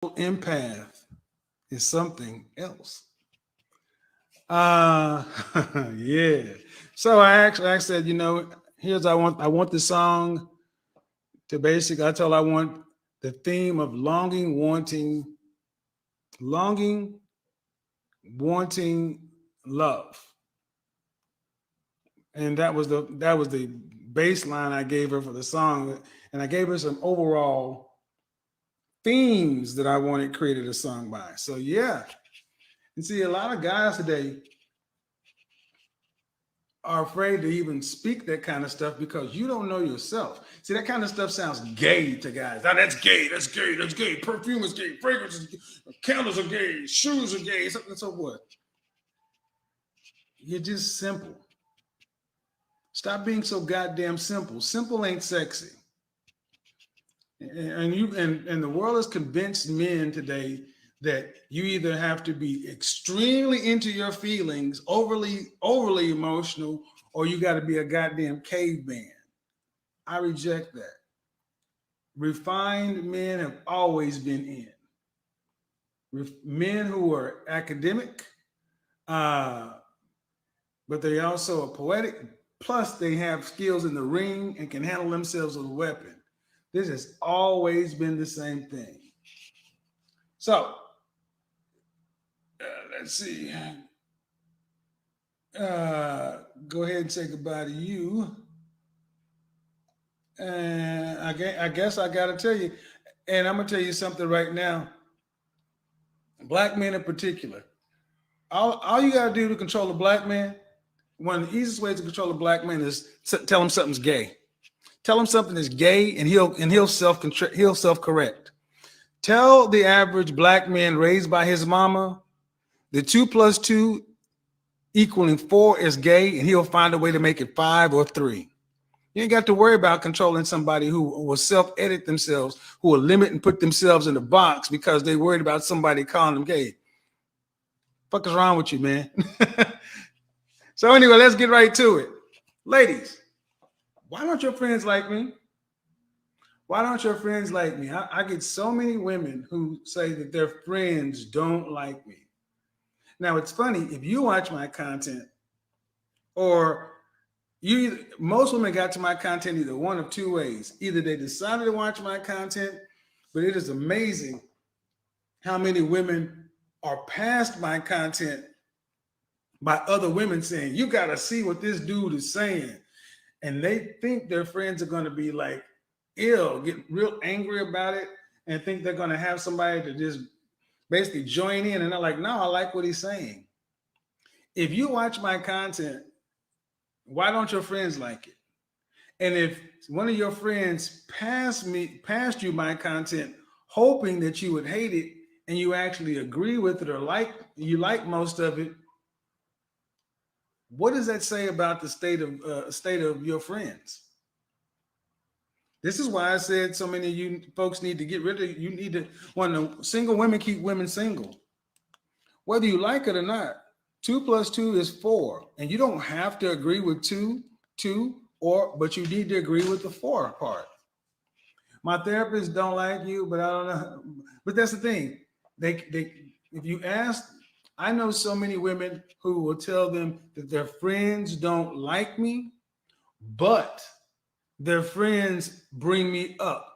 empath is something else. Uh yeah. So I said, here's I want the song to basically I want the theme of longing, wanting love. And that was the baseline I gave her for the song. And I gave her some overall themes that I wanted created a song by. So yeah. And see, a lot of guys today are afraid to even speak that kind of stuff because you don't know yourself. See, that kind of stuff sounds gay to guys. Now, that's gay. That's gay. That's gay. Perfume is gay. Fragrance is gay. Candles are gay. Shoes are gay. So what? You're just simple. Stop being so goddamn simple. Simple ain't sexy. And the world has convinced men today that you either have to be extremely into your feelings, overly emotional, or you got to be a goddamn caveman. I reject that. Refined men have always been in. Men who are academic, uh, but they also are poetic. Plus, they have skills in the ring and can handle themselves with a weapon. This has always been the same thing. So, let's see. Go ahead and say goodbye to you. And I guess I got to tell you, and I'm going to tell you something right now. Black men in particular, all you got to do to control a black man, one of the easiest ways to control a black man is tell him something's gay. Tell him something is gay, and he'll self correct. Tell the average black man raised by his mama the 2 + 2 equaling 4 is gay, and he'll find a way to make it 5 or 3. You ain't got to worry about controlling somebody who will self-edit themselves, who will limit and put themselves in a box because they worried about somebody calling them gay. Fuck is wrong with you, man? So anyway, let's get right to it. Ladies, why don't your friends like me? Why don't your friends like me? I get so many women who say that their friends don't like me. Now, it's funny, if you watch my content, or most women got to my content either one of two ways. Either they decided to watch my content, but it is amazing how many women are past my content by other women saying, you got to see what this dude is saying. And they think their friends are going to be like ill, get real angry about it, and think they're going to have somebody to just basically join in. And they're like, no, I like what he's saying. If you watch my content, why don't your friends like it? And if one of your friends passed you my content, hoping that you would hate it, and you actually agree with it or you like most of it, what does that say about the state of your friends? This is why I said so many of you folks need to get rid of. You need to, when the single women keep women single, whether you like it or not. 2 + 2 is 4, and you don't have to agree with two, but you need to agree with the 4 part. My therapists don't like you, but I don't know. But that's the thing. They if you ask, I know so many women who will tell them that their friends don't like me, but their friends bring me up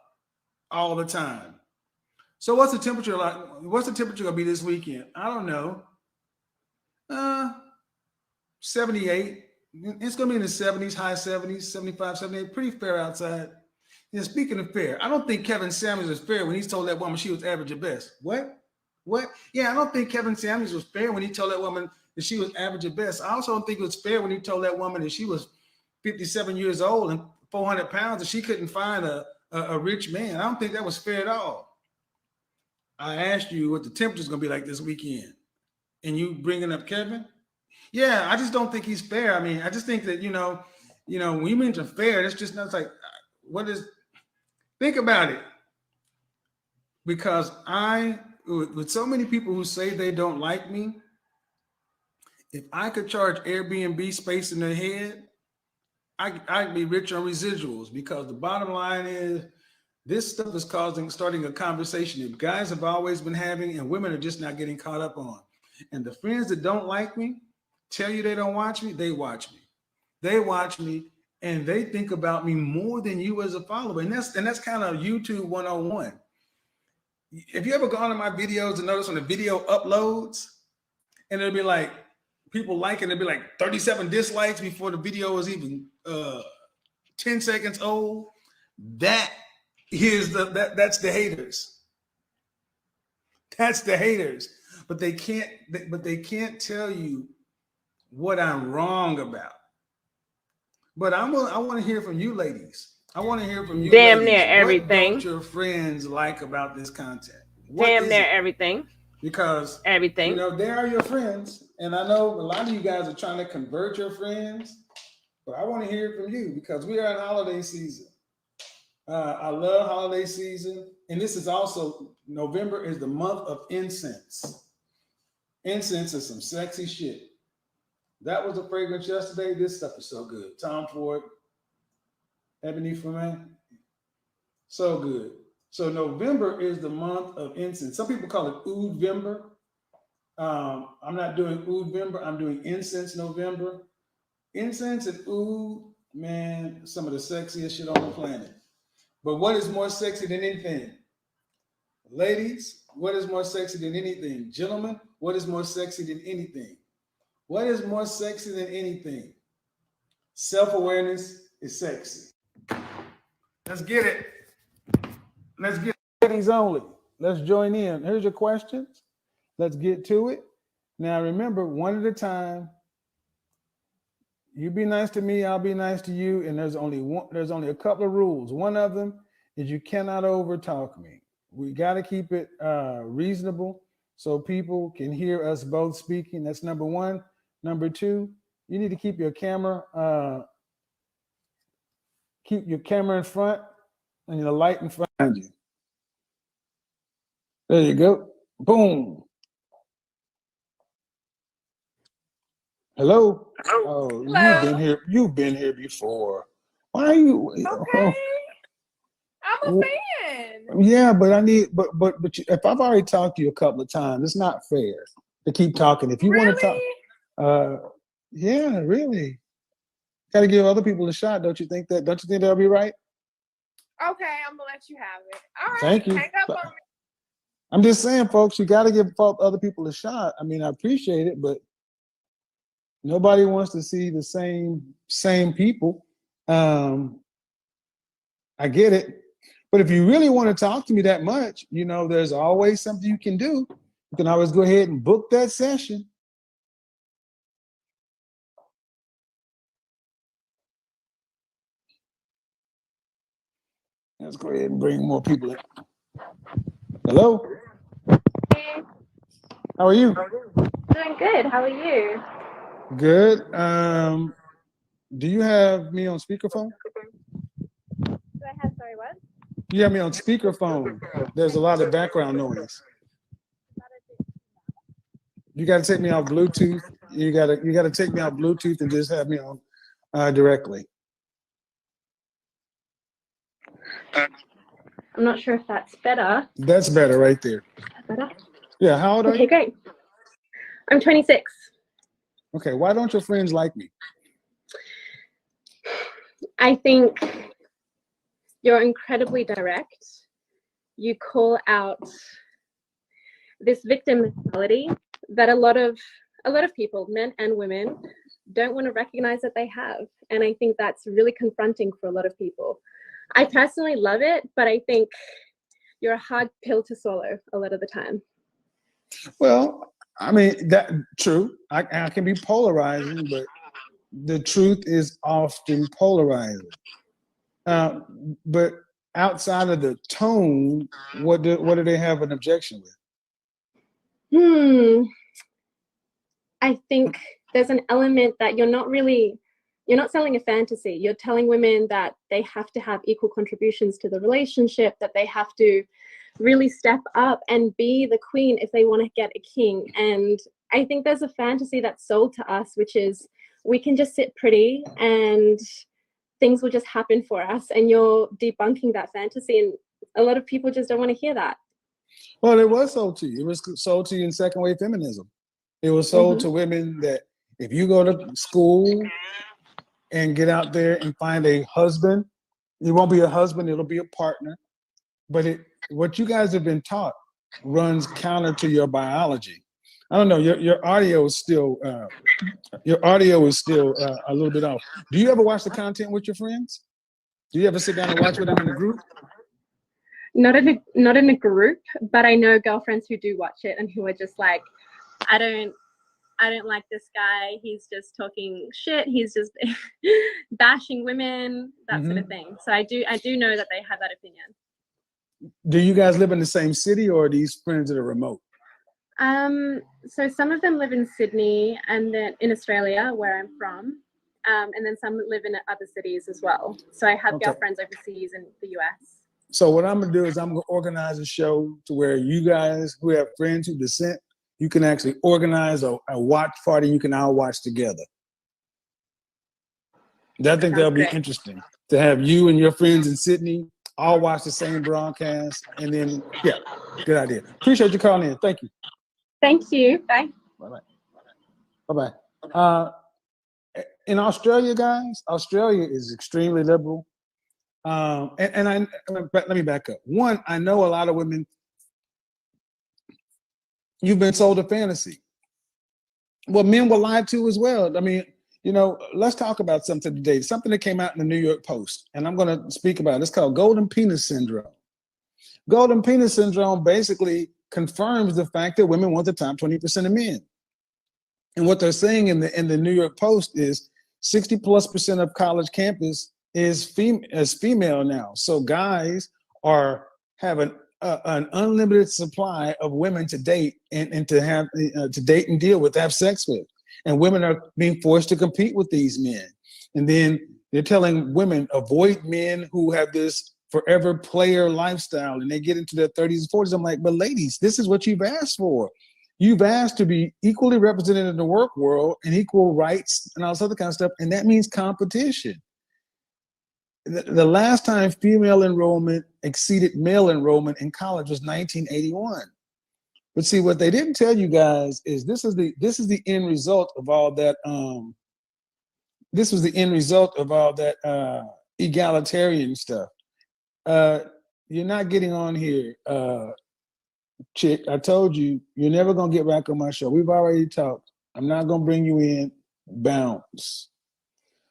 all the time. So what's the temperature like? What's the temperature gonna be this weekend? I don't know. 78. It's gonna be in the 70s, high 70s, 75, 78. Pretty fair outside. And speaking of fair, I don't think Kevin Samuels was fair when he told that woman she was average at best. What? Yeah, I don't think Kevin Samuels was fair when he told that woman that she was average at best. I also don't think it was fair when he told that woman that she was 57 years old and 400 pounds and she couldn't find a rich man. I don't think that was fair at all. I asked you what the temperature's gonna be like this weekend, and you bringing up Kevin? Yeah, I just don't think he's fair. I mean, I just think that when you mention fair, that's just not like what is. Think about it, because with so many people who say they don't like me, if I could charge Airbnb space in their head, I'd be rich on residuals, because the bottom line is This stuff is starting a conversation that guys have always been having and women are just not getting caught up on. And the friends that don't like me, tell you they don't watch me, they watch me. They watch me and they think about me more than you as a follower. And that's kind of YouTube 101. If you ever gone to my videos and notice when the video uploads and it'll be like people liking, it'll be like 37 dislikes before the video is even 10 seconds old. That's the haters. That's the haters. But they can't tell you what I'm wrong about. But I want to hear from you ladies. I want to hear from you Damn ladies. near everything. What don't your friends like about this content? Damn near everything. Because everything. You know, they are your friends. And I know a lot of you guys are trying to convert your friends. But I want to hear from you because we are in holiday season. I love holiday season. And this is also, November is the month of incense. Incense is some sexy shit. That was a fragrance yesterday. This stuff is so good. Tom Ford, Ebony Flamin, so good. So November is the month of incense. Some people call it Oudvember. I'm not doing Oudvember. I'm doing Incense November. Incense and oud, man, some of the sexiest shit on the planet. But what is more sexy than anything? Ladies, what is more sexy than anything? Gentlemen, what is more sexy than anything? What is more sexy than anything? Self-awareness is sexy. Let's get it. Let's get it. Ladies only. Let's join in. Here's your questions. Let's get to it. Now remember, one at a time. You be nice to me, I'll be nice to you. And there's only a couple of rules. One of them is you cannot overtalk me. We got to keep it reasonable so people can hear us both speaking. That's number one. Number two, you need to keep your camera in front and your light in front of you. There you go. Boom. Hello. Oh, Hello. You've been here before. Why are you? Okay. I'm a fan. Yeah, but if I've already talked to you a couple of times, it's not fair to keep talking. If you want to talk, yeah, really. Got to give other people a shot. Don't you think that'll be right? Okay, I'm gonna let you have it. All right. Thank you. Hang up on me. I'm just saying, folks, you got to give other people a shot. I mean, I appreciate it, but nobody wants to see the same people. I get it. But if you really want to talk to me that much, you know, there's always something you can do. You can always go ahead and book that session. Let's go ahead and bring more people in. Hello? Hey. How are you? Doing good. How are you? Good. Do you have me on speakerphone? Do I have, sorry, what? You have me on speakerphone. There's a lot of background noise. You got to take me off Bluetooth. You got to take me off Bluetooth and just have me on directly. I'm not sure if that's better. That's better right there. Better? Yeah, how old are you? Okay, great. I'm 26. Okay, why don't your friends like me? I think you're incredibly direct. You call out this victim mentality that a lot of people, men and women, don't want to recognize that they have. And I think that's really confronting for a lot of people. I personally love it, but I think you're a hard pill to swallow a lot of the time. Well, I mean, that true. I can be polarizing, but the truth is often polarizing. But outside of the tone, what do they have an objection with? I think there's an element that you're not selling a fantasy. You're telling women that they have to have equal contributions to the relationship, that they have to really step up and be the queen if they want to get a king. And I think there's a fantasy that's sold to us, which is we can just sit pretty and things will just happen for us. And you're debunking that fantasy. And a lot of people just don't want to hear that. Well, it was sold to you. It was sold to you in second wave feminism. It was sold to women that if you go to school and get out there and find a husband, it won't be a husband, it'll be a partner. But what you guys have been taught runs counter to your biology. I don't know, your audio is still a little bit off. Do you ever watch the content with your friends? Do you ever sit down and watch with them in a group? Not in a group, but I know girlfriends who do watch it and who are just like, I don't like this guy. He's just talking shit. He's just bashing women, that sort of thing. So I do know that they have that opinion. Do you guys live in the same city, or are these friends that are remote? So some of them live in Sydney and then in Australia, where I'm from. And then some live in other cities as well. So I have girlfriends overseas in the US. So what I'm gonna do is I'm gonna organize a show to where you guys who have friends who dissent, you can actually organize a watch party you can all watch together. I think that'll be interesting to have you and your friends in Sydney all watch the same broadcast, and then good idea. Appreciate you calling in. Thank you. Thank you. Bye. Bye bye. In Australia, guys, Australia is extremely liberal. Let me back up. One, I know a lot of women, you've been sold a fantasy. Well, men were lied to as well. I mean, let's talk about something today. Something that came out in the New York Post, and I'm going to speak about it. It's called golden penis syndrome. Golden penis syndrome basically confirms the fact that women want the top 20% of men. And what they're saying in the New York Post is 60+% of college campus is female now. So guys have an unlimited supply of women to date and to have to date and deal with, have sex with. And women are being forced to compete with these men. And then they're telling women, avoid men who have this forever player lifestyle, and they get into their 30s and 40s. I'm like, but ladies, this is what you've asked for. You've asked to be equally represented in the work world and equal rights and all this other kind of stuff. And that means competition. The last time female enrollment exceeded male enrollment in college was 1981. But see, what they didn't tell you guys is this is the end result of all that. This was the end result of all that egalitarian stuff. You're not getting on here, chick. I told you, you're never gonna get back on my show. We've already talked. I'm not gonna bring you in. Bounce.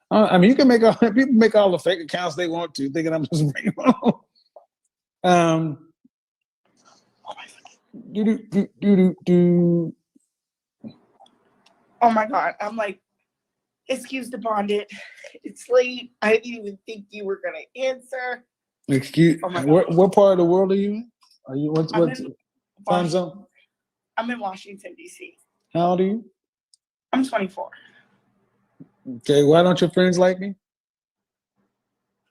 I mean, you can make people make all the fake accounts they want to, thinking I'm just bringing them on. Oh my God. I'm like, excuse the bonded. It's late. I didn't even think you were going to answer. Excuse. Oh my God. What part of the world are you in? Are you what time zone? I'm in Washington, D.C. How old are you? I'm 24. Okay, why don't your friends like me?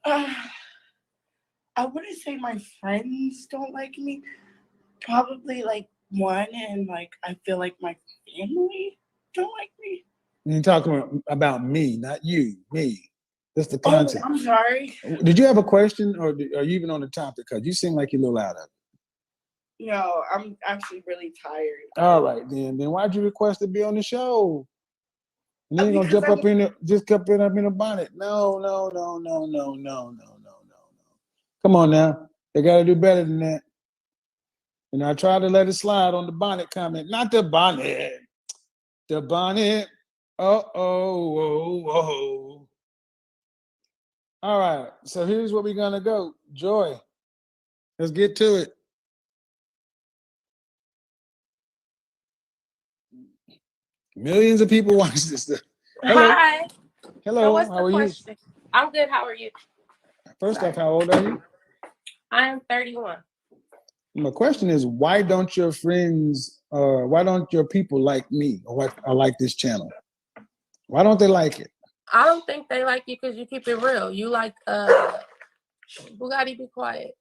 I wouldn't say my friends don't like me. Probably like one, and like I feel like my family don't like me. You're talking about me, not you. Me. That's the content. Oh, I'm sorry. Did you have a question, or are you even on the topic? Because you seem like you're a little out of it. No, I'm actually really tired. All right, then why'd you request to be on the show? You ain't gonna jump up in it, just up in a bonnet. No. Come on now. They gotta do better than that. And I tried to let it slide on the bonnet comment. Not the bonnet. The bonnet. Oh. All right. So here's where we're gonna go. Joy. Let's get to it. Millions of people watch this stuff. Hello. Hi. Hello. What's How the are question? I'm good. How are you? you? First off, how old are you? I am 31. My question is, why don't your friends, why don't your people like me or like this channel? Why don't they like it? I don't think they like you because you keep it real. You like Bugatti, be quiet.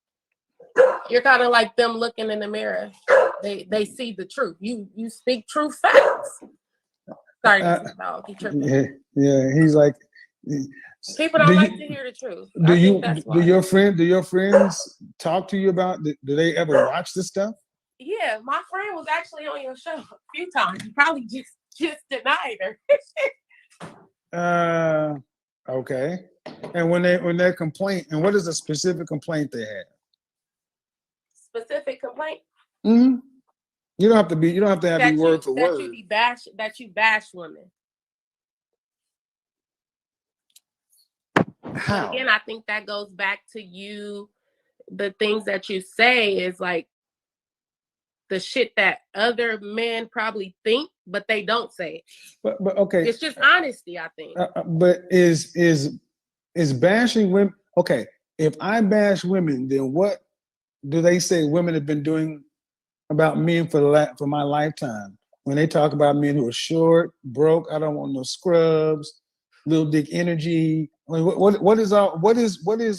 You're kind of like them looking in the mirror. They see the truth. You speak true facts. Sorry, dog. He tripping. Yeah, he's like, People don't Do like you- to hear the truth. Do I you think that's do why. your friends talk to you about? Do they ever watch this stuff? Yeah, my friend was actually on your show a few times. You probably just denied her. Okay. And when they complain, and what is a specific complaint they have? Specific complaint Mm-hmm. You don't have to have that you word for that you word. be bash that you bash women. How? But again, I think that goes back to you. The things that you say is like the shit that other men probably think, but they don't say. But okay. It's just honesty, I think. But is bashing women okay? If I bash women, then what do they say women have been doing about men for my lifetime? When they talk about men who are short, broke, I don't want no scrubs, little dick energy. I mean, what is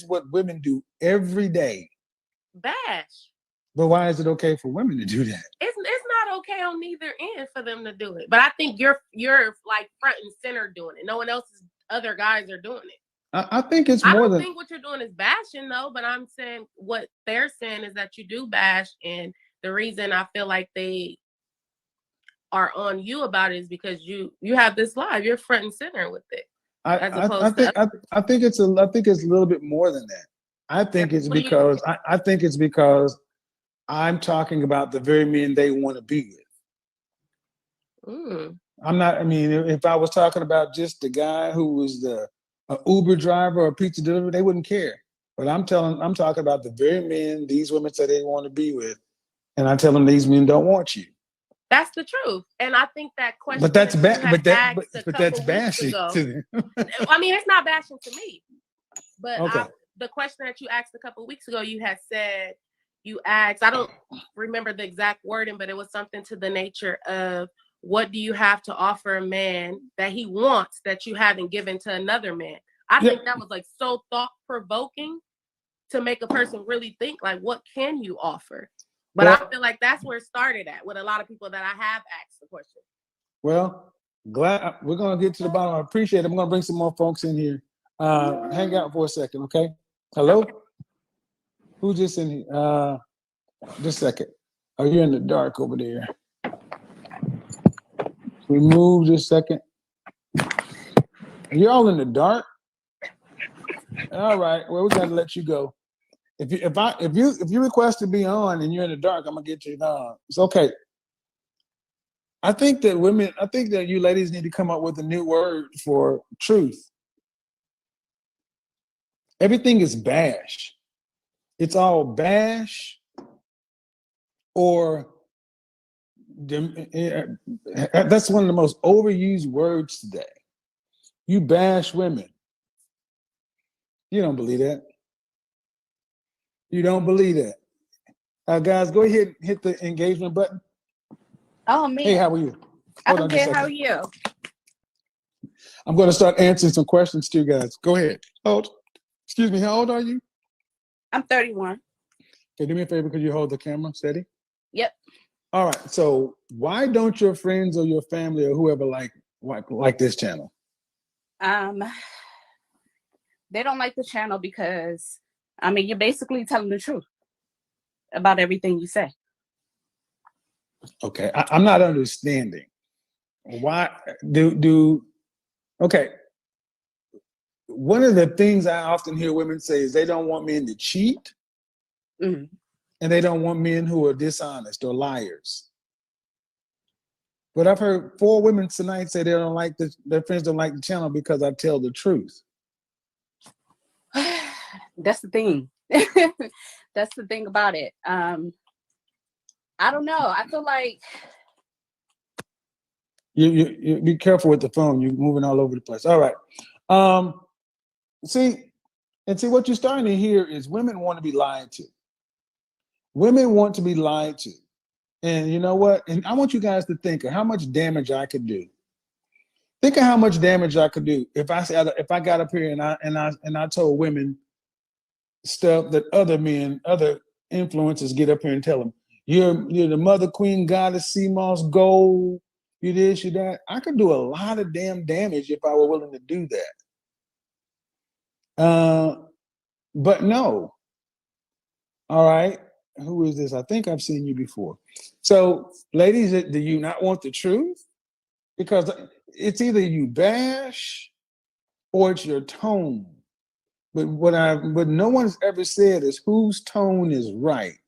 what women do every day? Bash. But why is it okay for women to do that? It's not okay on neither end for them to do it. But I think you're like front and center doing it. No one else's other guys are doing it. I think it's I more don't than. think what you're doing is bashing though, but I'm saying what they're saying is that you do bash, and the reason I feel like they are on you about it is because you have this live, you're front and center with it. I think it's a little bit more than that. I think it's because I'm talking about the very men they want to be with. I'm not. I mean, if I was talking about just the guy who was the Uber driver or pizza delivery, they wouldn't care. But I'm talking about the very men these women say they want to be with, and I tell them these men don't want you. That's the truth, and I think that question. But that's bad. But that's bashing to them. I mean, it's not bashing to me. But okay. The question that you asked a couple of weeks ago, you had said you asked. I don't remember the exact wording, but it was something to the nature of, "What do you have to offer a man that he wants that you haven't given to another man?" I think that was like so thought provoking to make a person really think like, what can you offer? But I feel like that's where it started at with a lot of people that I have asked the question. Well, glad we're gonna get to the bottom. I appreciate it. I'm gonna bring some more folks in here. Hang out for a second, okay? Hello? Okay. Who's just in here? Just a second. Oh, you're in the dark over there. We move just a second. You're all in the dark? All right. Well, we gotta let you go. If you request to be on and you're in the dark, I'm gonna get you on. It's okay. I think that you ladies need to come up with a new word for truth. Everything is bash. It's all bash or that's one of the most overused words today. You bash women. You don't believe that. You don't believe that. Guys, go ahead and hit the engagement button. Oh man. Hey, how are you? I'm good. How are you? I'm going to start answering some questions to you guys. Go ahead. Excuse me. How old are you? I'm 31. Okay, do me a favor. Could you hold the camera steady? Yep. All right. So why don't your friends or your family or whoever like this channel? They don't like the channel because you're basically telling the truth about everything you say. Okay, I'm not understanding. Why okay. One of the things I often hear women say is they don't want men to cheat, and they don't want men who are dishonest or liars. But I've heard 4 women tonight say they don't like their friends don't like the channel because I tell the truth. That's the thing. That's the thing about it. I don't know. I feel like you be careful with the phone. You're moving all over the place. All right. See what you're starting to hear is women want to be lied to. Women want to be lied to. And you know what? And I want you guys to think of how much damage I could do. Think of how much damage I could do if I got up here and I told women stuff that other men, other influencers get up here and tell them, you're the mother queen goddess, sea moss gold, you this, you that. I could do a lot of damn damage if I were willing to do that. But no. All right. Who is this? I think I've seen you before. So, ladies, do you not want the truth? Because it's either you bash or it's your tone. But what no one's ever said is whose tone is right.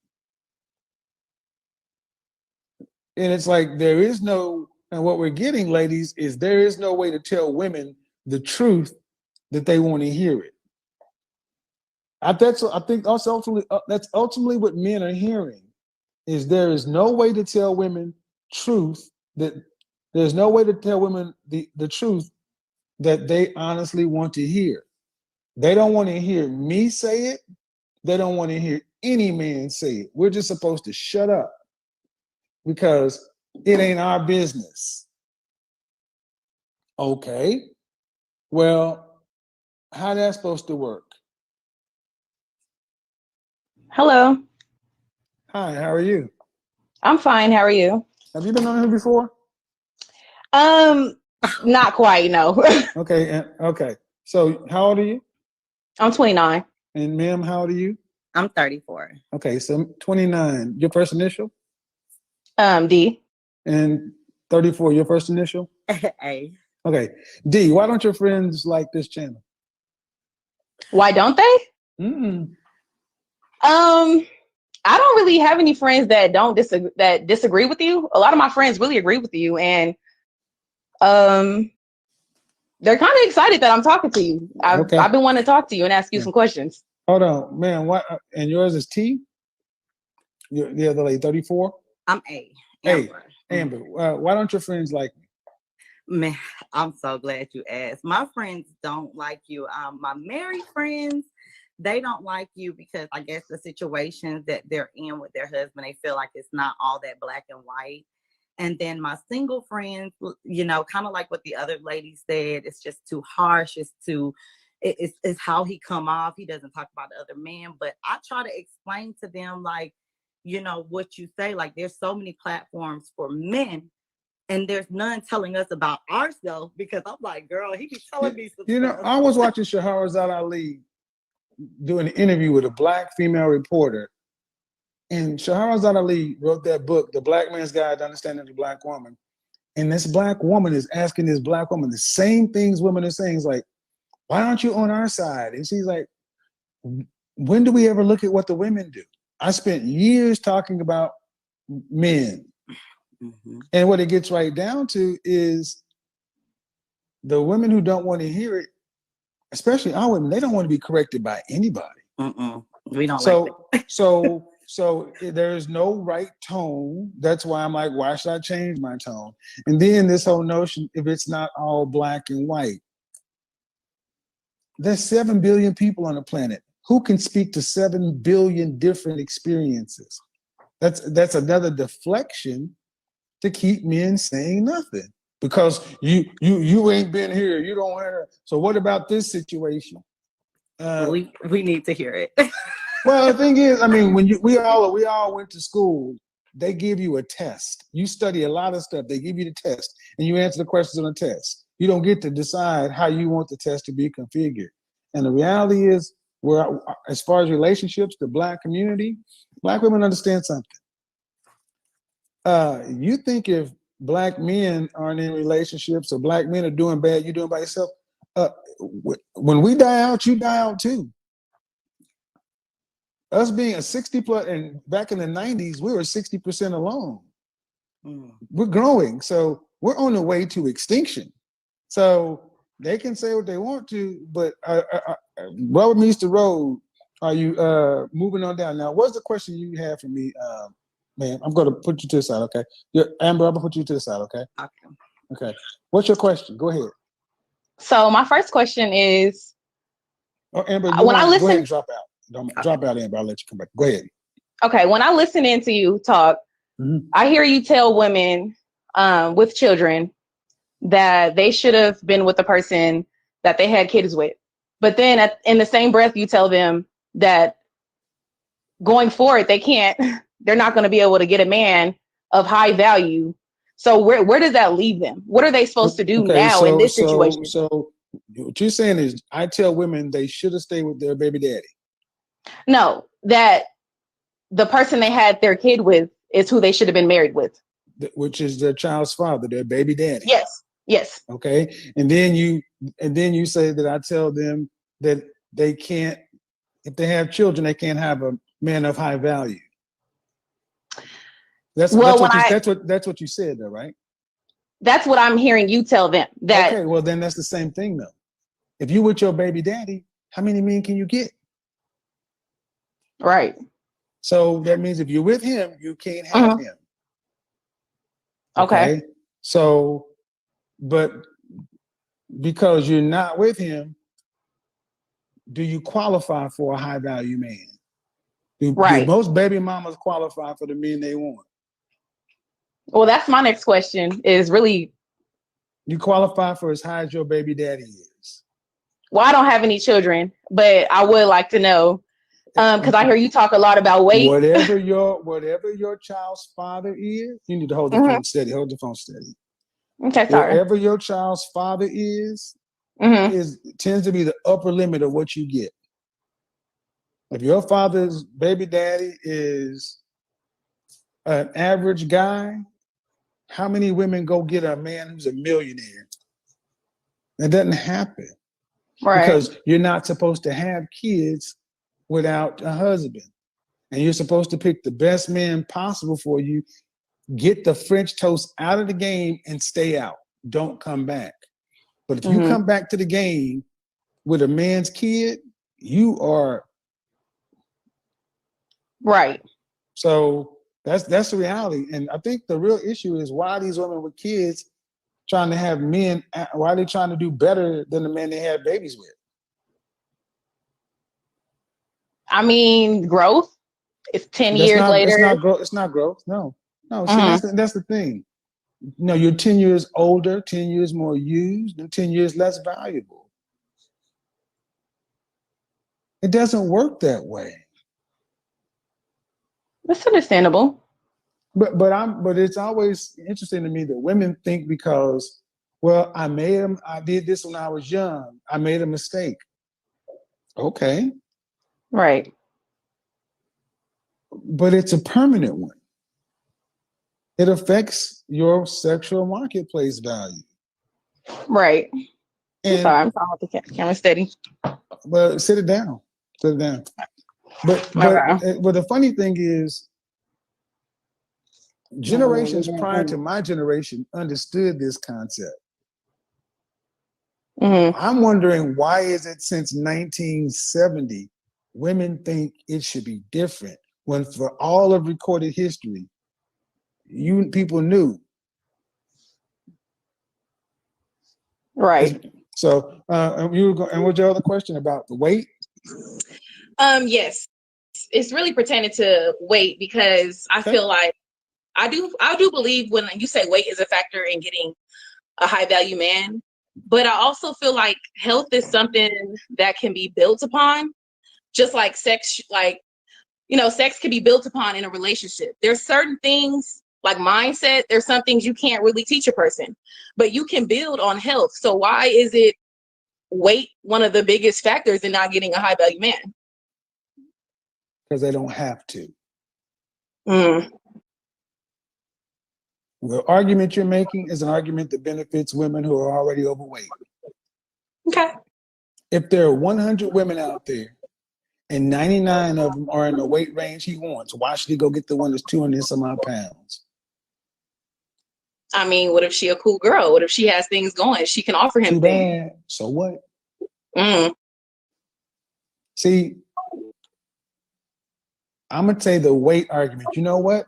And it's like there is no, and what we're getting, ladies, is there is no way to tell women the truth that they want to hear it. I think that's ultimately what men are hearing, is there is no way to tell women truth that there's no way to tell women the truth that they honestly want to hear. They don't want to hear me say it. They don't want to hear any man say it. We're just supposed to shut up because it ain't our business. Okay. Well, how that's supposed to work? Hello. Hi, how are you? I'm fine. How are you? Have you been on here before? Not quite, no. Okay, okay. So how old are you? I'm 29. And ma'am, how old are you? I'm 34. Okay, so 29. Your first initial? D. And 34, your first initial? A. Okay. D, why don't your friends like this channel? Why don't they? Mm-mm. I don't really have any friends that don't disagree with you. A lot of my friends really agree with you, and they're kind of excited that I'm talking to you. I've been wanting to talk to you and ask you some questions. Hold on, man. What? And yours is T? The other lady, 34? I'm A. Amber. Amber. Why don't your friends like me? Man, I'm so glad you asked. My friends don't like you. My married friends, they don't like you because I guess the situations that they're in with their husband, they feel like it's not all that black and white. And then my single friends, you know, kind of like what the other lady said, it's just too harsh. It's how he come off. He doesn't talk about the other man. But I try to explain to them, like, you know, what you say, like there's so many platforms for men and there's none telling us about ourselves, because I'm like, girl, he be telling me some stuff. I was watching Shahrazad Ali doing an interview with a black female reporter. And Shahrazad Ali wrote that book, The Black Man's Guide to Understanding the Black Woman. And this black woman is asking this black woman the same things women are saying. It's like, why aren't you on our side? And she's like, when do we ever look at what the women do? I spent years talking about men. Mm-hmm. And what it gets right down to is the women who don't want to hear it, especially our women, they don't want to be corrected by anybody. We don't like that. So there's no right tone. That's why I'm like, why should I change my tone? And then this whole notion, if it's not all black and white, there's 7 billion people on the planet. Who can speak to 7 billion different experiences? That's another deflection to keep men saying nothing, because you ain't been here. You don't have. So what about this situation? We need to hear it. Well, the thing is, I mean, when we all went to school, they give you a test. You study a lot of stuff. They give you the test, and you answer the questions on the test. You don't get to decide how you want the test to be configured. And the reality is, as far as relationships, the black community, black women understand something. You think if black men aren't in relationships or black men are doing bad, you're doing by yourself. When we die out, you die out too. Us being a 60 plus, and back in the 90s, we were 60% alone. We're growing, so we're on the way to extinction. So they can say what they want to, but rubber meets the road. Are you moving on down? Now, what's the question you have for me, ma'am? I'm going to put you to the side, okay? Amber, I'm going to put you to the side, okay? Okay. What's your question? Go ahead. So my first question is, Amber, when I listen, go ahead and drop out. Don't drop out, Amber. I'll let you come back. Go ahead. Okay. When I listen into you talk, I hear you tell women with children that they should have been with the person that they had kids with. But then in the same breath, you tell them that going forward, they're not going to be able to get a man of high value. So where does that leave them? What are they supposed to do now in this situation? So What you're saying is, I tell women they should have stayed with their baby daddy. No, that the person they had their kid with is who they should have been married with. Which is their child's father, their baby daddy. Yes. Yes. Okay. And then you say that I tell them that they can't, if they have children, they can't have a man of high value. That's what you said though, right? That's what I'm hearing you tell them. That okay, well then that's the same thing though. If you with your baby daddy, how many men can you get? right. So that means if you're with him, you can't have him. Okay. So, but because you're not with him, do you qualify for a high value man? Do most baby mamas qualify for the men they want? Well, that's my next question is really. You qualify for as high as your baby daddy is. Well, I don't have any children, but I would like to know, because I hear you talk a lot about weight. Whatever your child's father is, you need to hold the phone steady. Hold the phone steady. Okay, sorry. Whatever your child's father is tends to be the upper limit of what you get. If your father's baby daddy is an average guy, how many women go get a man who's a millionaire? That doesn't happen. Right. Because you're not supposed to have kids without a husband. And you're supposed to pick the best man possible for you, get the French toast out of the game and stay out. Don't come back. But if you come back to the game with a man's kid, you are right. So that's the reality. And I think the real issue is why these women with kids trying to have men, why are they trying to do better than the men they had babies with? I mean, growth. It's 10 years later. It's not growth. No. See, that's the thing. No, you're 10 years older, 10 years more used, and 10 years less valuable. It doesn't work that way. That's understandable. But it's always interesting to me that women think because, well, I did this when I was young. I made a mistake. Okay. Right. But it's a permanent one. It affects your sexual marketplace value. Right. And, I'm sorry with the camera steady. Well, sit it down. But the funny thing is, generations prior to my generation understood this concept. I'm wondering, why is it since 1970 women think it should be different when for all of recorded history, people knew. Right. So, and what's your other question about the weight? Yes, it's really pertaining to weight because I feel like I do believe when you say weight is a factor in getting a high value man, but I also feel like health is something that can be built upon, just like sex. Like, sex can be built upon in a relationship. There's certain things like mindset. There's some things you can't really teach a person, but you can build on health. So why is it weight one of the biggest factors in not getting a high value man? Because they don't have to. The argument you're making is an argument that benefits women who are already overweight. Okay. If there are 100 women out there and 99 of them are in the weight range he wants, why should he go get the one that's 200 and some odd pounds? I mean, what if she a cool girl? What if she has things going? She can offer him Too things. bad. So what? See, I'm going to say the weight argument. You know what?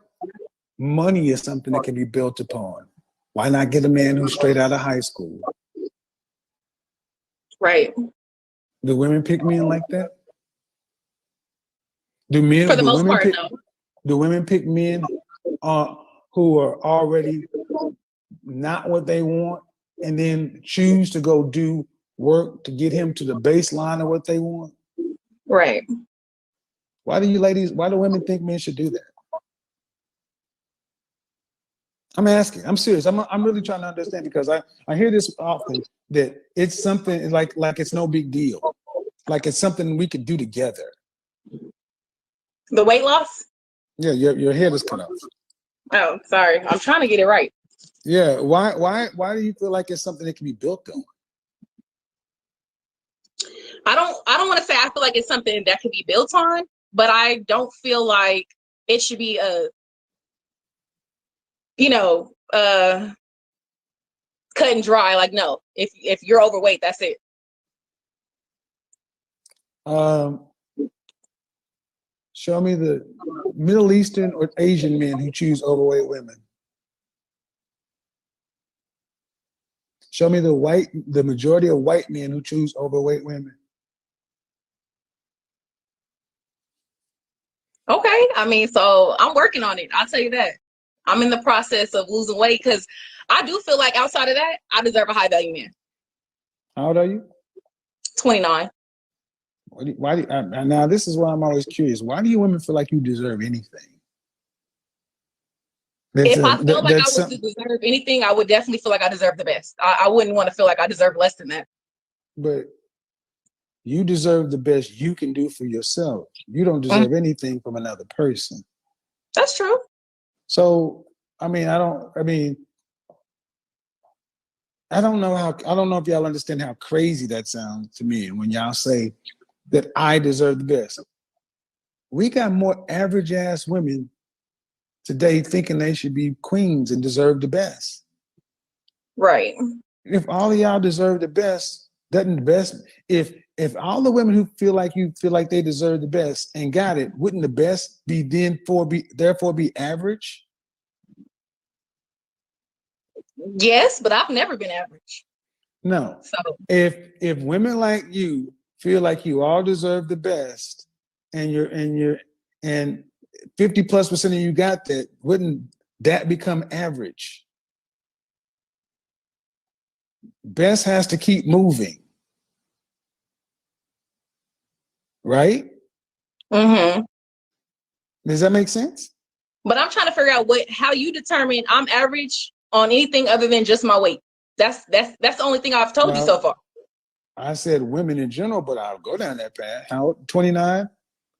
Money is something that can be built upon. Why not get a man who's straight out of high school? Right. Do women pick men like that? Do women pick men who are already not what they want and then choose to go do work to get him to the baseline of what they want? Right. Why do women think men should do that? I'm asking. I'm serious. I'm really trying to understand because I hear this often that it's something like it's no big deal. Like it's something we could do together. The weight loss? Yeah, your head is cut off. Oh, sorry. I'm trying to get it right. Yeah. Why do you feel like it's something that can be built on? I don't want to say I feel like it's something that could be built on, but I don't feel like it should be cut and dry. Like, no, if you're overweight, that's it. Show me the Middle Eastern or Asian men who choose overweight women. Show me the majority of white men who choose overweight women. Okay. I mean, so I'm working on it. I'll tell you that. I'm in the process of losing weight because I do feel like outside of that, I deserve a high value man. How old are you? 29. Now this is why I'm always curious. Why do you women feel like you deserve anything? If I felt like I was to deserve anything, I would definitely feel like I deserve the best. I wouldn't want to feel like I deserve less than that. But you deserve the best you can do for yourself. You don't deserve anything from another person. That's true. So, I don't know if y'all understand how crazy that sounds to me when y'all say that I deserve the best. We got more average ass women today thinking they should be queens and deserve the best. Right. If all of y'all deserve the best, doesn't the best, if all the women who feel like they deserve the best and got it, wouldn't the best therefore be average? Yes, but I've never been average. No. So If women like you feel like you all deserve the best and 50+% of you got that, wouldn't that become average? Best has to keep moving. Right? mm-hmm. Does that make sense? But I'm trying to figure out how you determine I'm average on anything other than just my weight. That's the only thing I've told you so far. I said women in general, but I'll go down that path. How 29?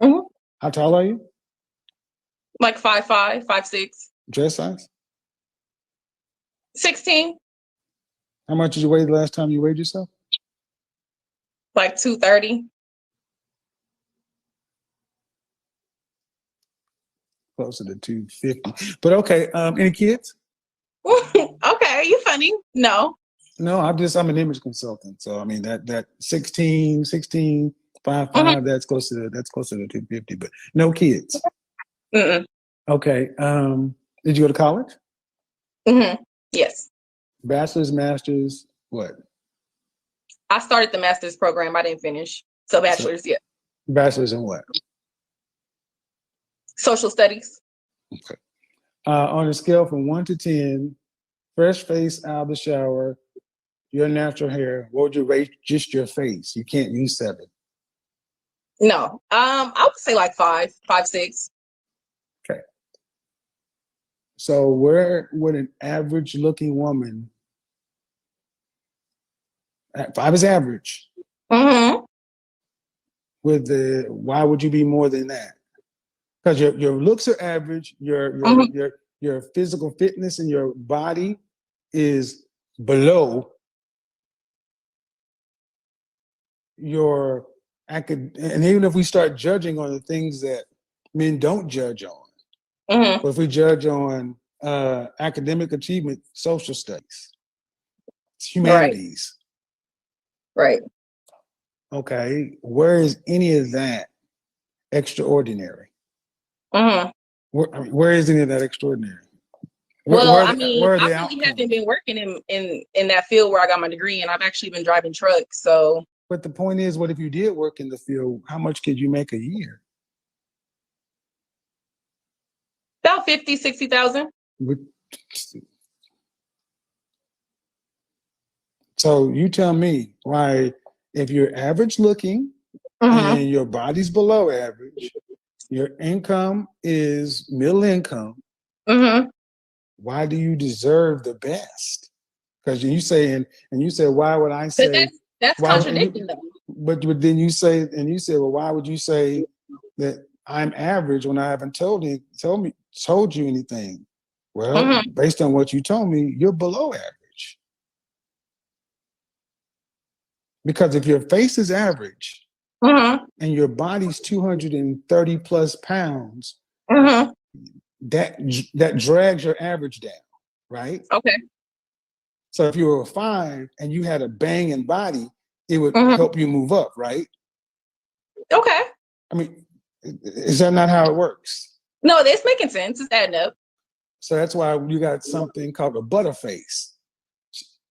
Mm-hmm. How tall are you? Like 5'5", 5'6". Dress size? 16. How much did you weigh the last time you weighed yourself? Like 230. Closer to 250. But okay, any kids? Okay, you funny. No. No, I'm an image consultant. So I mean that 16, 5'5", Mm-hmm. that's closer to 250, but no kids. Mm-mm. Okay. Did you go to college? Mm-hmm. Yes. Bachelor's, master's, what? I started the master's program. I didn't finish. So bachelor's, yeah. Bachelor's in what? Social studies. Okay. On a scale from 1 to 10, fresh face out of the shower, your natural hair, what would you rate just your face? You can't use 7. No. I would say like 5, 6. Okay. So where would an average looking woman, 5 is average, Mm-hmm. why would you be more than that? Because your looks are average, your physical fitness in your body is below your and even if we start judging on the things that men don't judge on, Mm-hmm. but if we judge on academic achievement, social studies, humanities, Right. okay, where is any of that extraordinary? Mm-hmm. Where is any of that extraordinary? Well, where I are the really outcomes? haven't been working in that field where I got my degree, and I've actually been driving trucks. So, But the point is, what if you did work in the field? How much could you make a year? about 50, 60,000. So you tell me why, if you're average looking Mm-hmm. and your body's below average, your income is middle income, Mm-hmm. why do you deserve the best? Because you say, and you said, why would I But say, that's why would you, contradicting though. but then you say, and you said, well, why would you say that I'm average when I haven't told you anything? Well, Mhm. based on what you told me, you're below average. Because if your face is average Mhm. and your body's 230 plus pounds, Mhm. that drags your average down, right? Okay. So if you were a 5 and you had a banging body, it would Mhm. help you move up, right? Okay. I mean, is that not how it works? No, that's making sense. It's adding up. So that's why you got something called a butterface.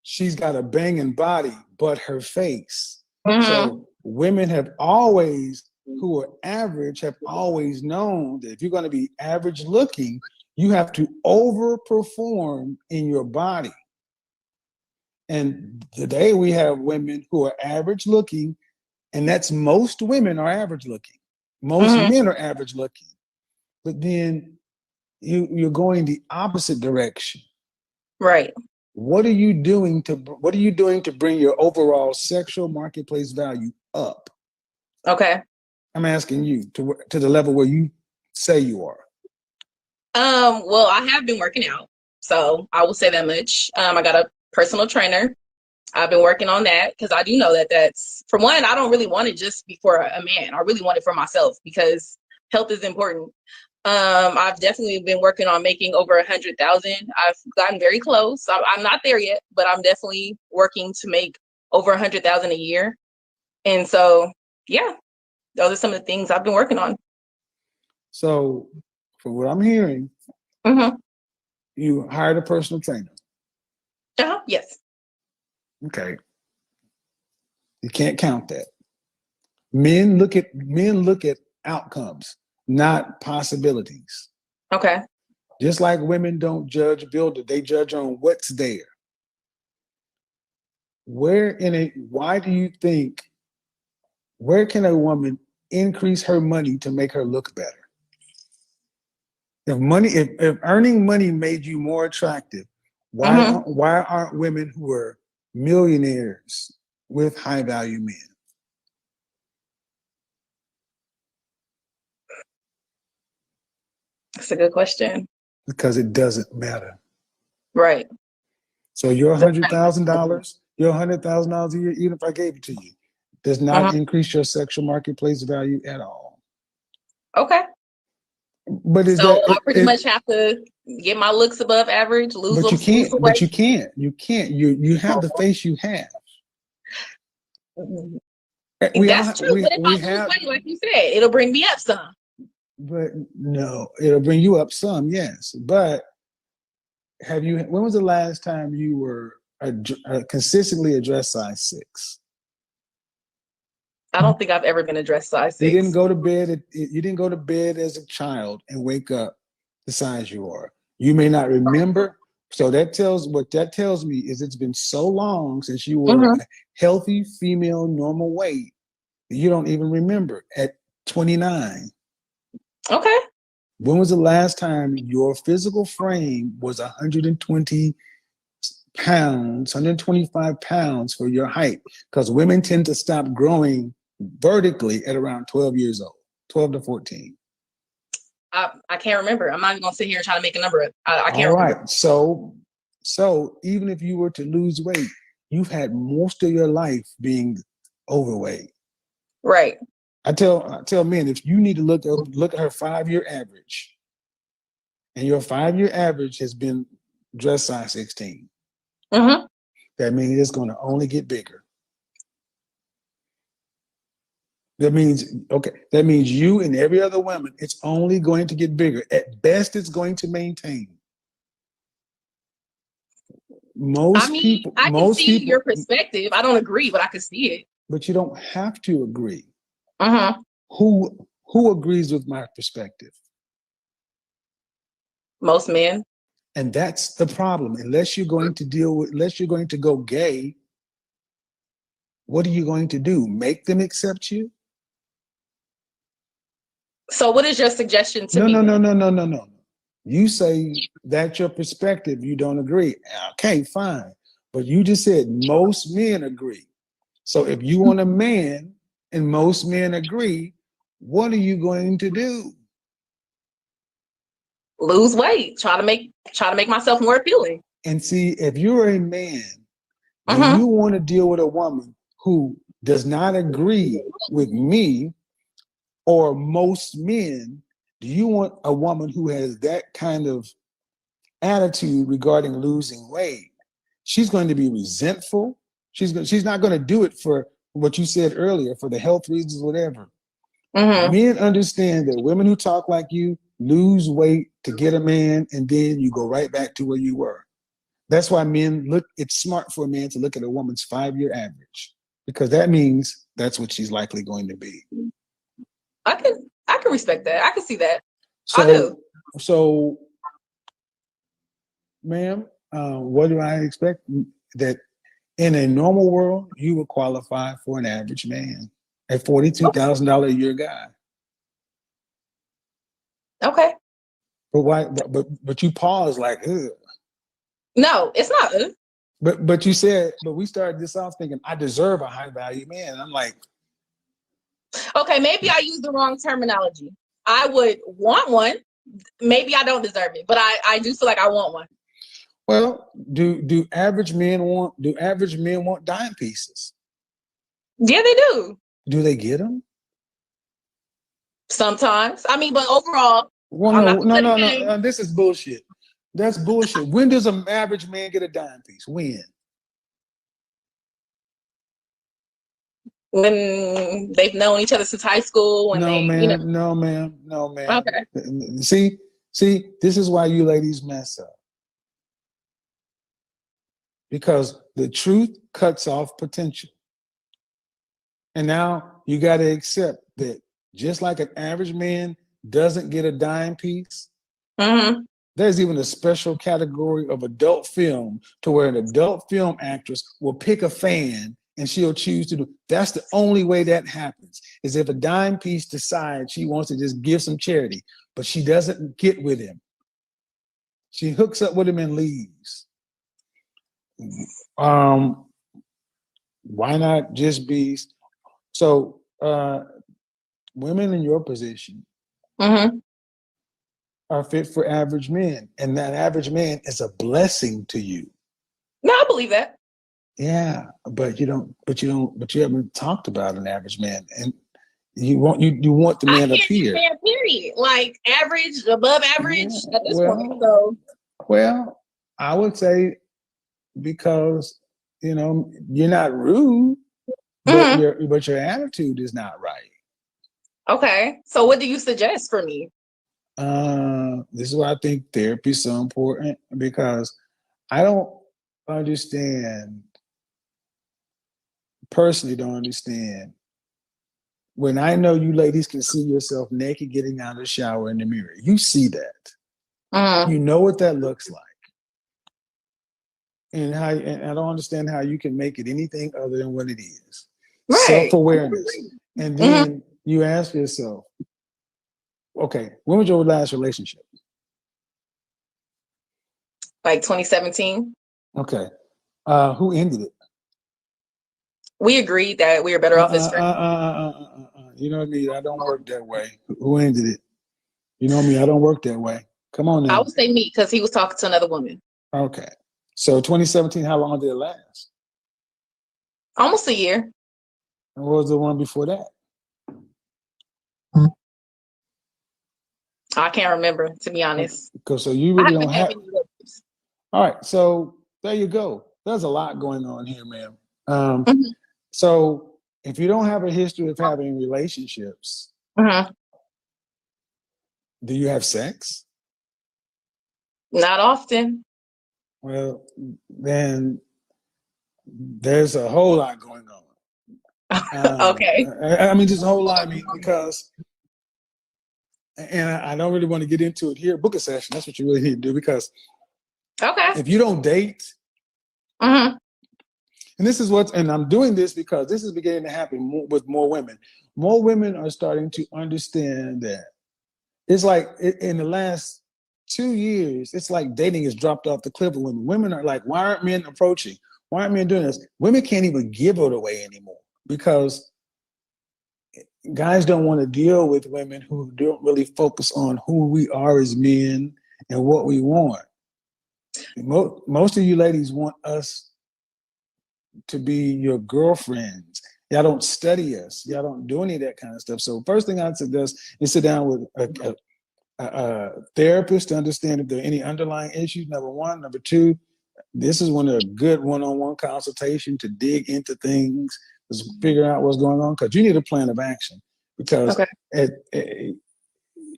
She's got a banging body, but her face. Mhm. So women have always, who are average, have always known that if you're going to be average looking, you have to overperform in your body. And today we have women who are average looking, and that's most women are average looking. Most Mhm. men are average looking. But then you're going the opposite direction. Right. What are you doing to bring your overall sexual marketplace value up? Okay. I'm asking you to the level where you say you are. Well, I have been working out, so I will say that much. I got a personal trainer. I've been working on that because I do know that that's, for one, I don't really want it just be for a man. I really want it for myself because health is important. I've definitely been working on making over 100,000. I've gotten very close. I'm not there yet, but I'm definitely working to make over 100,000 a year. And so, yeah, those are some of the things I've been working on. So, from what I'm hearing, Mm-hmm. you hired a personal trainer. Yes. Okay. You can't count that. Men look at outcomes, not possibilities. Okay. Just like women don't judge builder, they judge on what's there. Why do you think, where can a woman increase her money to make her look better? If earning money made you more attractive, why aren't women who are millionaires with high value men? That's a good question. Because it doesn't matter. Right. So your $100,000 a year, even if I gave it to you, does not increase your sexual marketplace value at all. Okay. But is So that I pretty much have to get my looks above average, lose but you lose can't, weight. you have the face you have. That's true. But if I lose weight, like you said, it'll bring me up some. But no, it'll bring you up some, yes. But when was the last time you were consistently addressed size 6? I don't think I've ever been addressed size 6. You didn't go to bed as a child and wake up the size you are. You may not remember. So what that tells me is it's been so long since you were a healthy female normal weight that you don't even remember at 29. Okay. When was the last time your physical frame was 120 pounds, 125 pounds for your height? Because women tend to stop growing vertically at around 12 years old, 12 to 14. I can't remember. I'm not even gonna sit here and try to make a number up. I can't All remember. right. So even if you were to lose weight, you've had most of your life being overweight. Right. I tell men, if you need to look at her 5-year average, and your 5-year average has been dress size 16. That means it's going to only get bigger. That means you and every other woman, it's only going to get bigger. At best, it's going to maintain. I can see your perspective. I don't agree, but I can see it. But you don't have to agree. Who agrees with my perspective? Most men. And that's the problem. Unless you're going to go gay, what are you going to do? Make them accept you? So what is your suggestion to me? No. You say that's your perspective. You don't agree. Okay, fine. But you just said most men agree. So if you want a man and most men agree, what are you going to do? Lose weight. Try to make myself more appealing. And see, if you're a man, do Mhm. you want to deal with a woman who does not agree with me or most men? Do you want a woman who has that kind of attitude regarding losing weight? She's going to be resentful. She's not going to do it for what you said earlier, for the health reasons, whatever. Mhm. Men understand that women who talk like you lose weight to get a man, and then you go right back to where you were. That's why it's smart for a man to look at a woman's 5-year average, because that means that's what she's likely going to be. I can respect that. I can see that. So, I do. So, ma'am, what do I expect? That in a normal world, you would qualify for an average man, a $42,000 a year guy. Okay. But why? But you pause like, ugh. No, it's not. But you said, but we started this off thinking I deserve a high value man. And I'm like, Okay, maybe I used the wrong terminology. I would want one. Maybe I don't deserve it, but I do feel like I want one. well, do average men want dime pieces? Yeah, they do. Do they get them? Sometimes. I mean, but overall, Well, I'm no, not no, gonna no, let it no. game. This is bullshit. That's bullshit. When does an average man get a dime piece? When? When they've known each other since high school, when No, they, ma'am. No, ma'am. No, ma'am. Okay. See, this is why you ladies mess up. Because the truth cuts off potential. And now you got to accept that just like an average man doesn't get a dime piece, Mm-hmm. there's even a special category of adult film to where an adult film actress will pick a fan and she'll choose to do. That's the only way that happens, is if a dime piece decides she wants to just give some charity, but she doesn't get with him. She hooks up with him and leaves. Why not just be so? Women in your position Mm-hmm. are fit for average men, and that average man is a blessing to you. No, I believe that. Yeah, but you haven't talked about an average man, and you want the man up I can't just here. say a period. Like average, above average Yeah, at this point. So well, I would say because you're not rude, but Mhm. your attitude is not right. Okay. So what do you suggest for me? This is why I think therapy is so important, because I don't personally don't understand when I know you ladies can see yourself naked getting out of the shower in the mirror. You see that. Mhm. You know what that looks like. And I don't understand how you can make it anything other than what it is. Right. Self-awareness. And then you ask yourself, okay, when was your last relationship? Like 2017. Okay. Who ended it? We agreed that we were better off as friends. You know me, I don't work that way. Who ended it? You know me, I don't work that way. Come on I now. would say me because he was talking to another woman. Okay. So 2017, how long did it last? Almost a year. And what was the one before that? I can't remember, to be honest. So you I really haven't don't had have. many relationships. All right. So there you go. There's a lot going on here, ma'am. Mhm. So if you don't have a history of having relationships, Mhm. do you have sex? Not often. Well, then there's a whole lot going on. Okay. I mean, just a whole lot. I mean, because, and I don't really want to get into it here. Book a session. That's what you really need to do, because Okay. if you don't date, Mhm. and I'm doing this because this is beginning to happen with more women. More women are starting to understand that it's like in the last 2 years, it's like dating has dropped off the cliff of women. Women are like, why aren't men approaching? Why aren't men doing this? Women can't even give it away anymore because guys don't want to deal with women who don't really focus on who we are as men and what we want. Most of you ladies want us to be your girlfriends. Y'all don't study us. Y'all don't do any of that kind of stuff. So first thing I'd suggest is sit down with a therapist to understand if there are any underlying issues, number one. Number two, this is when a good one-on-one consultation to dig into things, to figure out what's going on, because you need a plan of action. Because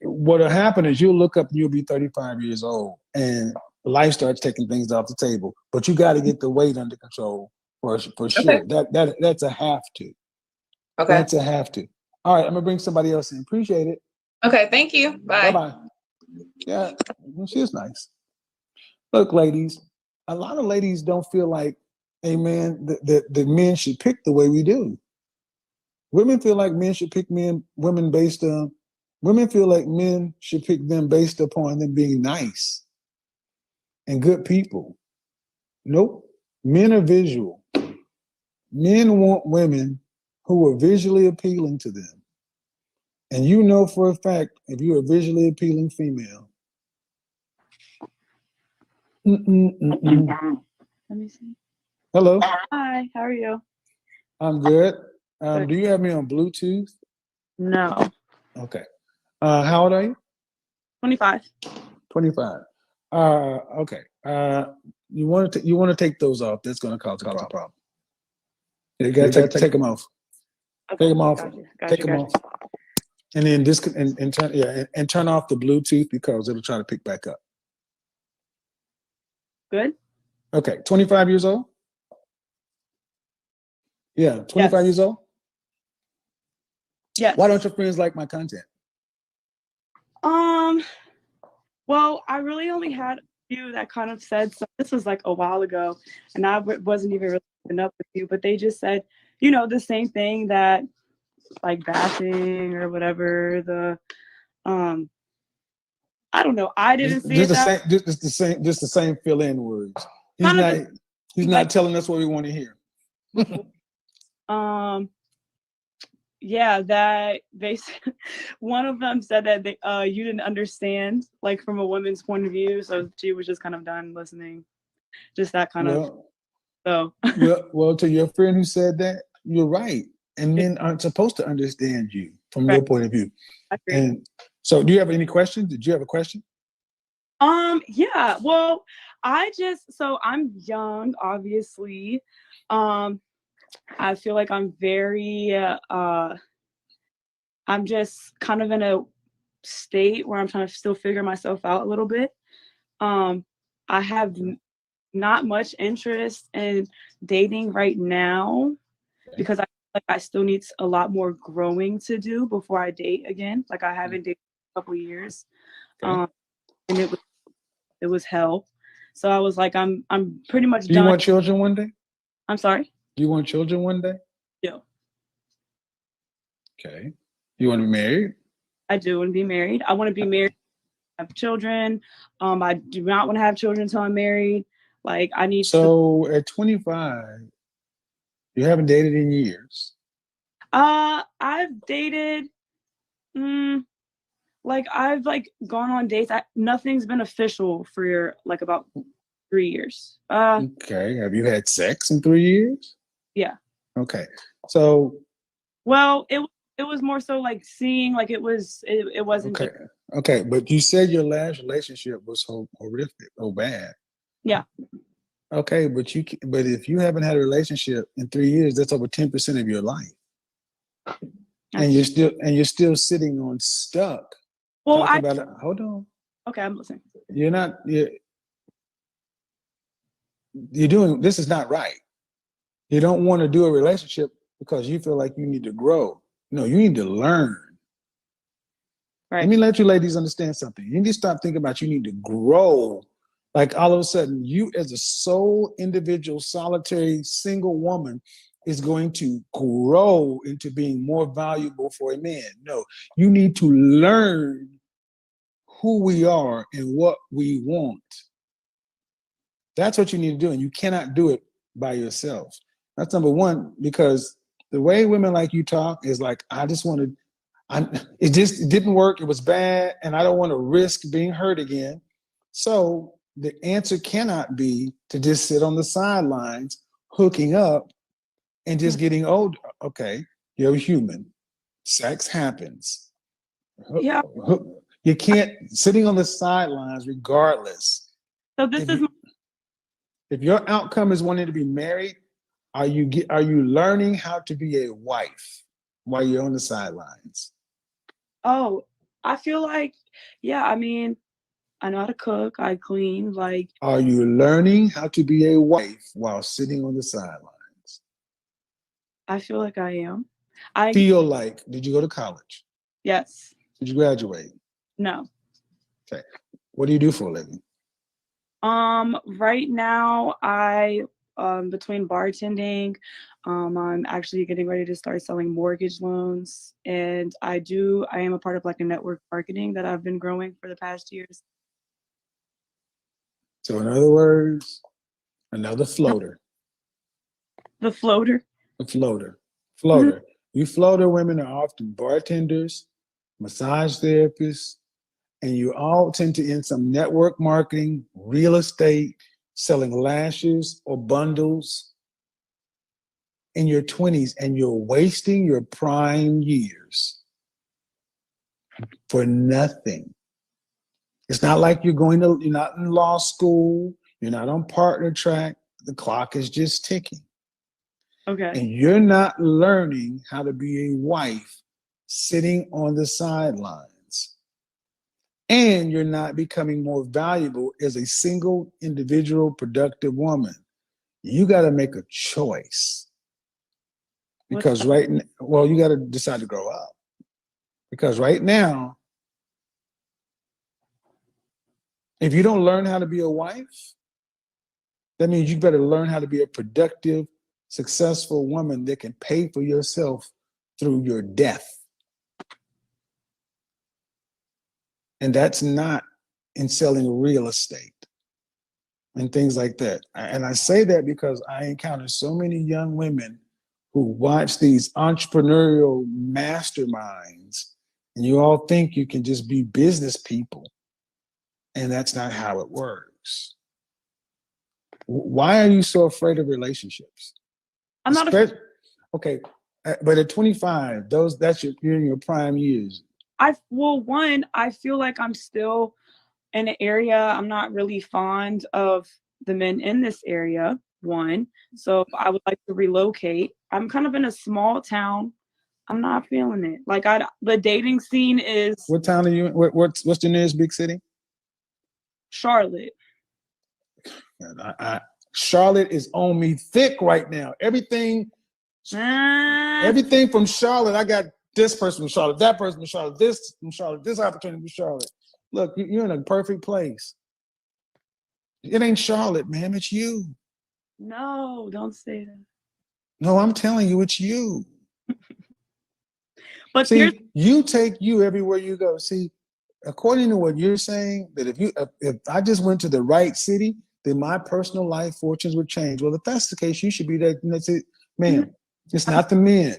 what'll happen is you'll look up and you'll be 35 years old and life starts taking things off the table. But you got to get the weight under control for sure. That's a have to. Okay. That's a have to. All right, I'm gonna bring somebody else in. Appreciate it. Okay, thank you. Bye. Bye-bye. Yeah, well, she's nice. Look, ladies, a lot of ladies don't feel like, hey man, the men should pick the way we do. Women feel like men should pick women based on, women feel like men should pick them based upon them being nice and good people. Nope. Men are visual. Men want women who are visually appealing to them. And you know for a fact, if you're a visually appealing female, Let me see. hello, Hi, how are you? I'm good. Good. Do you have me on Bluetooth? No. Okay. How old are you? 25. 25. Okay. You want to take those off. That's going to cause a problem. You got to take them off. Okay. Take them off. Gotcha. Take them off. And then and turn off the Bluetooth because it'll try to pick back up. Good? Okay. 25 years old? Yeah, 25 years old? Yes. Why don't your friends like my content? Well, I really only had a few that kind of said, so this was like a while ago, and I wasn't even really keeping up with you, but they just said, the same thing, that like bashing or whatever, I don't know. I didn't see it that. Just the same fill-in words. He's not telling us what we want to hear. Yeah, that one of them said that you didn't understand, like from a woman's point of view, so she was just kind of done listening, just that kind of. So. Well, to your friend who said that, you're right, and men aren't supposed to understand you from your point of view. I agree. And so, do you have any questions? Did you have a question? Yeah. Well, I'm young, obviously. I feel like I'm very, I'm just kind of in a state where I'm trying to still figure myself out a little bit. I have not much interest in dating right now because I feel like I still need a lot more growing to do before I date again. Like I haven't dated in a couple of years, and it was hell. So I was like, I'm pretty much done. Do you want children one day? I'm sorry? Do you want children one day? Yeah. Okay. You want to be married? I do want to be married. I want to be married, have children. I do not want to have children until I'm married. Like I need So at 25, you haven't dated in years. I've dated I've gone on dates. Nothing's been official for about 3 years. Okay. Have you had sex in 3 years? Yeah. Okay. So. Well, it was more so like seeing, like it wasn't. Okay. Okay. But you said your last relationship was so horrific, so bad. Yeah. Okay. But if you haven't had a relationship in 3 years, that's over 10% of your life. And you're still sitting on stuck. Well, hold on. Okay, I'm listening. You're doing, this is not right. You don't want to do a relationship because you feel like you need to grow. No, you need to learn. Right. Let me let you ladies understand something. You need to stop thinking about you need to grow. Like all of a sudden, you as a sole individual, solitary, single woman is going to grow into being more valuable for a man. No, you need to learn who we are and what we want. That's what you need to do, and you cannot do it by yourself. That's number one, because the way women like you talk is like, it didn't work, it was bad, and I don't want to risk being hurt again. So the answer cannot be to just sit on the sidelines, hooking up and just getting older. Okay, you're human. Sex happens. Yeah. You can't, sitting on the sidelines regardless. So this is If your outcome is wanting to be married, are you learning how to be a wife while you're on the sidelines? oh, I feel like, yeah, I mean, I know how to cook, I clean, like Are you learning how to be a wife while sitting on the sidelines? I feel like I am. Feel like, did you go to college? Yes. Did you graduate? No. Okay. What do you do for a living? Right now I between bartending, I'm actually getting ready to start selling mortgage loans, and I am a part of like a network marketing that I've been growing for the past years. So in other words, another floater. The floater. A floater. Floater. You floater women are often bartenders, massage therapists, and you all tend to in some network marketing, real estate, selling lashes or bundles in your 20s, and you're wasting your prime years for nothing. It's not like you're not in law school, you're not on partner track, the clock is just ticking. Okay. And you're not learning how to be a wife sitting on the sidelines. And you're not becoming more valuable as a single individual productive woman. You got to make a choice. Because you got to decide to grow up. Because right now, if you don't learn how to be a wife, that means you better learn how to be a productive, successful woman that can pay for yourself through your death. And that's not in selling real estate and things like that. And I say that because I encounter so many young women who watch these entrepreneurial masterminds, and you all think you can just be business people. And that's not how it works. Why are you so afraid of relationships? I'm not afraid. Okay, but at 25, you're in your prime years. I feel like I'm still in an area. I'm not really fond of the men in this area, one. So I would like to relocate. I'm kind of in a small town. I'm not feeling it. Like the dating scene is What town are you in? What's the nearest big city? Charlotte. Charlotte is on me thick right now. Everything from Charlotte, I got this person from Charlotte, that person from Charlotte, this from Charlotte, this opportunity from Charlotte. Look, you're in a perfect place. It ain't Charlotte, ma'am, it's you. No, don't say that. No, I'm telling you, it's you. But see, you take you everywhere you go. See, according to what you're saying, that if I just went to the right city, then my personal life fortunes would change. Well, if that's the case, you should be there. That's it, ma'am. It's not the men.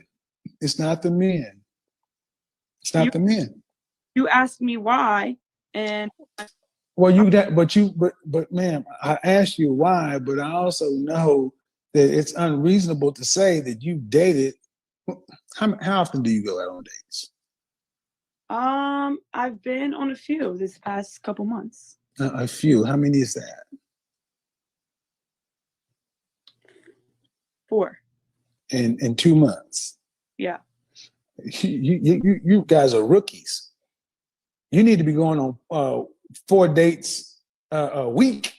It's not the men. It's not the men. You asked me why, and but ma'am, I asked you why, but I also know that it's unreasonable to say that you dated. How often do you go out on dates? I've been on a few this past couple months. A few. How many is that? 4. In 2 months. Yeah. You guys are rookies. You need to be going on 4 dates a week.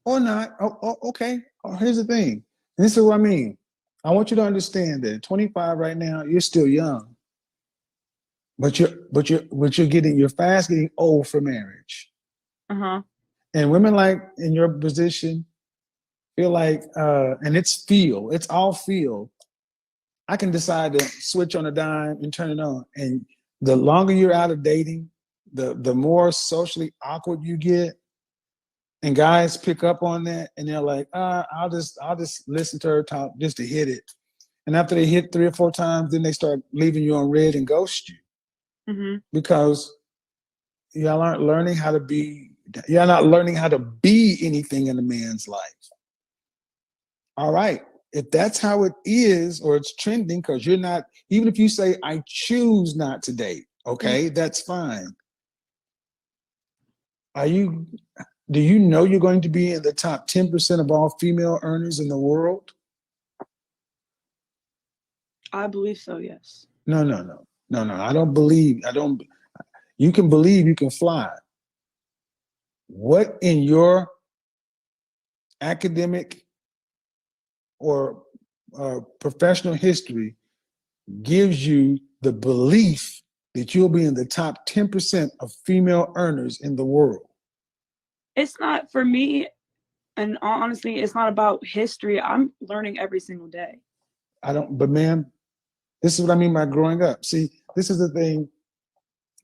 Or not. Okay. Here's the thing. This is what I mean. I want you to understand that at 25 right now, you're still young. But you're fast getting old for marriage. Uh-huh. And women like in your position feel like, and it's all feel. I can decide to switch on a dime and turn it on. And the longer you're out of dating, the more socially awkward you get. And guys pick up on that, and they're like, I'll just listen to her talk just to hit it. And after they hit 3 or 4 times, then they start leaving you on red and ghost you because y'all aren't learning how to be. You're not learning how to be anything in a man's life. All right, if that's how it is, or it's trending, because you're not. Even if you say I choose not to date, okay, that's fine. Do you know you're going to be in the top 10% of all female earners in the world? I believe so, yes. No. I don't believe. You can believe you can fly. What in your academic or professional history gives you the belief that you'll be in the top 10% of female earners in the world? It's not for me, and honestly, it's not about history. I'm learning every single day. But ma'am, this is what I mean by growing up. See, this is the thing.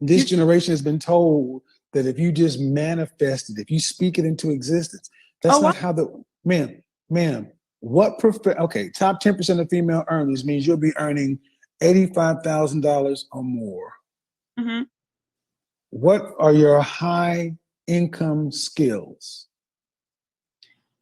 This generation has been told that if you just manifest it, if you speak it into existence, that's not how ma'am, top 10% of female earners means you'll be earning $85,000 or more. What are your high income skills?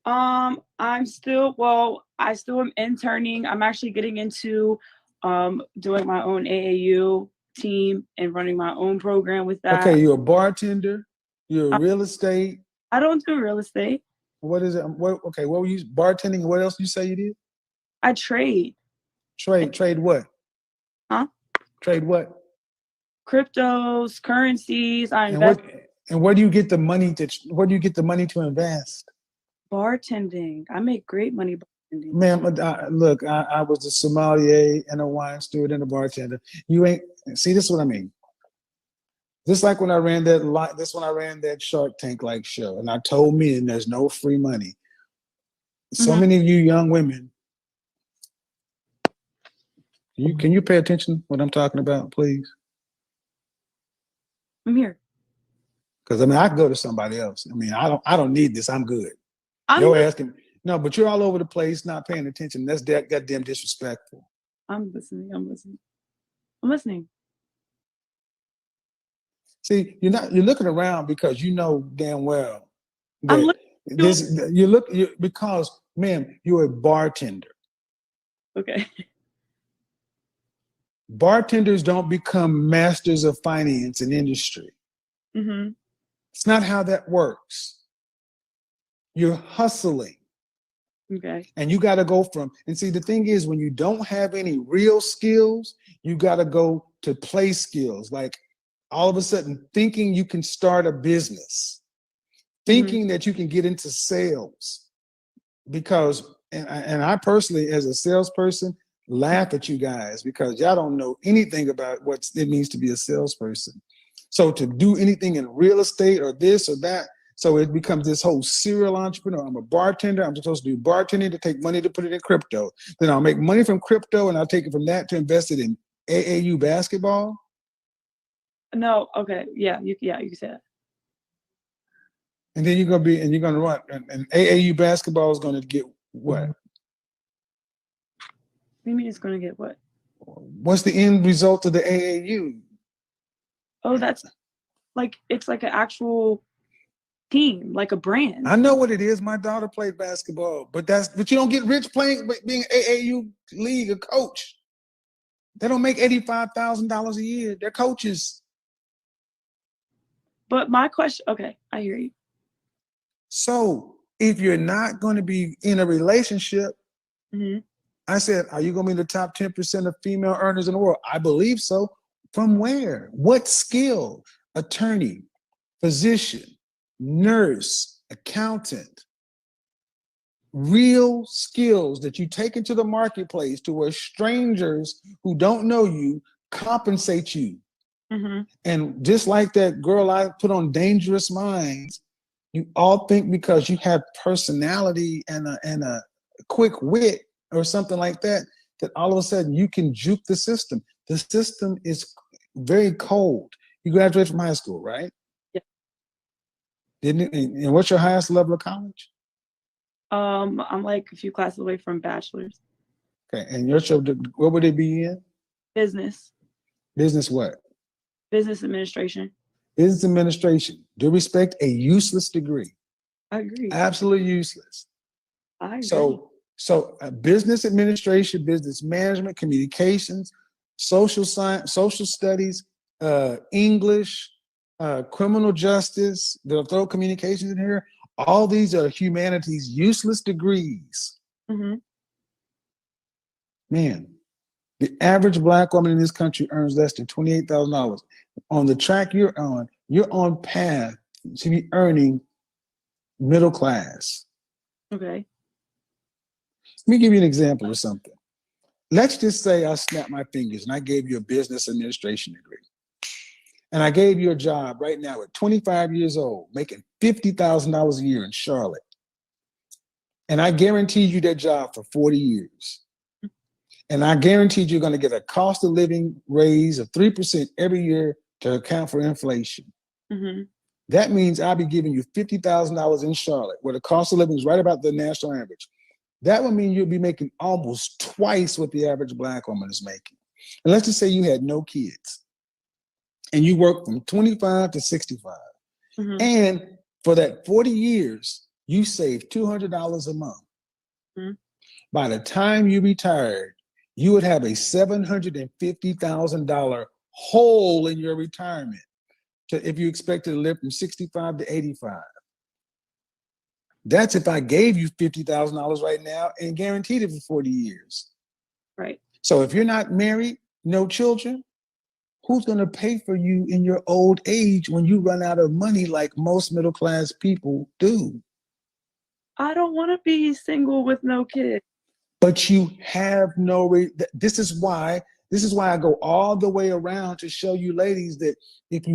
I still am interning. I'm actually getting into doing my own AAU team and running my own program with that. Okay, you're a bartender, you're real estate. I don't do real estate. What is it? What were you bartending? What else you say you did? I trade. Trade what? Huh? Trade what? Cryptos, currencies. I invest. And where do you get the money to invest? Bartending. I make great money bartending. Ma'am, look, I was a sommelier and a wine steward and a bartender. You ain't see. This is what I mean. Just like when I ran that Shark Tank like show, and I told men there's no free money. So many of you young women, can you pay attention to what I'm talking about, please? I'm here. Because I can go to somebody else. I don't need this. I'm good. You're asking. No, but you're all over the place, not paying attention. That's goddamn disrespectful. I'm listening. See, you're looking around because you know damn well that because, ma'am, you're a bartender. Okay. Bartenders don't become masters of finance and industry. It's not how that works. You're hustling. Okay. And you got to go and see, the thing is, when you don't have any real skills, you got to go to play skills. Like all of a sudden thinking you can start a business, thinking that you can get into sales. Because, and I personally, as a salesperson, laugh at you guys because y'all don't know anything about what it means to be a salesperson. So to do anything in real estate or this or that, so it becomes this whole serial entrepreneur. I'm a bartender. I'm supposed to do bartending to take money to put it in crypto. Then I'll make money from crypto and I'll take it from that to invest it in AAU basketball. No, okay, yeah, you can say that. And then you're gonna run, and AAU basketball is gonna get what? What do you mean it's gonna get what? What's the end result of the AAU? Oh, that's it's like an actual team, like a brand. I know what it is. My daughter played basketball, but you don't get rich being AAU league a coach. They don't make $85,000 a year. They're coaches. But my question, okay, I hear you. So if you're not going to be in a relationship, I said, are you going to be in the top 10% of female earners in the world? I believe so. From where? What skill? Attorney, physician, nurse, accountant. Real skills that you take into the marketplace to where strangers who don't know you compensate you. And just like that girl I put on Dangerous Minds, you all think because you have personality and a quick wit or something like that, that all of a sudden you can juke the system. The system is very cold. You graduated from high school, right? Yeah. Didn't it? And what's your highest level of college? I'm like a few classes away from bachelor's. Okay, and what would it be in? Business. Business what? Business administration. Business administration. Due respect, a useless degree. I agree. Absolutely useless. I agree. So business administration, business management, communications, social science, social studies, English, criminal justice, they'll throw communications in here. All these are humanities, useless degrees. Mm-hmm. Man, the average Black woman in this country earns less than $28,000. On the track you're on path to be earning middle class. Okay. Let me give you an example of something. Let's just say I snapped my fingers and I gave you a business administration degree. And I gave you a job right now at 25 years old, making $50,000 a year in Charlotte. And I guaranteed you that job for 40 years. And I guaranteed you're going to get a cost of living raise of 3% every year to account for inflation. Mm-hmm. That means I'll be giving you $50,000 in Charlotte, where the cost of living is right about the national average. That would mean you'll be making almost twice what the average Black woman is making. And let's just say you had no kids and you work from 25 to 65. Mm-hmm. And for that 40 years, you save $200 a month. Mm-hmm. By the time you retired, you would have a $750,000 hole in your retirement if you expected to live from 65 to 85. That's if I gave you $50,000 right now and guaranteed it for 40 years. Right. So if you're not married, no children, who's going to pay for you in your old age when you run out of money like most middle class people do? I don't want to be single with no kids. But you have this is why I go all the way around to show you ladies that it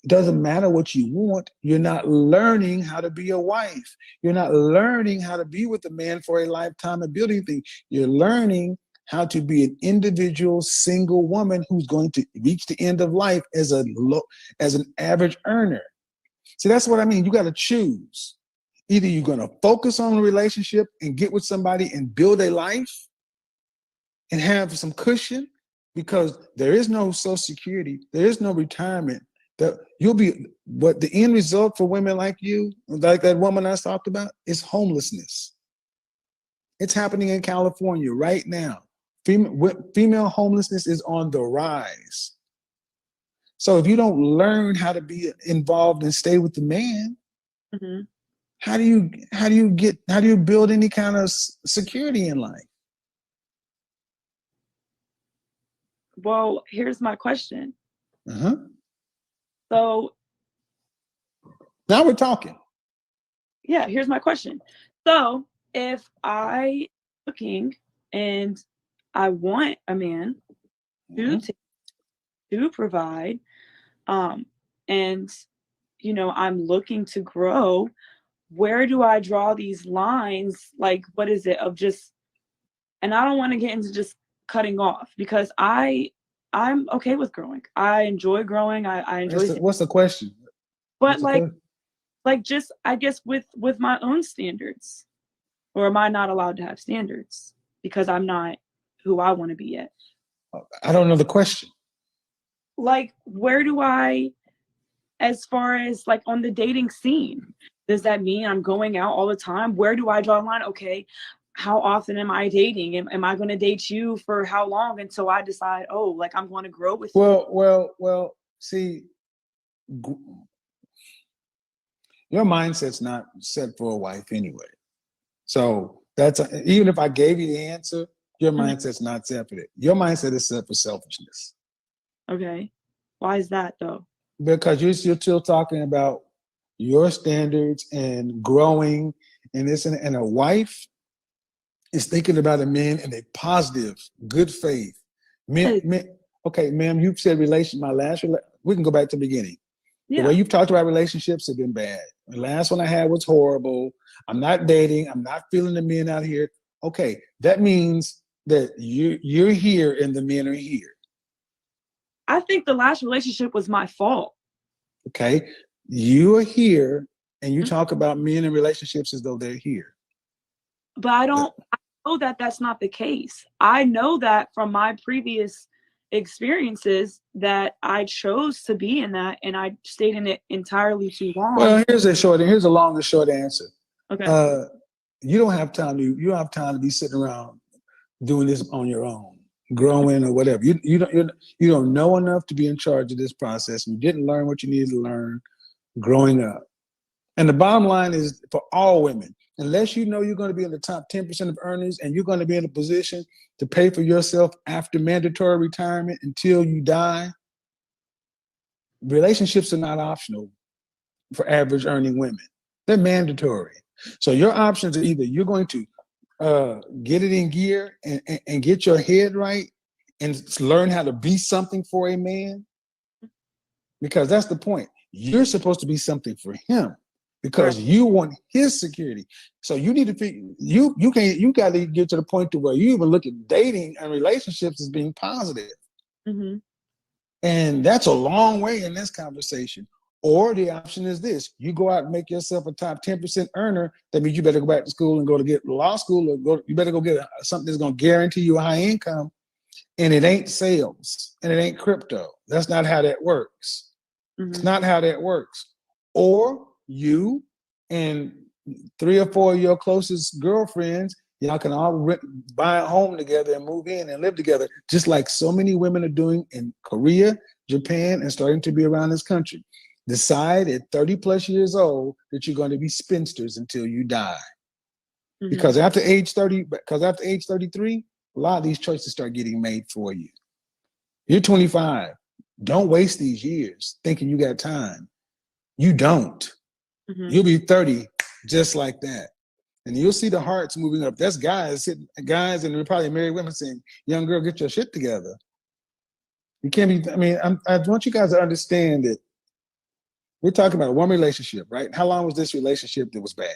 doesn't matter what you want, you're not learning how to be a wife. You're not learning how to be with a man for a lifetime of building things. You're learning how to be an individual single woman who's going to reach the end of life as an average earner. See, that's what I mean. You got to choose. Either you're going to focus on a relationship and get with somebody and build a life and have some cushion, because there is no Social Security, there is no retirement. But the end result for women like you, like that woman I talked about, is homelessness. It's happening in California right now. Female homelessness is on the rise. So if you don't learn how to be involved and stay with the man, Mm-hmm. how do you build any kind of security in life? Well, here's my question. Uh-huh. So Now we're talking. yeah, here's my question. So if I looking and I want a man to provide, and I'm looking to grow, where do I draw these lines? Like, what is it of just, and I don't want to get into just cutting off, because I'm okay with growing. I enjoy growing. I enjoy What's the question? but like just, I guess, with my own standards, or am I not allowed to have standards because I'm not who I want to be yet? I don't know the question. Like, where do I, as far as like on the dating scene, does that mean I'm going out all the time? Where do I draw a line? Okay, how often am I dating? Am I going to date you for how long until I decide, oh, like I'm going to grow with you? Well, see, your mindset's not set for a wife anyway. So even if I gave you the answer, your mindset's not set for it. Your mindset is set for selfishness. Okay. Why is that though? Because you're still talking about your standards and growing and this, and a wife is thinking about a man in a positive, good faith. Okay, ma'am, you've said we can go back to the beginning. Yeah. The way you've talked about relationships have been bad. The last one I had was horrible. I'm not dating. I'm not feeling the men out here. Okay, that means that you're here and the men are here. I think the last relationship was my fault. Okay. You are here and you talk about men in relationships as though they're here. But I know that that's not the case. I know that from my previous experiences that I chose to be in that, and I stayed in it entirely too long. Well, here's a long and short answer. Okay. You don't have time to be sitting around doing this on your own, growing or whatever. You don't know enough to be in charge of this process. You didn't learn what you needed to learn growing up. And the bottom line is for all women, unless you know you're going to be in the top 10% of earners and you're going to be in a position to pay for yourself after mandatory retirement until you die, relationships are not optional for average earning women. They're mandatory. So your options are either you're going to get it in gear and get your head right and learn how to be something for a man, because that's the point. You're supposed to be something for him because you want his security. So you need to figure, you got to get to the point to where you even look at dating and relationships as being positive. Mm-hmm. And that's a long way in this conversation. Or the option is this: you go out and make yourself a top 10% earner. That means you better go back to school and go to get law school, or you better go get something that's going to guarantee you a high income. And it ain't sales and it ain't crypto. That's not how that works. Mm-hmm. It's not how that works. Or you and 3 or 4 of your closest girlfriends, y'all can all buy a home together and move in and live together, just like so many women are doing in Korea, Japan, and starting to be around this country. Decide at 30 plus years old that you're going to be spinsters until you die. Mm-hmm. Because after age 33, a lot of these choices start getting made for you. You're 25. Don't waste these years thinking you got time. You don't. Mm-hmm. You'll be 30 just like that. And you'll see the hearts moving up. That's guys and probably married women saying, young girl, get your shit together. You can't be, I want you guys to understand that we're talking about one relationship, right? How long was this relationship that was bad?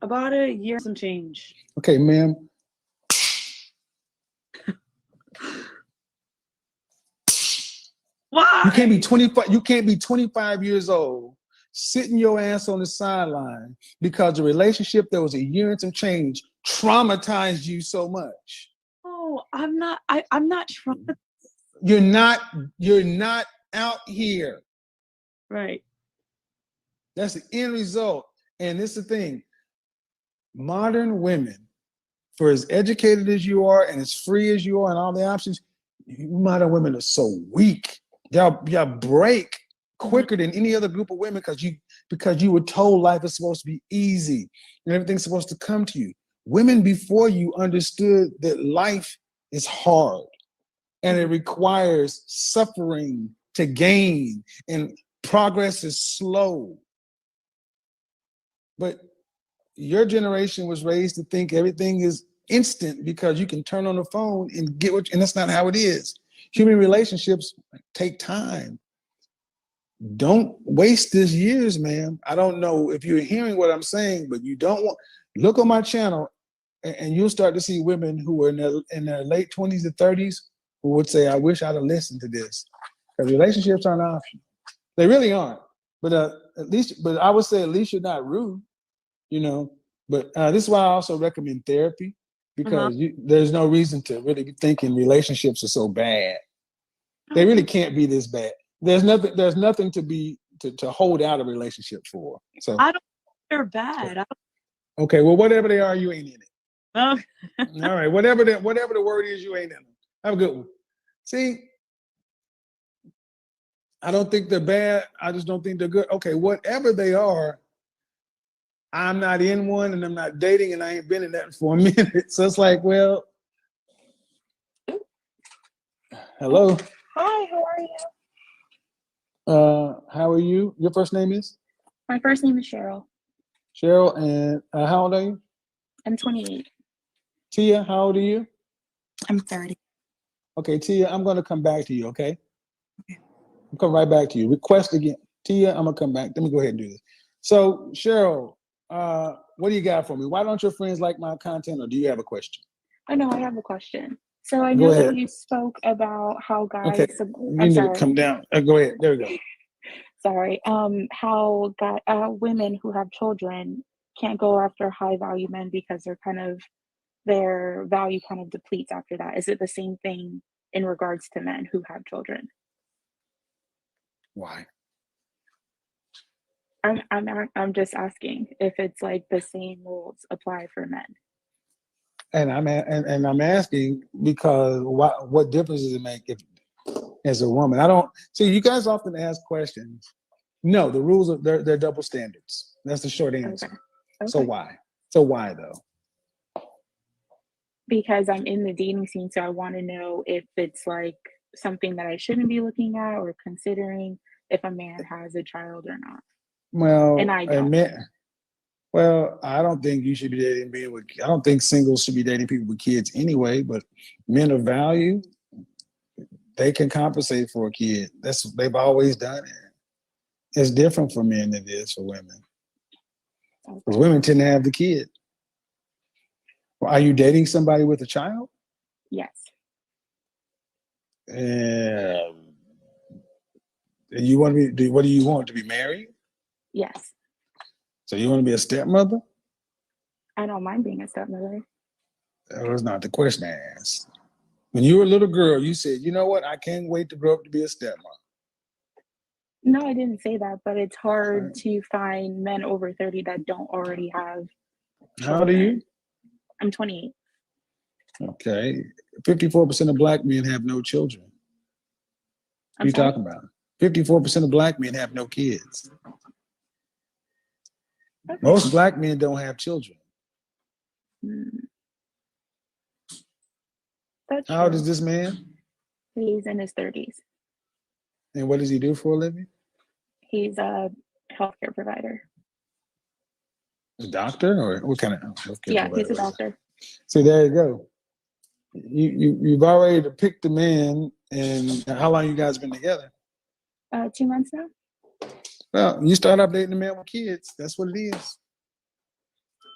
About a year and some change. Okay, ma'am. Why? You can't be 25. You can't be 25 years old, sitting your ass on the sideline because the relationship that was a year and some change traumatized you so much. Oh, I'm not traumatized. You're not out here. Right. That's the end result. And this is the thing. Modern women, for as educated as you are and as free as you are and all the options, modern women are so weak. Y'all break quicker than any other group of women because you were told life is supposed to be easy and everything's supposed to come to you. Women before you understood that life is hard and it requires suffering to gain, and progress is slow. But your generation was raised to think everything is instant because you can turn on the phone and get and that's not how it is. Human relationships take time. Don't waste these years, ma'am. I don't know if you're hearing what I'm saying, but you don't want, look on my channel and you'll start to see women who are in their late 20s to 30s who would say, I wish I'd have listened to this. Because relationships aren't optional. They really aren't. But I would say at least you're not rude, But this is why I also recommend therapy, because there's no reason to really be thinking relationships are so bad. They really can't be this bad. There's nothing to hold out a relationship for. So I don't think they're bad. Okay, well, whatever they are, you ain't in it. Oh. All right, whatever the word is, you ain't in them. Have a good one. See, I don't think they're bad. I just don't think they're good. Okay, whatever they are, I'm not in one and I'm not dating and I ain't been in that for a minute. So it's like, well, hello. Hi, how are you? How are you? Your first name is? My first name is Cheryl. Cheryl, and how old are you? I'm 28. Tia, how old are you? I'm 30. Okay, Tia, I'm going to come back to you, okay? I'll come right back to you. Request again. Tia, I'm going to come back. Let me go ahead and do this. So, Cheryl, what do you got for me? Why don't your friends like my content, or do you have a question? I know I have a question. So I Go know ahead. that you spoke about how Okay, guys. you I'm need to sorry. come down. Go ahead. There we go. Sorry. How women who have children can't go after high value men because they're kind of their value kind of depletes after that. Is it the same thing in regards to men who have children? Why? I'm just asking if it's like the same rules apply for men. And I'm asking because what difference does it make if as a woman? I don't see you guys often ask questions. No, the rules are they're double standards. That's the short answer. Okay. So why? So why though? Because I'm in the dating scene, so I want to know if it's like something that I shouldn't be looking at or considering if a man has a child or not. Well, And I don't. Well, I don't think you should be dating I don't think singles should be dating people with kids anyway, but men of value, they can compensate for a kid. They've always done it. It's different for men than it is for women. Because women tend to have the kid. Well, are you dating somebody with a child? Yes. You want to be? What do you want to be married? Yes. So you want to be a stepmother? I don't mind being a stepmother. That was not the question I asked. When you were a little girl, you said, "You know what? I can't wait to grow up to be a stepmother." No, I didn't say that, but it's hard to find men over 30 that don't already have How old are you? children. I'm 28. Okay. 54% of black men have no children. What are you talking about? 54% of black men have no kids. Okay. Most black men don't have children. That's How old true. is this man? He's in his 30s. And what does he do for a living? He's a healthcare provider. A doctor or what kind of healthcare Yeah, provider? he's a doctor. See, there you go. You've already picked the man, and how long you guys been together? 2 months now. Well, you start up dating a man with kids. That's what it is.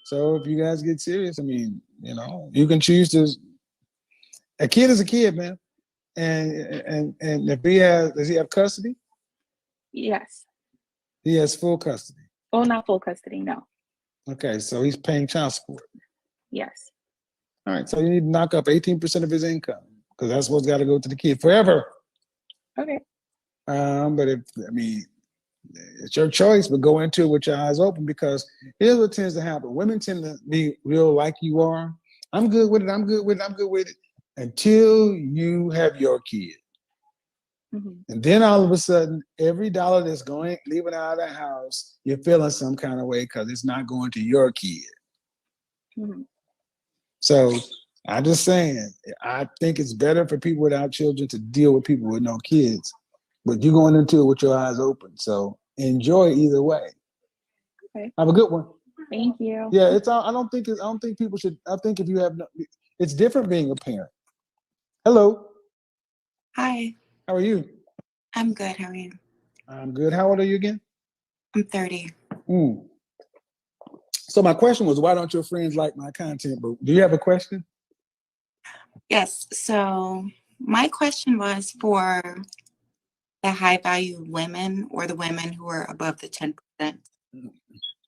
So if you guys get serious, I mean, you can choose to. A kid is a kid, man. And if does he have custody? Yes. He has full custody. Well, not full custody, no. Okay, so he's paying child support. Yes. All right, so you need to knock up 18% of his income because that's what's got to go to the kid forever. Okay. But it's your choice, but go into it with your eyes open because here's what tends to happen. Women tend to be real like you are. I'm good with it. I'm good with it. I'm good with it until you have your kid. Mm-hmm. And then all of a sudden, every dollar that's leaving out of the house, you're feeling some kind of way because it's not going to your kid. Mm-hmm. So I'm just saying, I think it's better for people without children to deal with people with no kids. But you're going into it with your eyes open. So enjoy either way. Okay. Have a good one. Thank you. Yeah, I don't think people should. I think if you have it's different being a parent. Hello. Hi, How are you? I'm good. How are you? I'm good. How old are you again? I'm 30. So my question was, why don't your friends like my content? But do you have a question? Yes. So my question was for the high value women or the women who are above the 10%.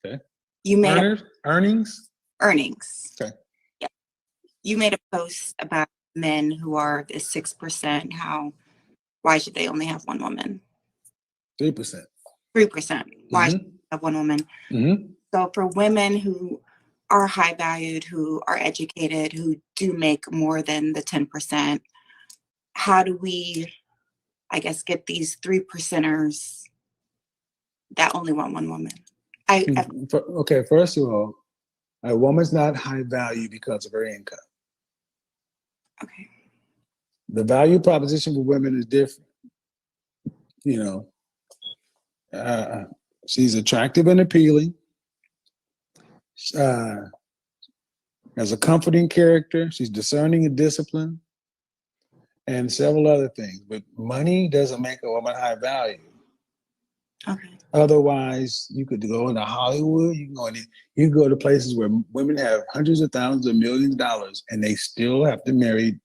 Okay. You made earnings? Earnings. Okay. Yeah. You made a post about men who are the 6%. Why should they only have one woman? 3%. 3%. Why should they have one woman? Mm-hmm. So for women who are high valued, who are educated, who do make more than the 10%, how do we, I guess, get these 3%ers that only want one woman? Okay, first of all, a woman's not high value because of her income. Okay. The value proposition for women is different. She's attractive and appealing. Has a comforting character. She's discerning and disciplined, and several other things. But money doesn't make a woman high value. Okay. Otherwise, you could go into Hollywood. You can go to places where women have hundreds of thousands of millions of dollars, and they still have to marry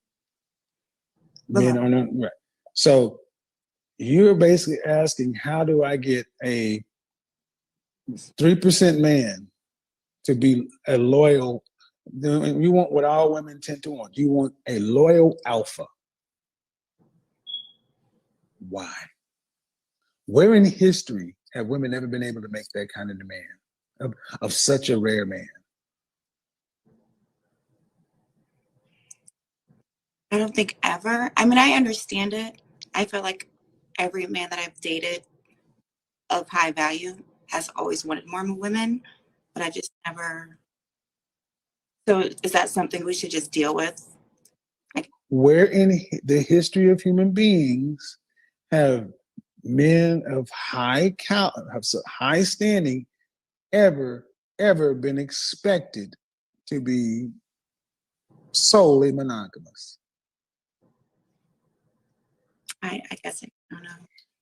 Men are not right. So you're basically asking, how do I get a 3% man to be a loyal? You want what all women tend to want. You want a loyal alpha. Why? Where in history have women ever been able to make that kind of demand of such a rare man? I don't think ever. I mean, I understand it. I feel like every man that I've dated of high value has always wanted more women, but I just never. So is that something we should just deal with? Where in the history of human beings have men of high standing ever been expected to be solely monogamous? I guess I don't know.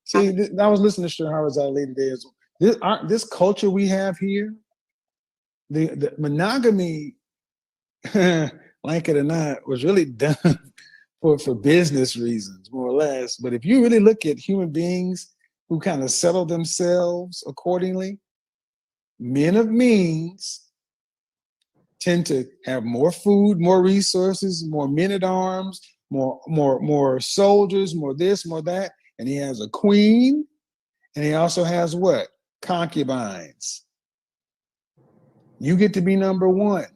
See, I was listening to Shahrazad today. This culture we have here, the monogamy, like it or not, was really done for business reasons, more or less. But if you really look at human beings who kind of settle themselves accordingly, men of means tend to have more food, more resources, more men at arms, more soldiers, more this, more that. And he has a queen, and he also has what? Concubines. You get to be number one.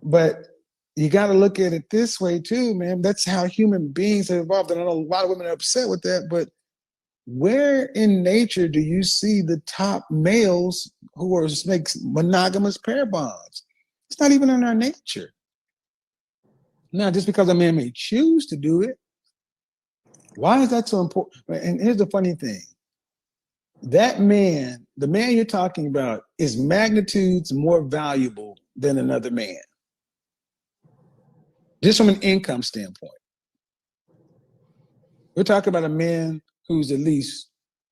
But you got to look at it this way too, man. That's how human beings have evolved. And I know a lot of women are upset with that, but where in nature do you see the top males who are makes monogamous pair bonds? It's not even in our nature. Now, just because a man may choose to do it, why is that so important? And here's the funny thing. That man, the man you're talking about, is magnitudes more valuable than another man. Just from an income standpoint. We're talking about a man who's at least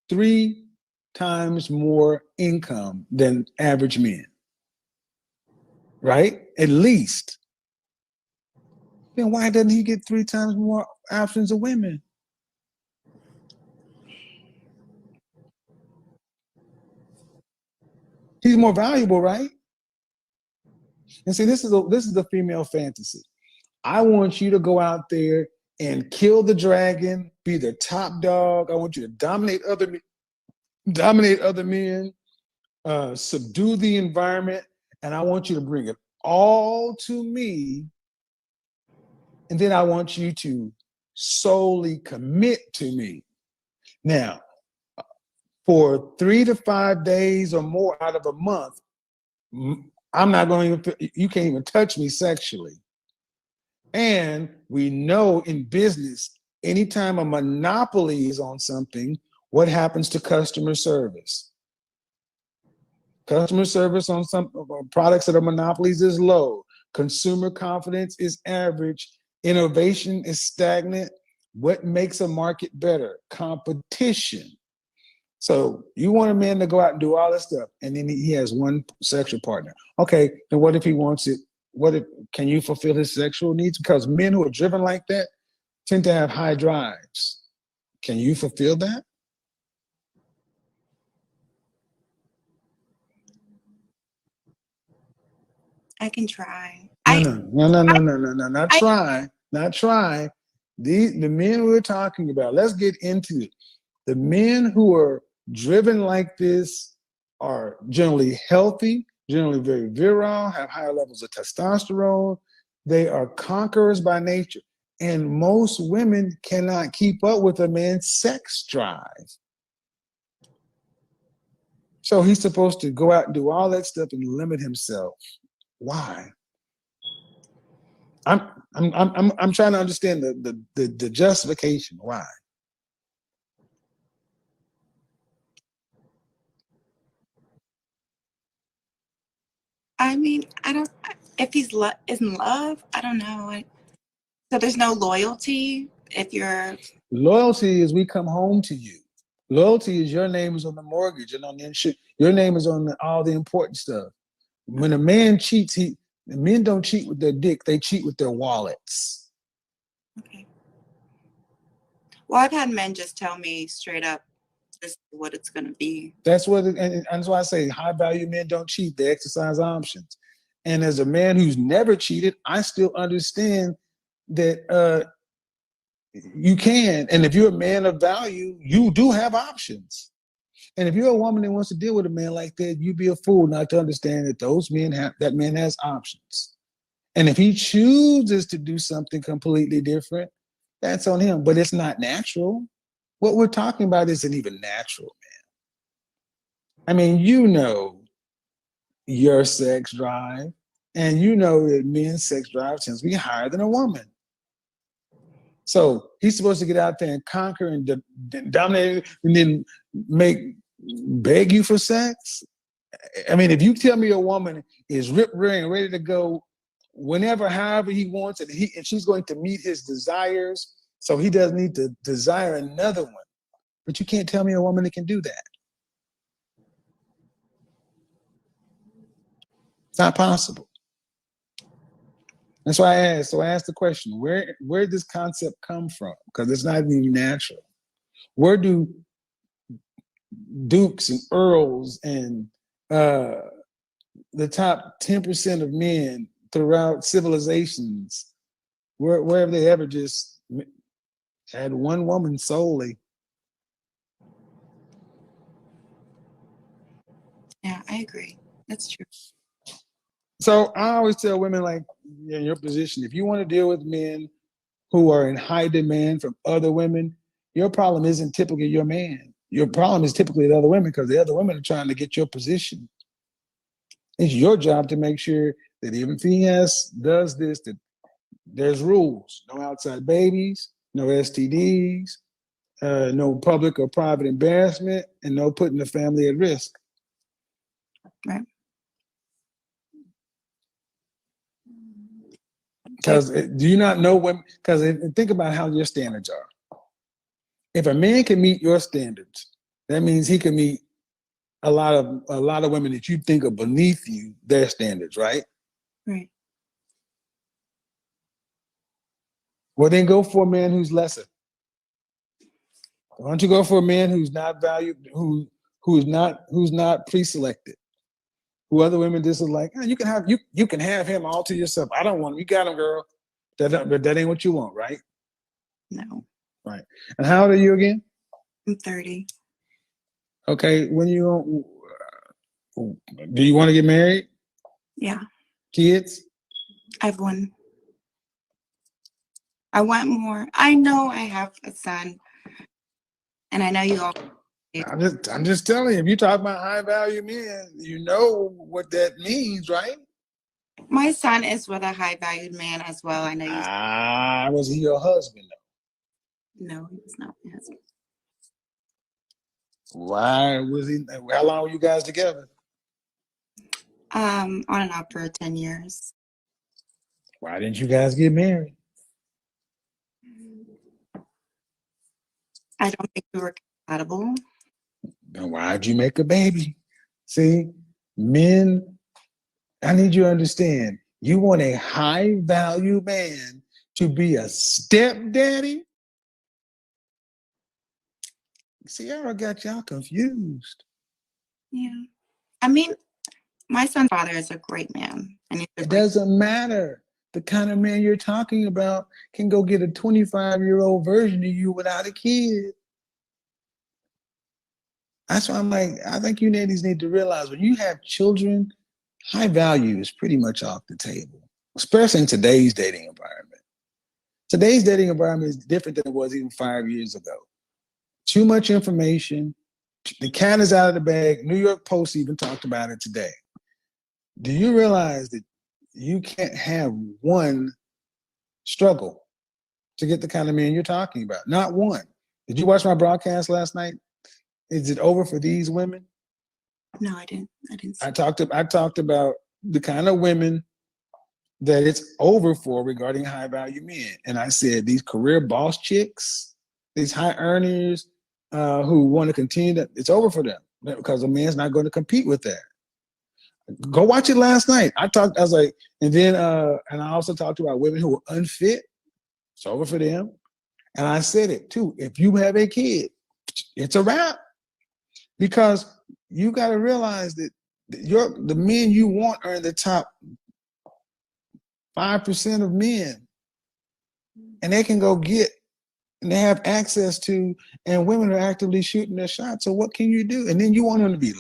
3 times more income than average men. Right? At least. Then why doesn't he get 3 times more options of women? He's more valuable, right? And see, this is the female fantasy. I want you to go out there and kill the dragon, be the top dog. I want you to dominate other men, subdue the environment, and I want you to bring it all to me. And then I want you to solely commit to me. Now, for 3 to 5 days or more out of a month, I'm not going to, you can't even touch me sexually. And we know in business, anytime a monopoly is on something, what happens to customer service? Customer service on some products that are monopolies is low. Consumer confidence is average. Innovation is stagnant. What makes a market better? Competition. So you want a man to go out and do all this stuff, and then he has one sexual partner. Okay, then what if he wants it? Can you fulfill his sexual needs? Because men who are driven like that tend to have high drives. Can you fulfill that? I can try. No, not try. The men we're talking about, let's get into it. The men who are driven like this are generally healthy, generally very virile, have higher levels of testosterone. They are conquerors by nature. And most women cannot keep up with a man's sex drive. So he's supposed to go out and do all that stuff and limit himself. Why? I'm trying to understand the justification. Why? I mean, I don't. If he's in love, I don't know. So there's no loyalty if you're. Loyalty is we come home to you. Loyalty is your name is on the mortgage and on the insurance. Your name is on all the important stuff. When a man cheats, men don't cheat with their dick; they cheat with their wallets. Well, I've had men just tell me straight up, this is what it's going to be. That's what, and that's why I say high value men don't cheat. They exercise options. And as a man who's never cheated, I still understand that you can. And if you're a man of value, you do have options. And if you're a woman that wants to deal with a man like that, you'd be a fool not to understand that that man has options. And if he chooses to do something completely different, that's on him. But it's not natural. What we're talking about isn't even natural, man. I mean, you know your sex drive, and you know that men's sex drive tends to be higher than a woman. So he's supposed to get out there and conquer and dominate and then beg you for sex. I mean, if you tell me a woman is ripped, rearing, ready to go whenever, however he wants, and she's going to meet his desires, so he doesn't need to desire another one. But you can't tell me a woman that can do that. It's not possible. That's why I asked. So I asked the question, where did this concept come from? Because it's not even natural. Where do dukes and earls and the top 10% of men throughout civilizations, where have they ever just had one woman solely? Yeah, I agree. That's true. So I always tell women, like, in your position, if you want to deal with men who are in high demand from other women, your problem isn't typically your man. Your problem is typically the other women, because the other women are trying to get your position. It's your job to make sure that even if he does this, that there's rules. No outside babies, no STDs, no public or private embarrassment, and no putting the family at risk. Right. Because do you not know what? Because think about how your standards are. If a man can meet your standards, that means he can meet a lot of women that you think are beneath you, their standards, right? Right. Well, then go for a man who's lesser. Why don't you go for a man who's not valued, who's not pre-selected, who other women just are like, oh, you can have him all to yourself. I don't want him. You got him, girl. That ain't what you want, right? No. Right. And how old are you again? I'm 30. Okay. Do you want to get married? Yeah. Kids? I have one. I want more. I know I have a son, and I know you all. I'm just telling you, if you talk about high value men, you know what that means, right? My son is with a high valued man as well. I know you. Was he your husband though? No, he was not my husband. Why was he? How long were you guys together? On and off for 10 years. Why didn't you guys get married? I don't think we were compatible. Then why'd you make a baby? See, men, I need you to understand, you want a high value man to be a stepdaddy? Sierra got y'all confused. Yeah. I mean, my son's father is a great man. And It doesn't matter. The kind of man you're talking about can go get a 25-year-old version of you without a kid. That's why I'm like, I think you ladies need to realize when you have children, high value is pretty much off the table, especially in today's dating environment. Today's dating environment is different than it was even 5 years ago. Too much information. The cat is out of the bag. New York Post even talked about it today. Do you realize that you can't have one struggle to get the kind of man you're talking about? Not one. Did you watch my broadcast last night? Is it over for these women? No, I didn't. I talked about the kind of women that it's over for regarding high value men. And I said these career boss chicks, these high earners who want to continue that, it's over for them because a man's not going to compete with that. Go watch it last night. I was like, and then and I also talked about women who were unfit. It's over for them. And I said it too. If you have a kid, it's a wrap. Because you got to realize that the men you want are in the top 5% of men. And they can go get, and they have access to, and women are actively shooting their shots. So what can you do? And then you want them to be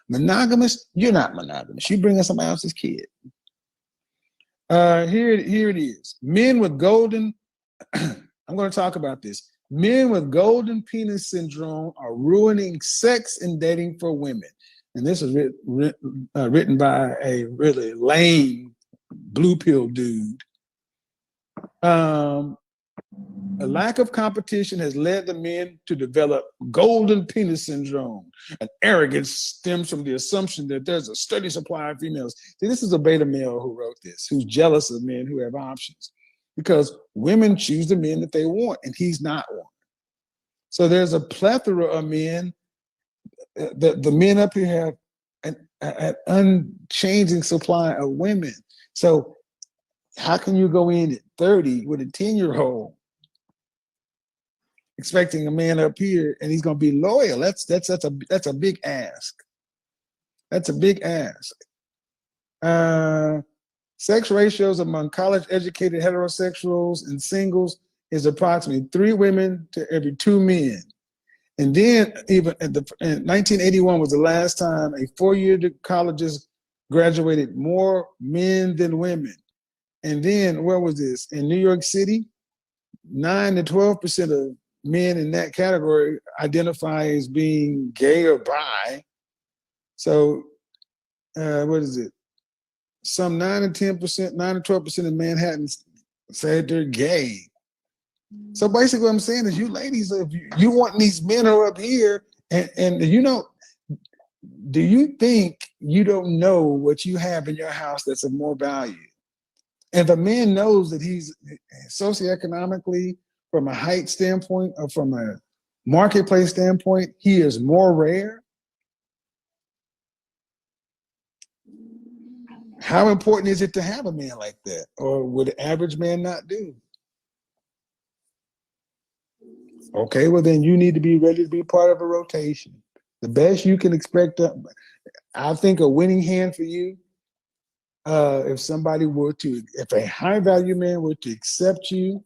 monogamous? You're not monogamous. You bring in somebody else's kid. Here it is. Men with golden, I'm going to talk about this. Men with golden penis syndrome are ruining sex and dating for women. And this is written by a really lame blue pill dude. A lack of competition has led the men to develop golden penis syndrome. And arrogance stems from the assumption that there's a steady supply of females. See, this is a beta male who wrote this, who's jealous of men who have options. Because women choose the men that they want, and he's not one. So there's a plethora of men. The men up here have an unchanging supply of women. So how can you go in at 30 with a 10-year-old expecting a man up here and he's going to be loyal? That's a big ask. That's a big ask. Sex ratios among college-educated heterosexuals and singles is approximately 3 women to every 2 men. And then even in 1981 was the last time a 4-year colleges graduated more men than women. And then where was this? In New York City, 9 to 12% of men in that category identify as being gay or bi. So what is it? Some 9 to 10%, 9 to 12% of Manhattan said they're gay. So basically what I'm saying is, you ladies, if you want these men who are up here, and you know, do you think you don't know what you have in your house that's of more value? If a man knows that he's socioeconomically, from a height standpoint or from a marketplace standpoint, he is more rare, how important is it to have a man like that? Or would the average man not do? Okay, well then you need to be ready to be part of a rotation. The best you can expect, I think a winning hand for you, if somebody were to, if a high value man were to accept you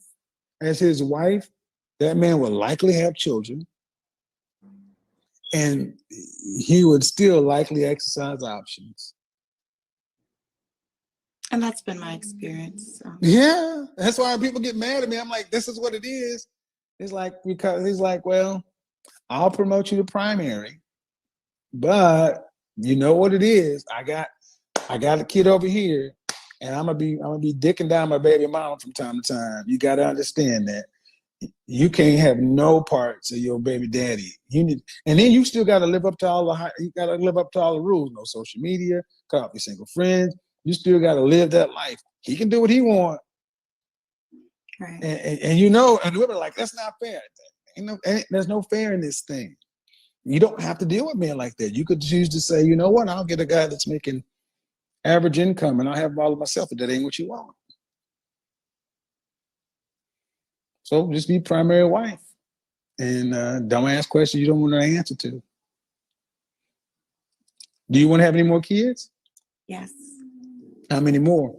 as his wife, that man would likely have children, and he would still likely exercise options. And that's been my experience. So. Yeah, that's why people get mad at me. I'm like, this is what it is. It's like, because he's like, well, I'll promote you to primary, but you know what it is. I got a kid over here, and I'm gonna be dicking down my baby mama from time to time. You got to understand that you can't have no parts of your baby daddy. You need, and then you still got to live up to all the rules. No social media, cut off your single friends. You still got to live that life. He can do what he wants. Right. And you know, and women are like, that's not fair. There's no fair in this thing. You don't have to deal with men like that. You could choose to say, you know what, I'll get a guy that's making average income and I'll have all of myself, but that ain't what you want. So just be primary wife, and don't ask questions you don't want an answer to. Do you want to have any more kids? Yes. How many more?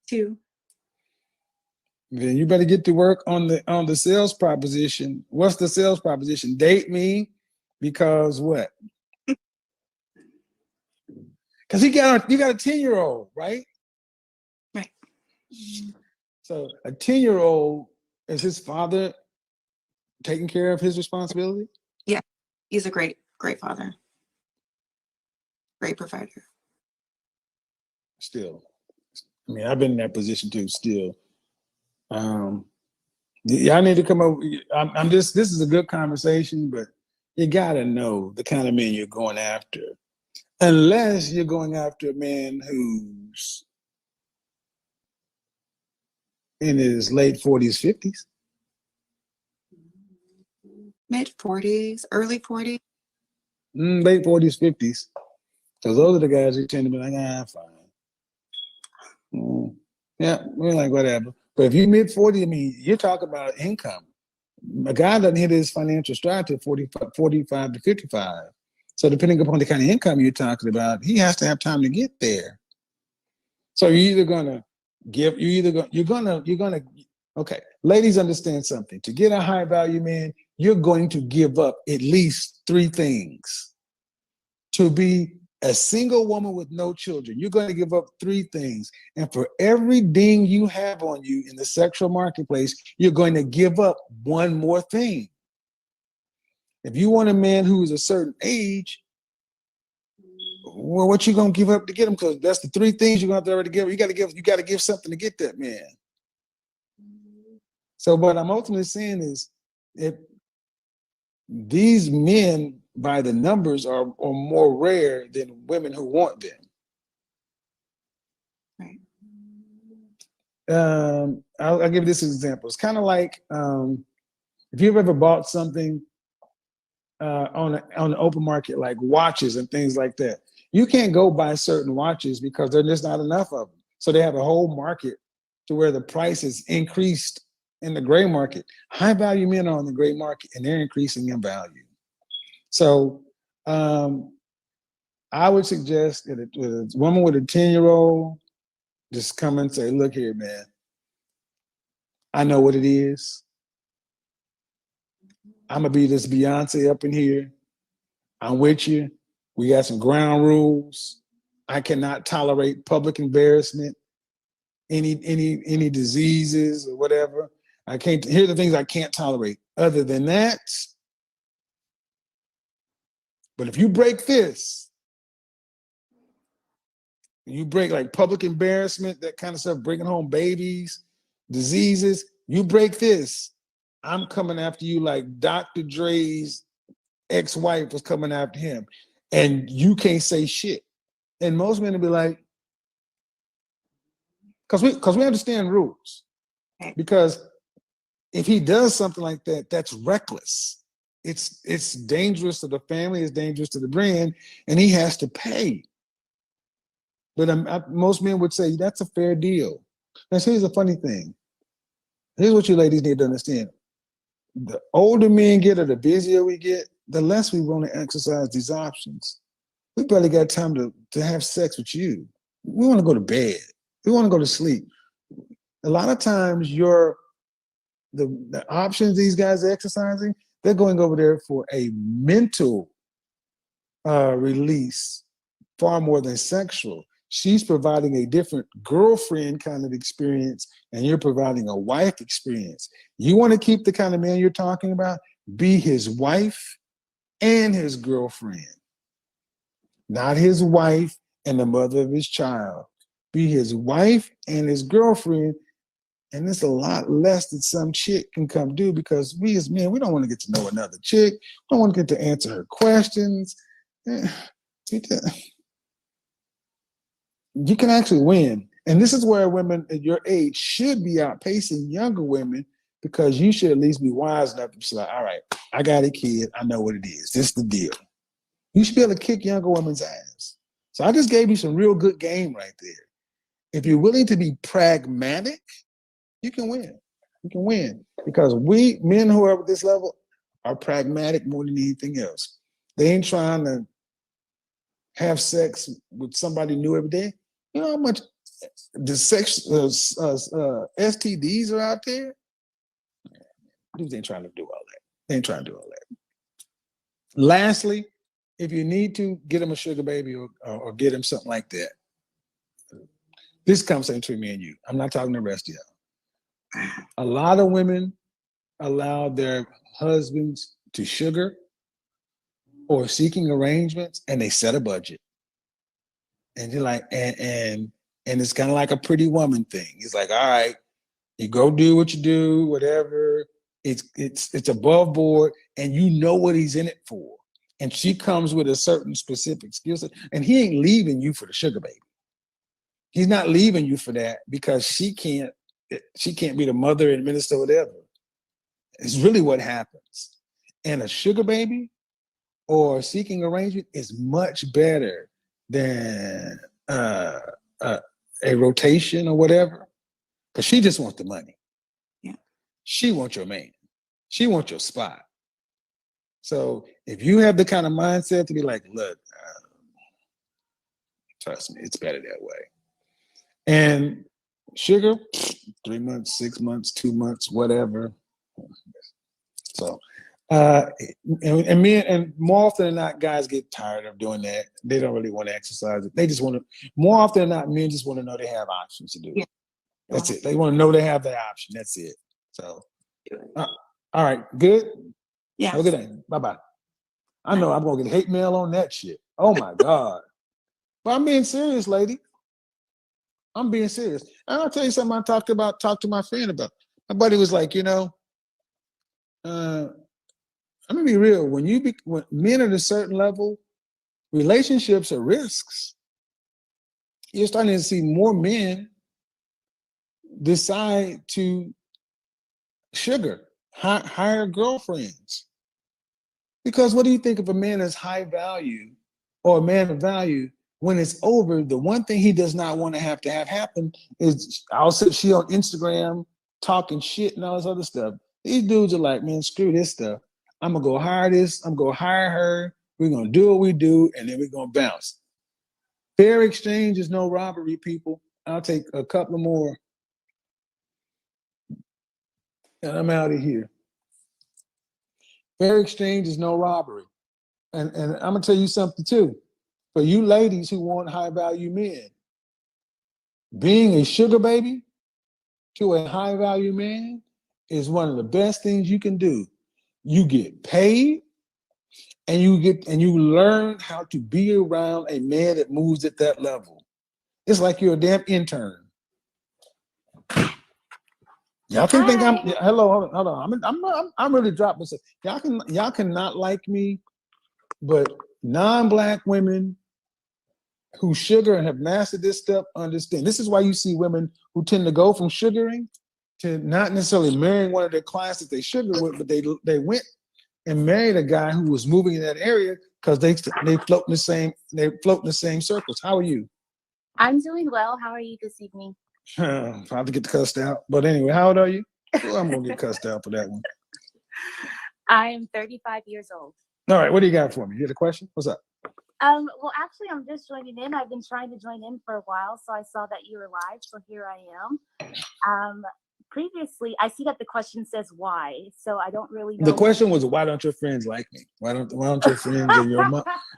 2. Then you better get to work on the sales proposition. What's the sales proposition? Date me, because what? Because you got a 10-year-old, right? Right. So a 10-year-old, is his father taking care of his responsibility? Yeah, he's a great father. Great provider. Still, I mean, I've been in that position too. Still, y'all need to come over. This is a good conversation, but you gotta know the kind of men you're going after. Unless you're going after a man who's in his late 40s, 50s. Mid 40s, early 40s. Late 40s, 50s. Because those are the guys who tend to be like, fine. Yeah, we're like, whatever. But if you're mid 40, I mean, you're talking about income. A guy doesn't hit his financial stride till 45 to 55. So depending upon the kind of income you're talking about, he has to have time to get there. So you're gonna, okay, ladies, understand something. To get a high value man, you're going to give up at least 3 things. To be a single woman with no children, you're going to give up 3 things. And for every ding you have on you in the sexual marketplace, you're going to give up 1 more thing. If you want a man who is a certain age, well, what you gonna give up to get him? Because that's the 3 things you're gonna have to already give. You gotta give something to get that man. So what I'm ultimately saying is, if these men by the numbers are more rare than women who want them. Right. I'll give you this example. It's kind of like if you've ever bought something on the open market, like watches and things like that. You can't go buy certain watches because there's just not enough of them. So they have a whole market to where the price is increased in the gray market. High value men are on the gray market and they're increasing in value. So I would suggest that a woman with a 10-year-old just come and say, look here, man, I know what it is. I'm gonna be this Beyonce up in here. I'm with you. We got some ground rules. I cannot tolerate public embarrassment, any diseases or whatever. I can't. Here are the things I can't tolerate. Other than that, but if you break this, you break like public embarrassment, that kind of stuff, bringing home babies, diseases. You break this, I'm coming after you like Dr. Dre's ex-wife was coming after him, and you can't say shit. And most men will be like, because we understand rules. Because if he does something like that, that's reckless. It's dangerous to the family, it's dangerous to the brand, and he has to pay. But most men would say that's a fair deal. Now, here's the funny thing. Here's what you ladies need to understand. The older men get or the busier we get, the less we want to exercise these options. We barely got time to have sex with you. We want to go to bed. We want to go to sleep. A lot of times the options these guys are exercising, they're going over there for a mental release far more than sexual. She's providing a different girlfriend kind of experience, and you're providing a wife experience. You want to keep the kind of man you're talking about, be his wife and his girlfriend, not his wife and the mother of his child. Be his wife and his girlfriend, and it's a lot less that some chick can come do, because we as men, we don't want to get to know another chick. We don't want to get to answer her questions. You can actually win. And this is where women at your age should be outpacing younger women, because you should at least be wise enough to say, all right, I got a kid. I know what it is. This is the deal. You should be able to kick younger women's ass. So I just gave you some real good game right there. If you're willing to be pragmatic, you can win. You can win. Because we, men who are at this level, are pragmatic more than anything else. They ain't trying to have sex with somebody new every day. You know how much the STDs are out there? Dudes ain't trying to do all that. They ain't trying to do all that. Lastly, if you need to, get him a sugar baby or get him something like that. This conversation between me and you. I'm not talking to the rest of y'all. A lot of women allow their husbands to sugar or seeking arrangements, and they set a budget. And you're like, and it's kind of like a pretty woman thing. It's like, all right, you go do what you do, whatever. It's above board, and you know what he's in it for. And she comes with a certain specific skill set, and he ain't leaving you for the sugar baby. He's not leaving you for that because she can't be the mother and minister, whatever. It's really what happens. And a sugar baby or seeking arrangement is much better than a rotation or whatever, because she just wants the money. Yeah. She wants your man. She wants your spot. So if you have the kind of mindset to be like, look, trust me, it's better that way. And sugar, 3 months, 6 months, 2 months, whatever. So, and men, and more often than not, guys get tired of doing that. They don't really want to exercise it. They just want to, more often than not, men just want to know they have options to do it. Yeah. That's it. They want to know they have the option. That's it. So, all right, good. Yeah. Have a good day. Bye-bye. I know I'm going to get hate mail on that shit. Oh my God. But I'm being serious, lady. I'm being serious. And I'll tell you something I talked to my friend about. My buddy was like, I'm gonna be real. When men at a certain level, relationships are risks. You're starting to see more men decide to hire girlfriends. Because what do you think of a man as high value or a man of value? When it's over, the one thing he does not want to have happen is she on Instagram talking shit and all this other stuff. These dudes are like, man, screw this stuff. I'm gonna go hire this. I'm gonna hire her. We're gonna do what we do, and then we're gonna bounce. Fair exchange is no robbery, people. I'll take a couple more, and I'm out of here. Fair exchange is no robbery, and I'm gonna tell you something too. For you ladies who want high value men, being a sugar baby to a high value man is one of the best things you can do. You get paid and you learn how to be around a man that moves at that level. It's like you're a damn intern. Y'all can think hello, hold on. I'm really dropping this. Y'all cannot like me, but non-black women who sugar and have mastered this stuff understand. This is why you see women who tend to go from sugaring to not necessarily marrying one of their clients that they sugar with, but they went and married a guy who was moving in that area because they float in the same circles. How are you? I'm doing well. How are you this evening? Probably get cussed out. But anyway, how old are you? Well, I'm gonna get cussed out for that one. I'm 35 years old. All right, what do you got for me? You had a question? What's up? Well, actually, I'm just joining in. I've been trying to join in for a while, so I saw that you were live, so here I am. Previously, I see that the question says why, so I don't really know. The question was, why don't your friends like me? Why don't your friends or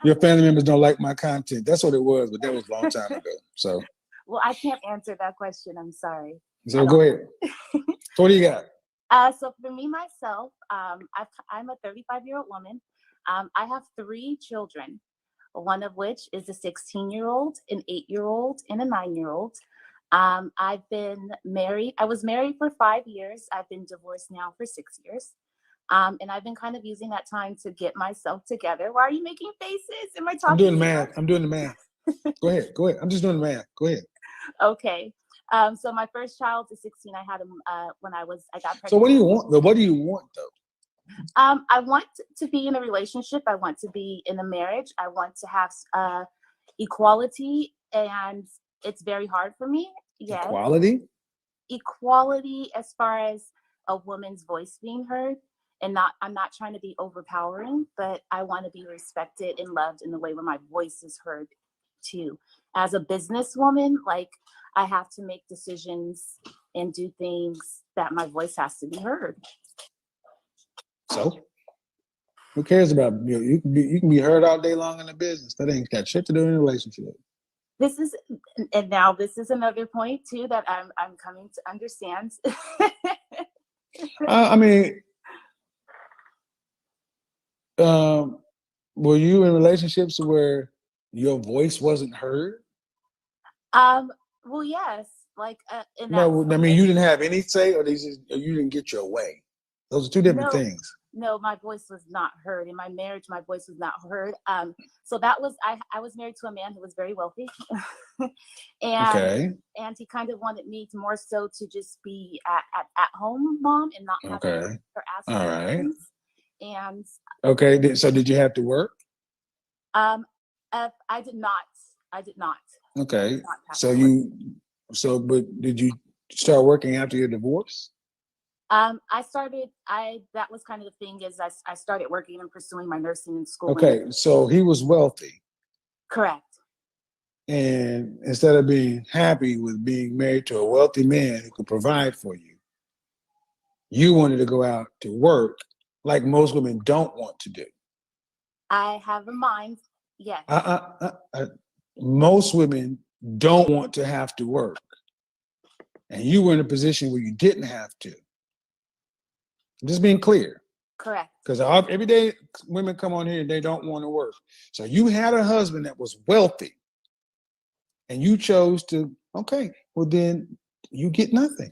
your family members don't like my content? That's what it was, but that was a long time ago. So. Well, I can't answer that question. I'm sorry. So go ahead. So what do you got? So for me, myself, I'm a 35-year-old woman. I have 3 children, one of which is a 16-year-old, an 8-year-old, and a 9-year-old. I've been married. I was married for 5 years. I've been divorced now for 6 years. And I've been kind of using that time to get myself together. Why are you making faces? Am I talking? I'm doing the math. I'm doing the math. Go ahead. I'm just doing the math. Go ahead. Okay. So my first child is 16. I had him when I got pregnant. So what do you want? What do you want though? I want to be in a relationship. I want to be in a marriage. I want to have equality, and it's very hard for me. Yes. Equality as far as a woman's voice being heard, and I'm not trying to be overpowering, but I want to be respected and loved in the way where my voice is heard too. As a businesswoman, like I have to make decisions and do things that my voice has to be heard. So, who cares about you? You can be heard all day long in a business. That ain't got shit to do in a relationship. This is another point too that I'm coming to understand. I mean, were you in relationships where your voice wasn't heard? Well, yes. Like no, I mean you didn't have any say, or you didn't get your way. Those are two different things. No, my voice was not heard. In my marriage, my voice was not heard. So that was I was married to a man who was very wealthy, and he kind of wanted me to more so to just be at home mom and not have to ask questions. And so did you have to work? I did not. Okay. But did you start working after your divorce? That was kind of the thing is I started working and pursuing my nursing and schooling. Okay, so he was wealthy. Correct. And instead of being happy with being married to a wealthy man who could provide for you, you wanted to go out to work like most women don't want to do. I have a mind. Yes. Most women don't want to have to work. And you were in a position where you didn't have to. Just being clear. Correct. Because every day women come on here and they don't want to work. So you had a husband that was wealthy and you chose to, okay, well then you get nothing.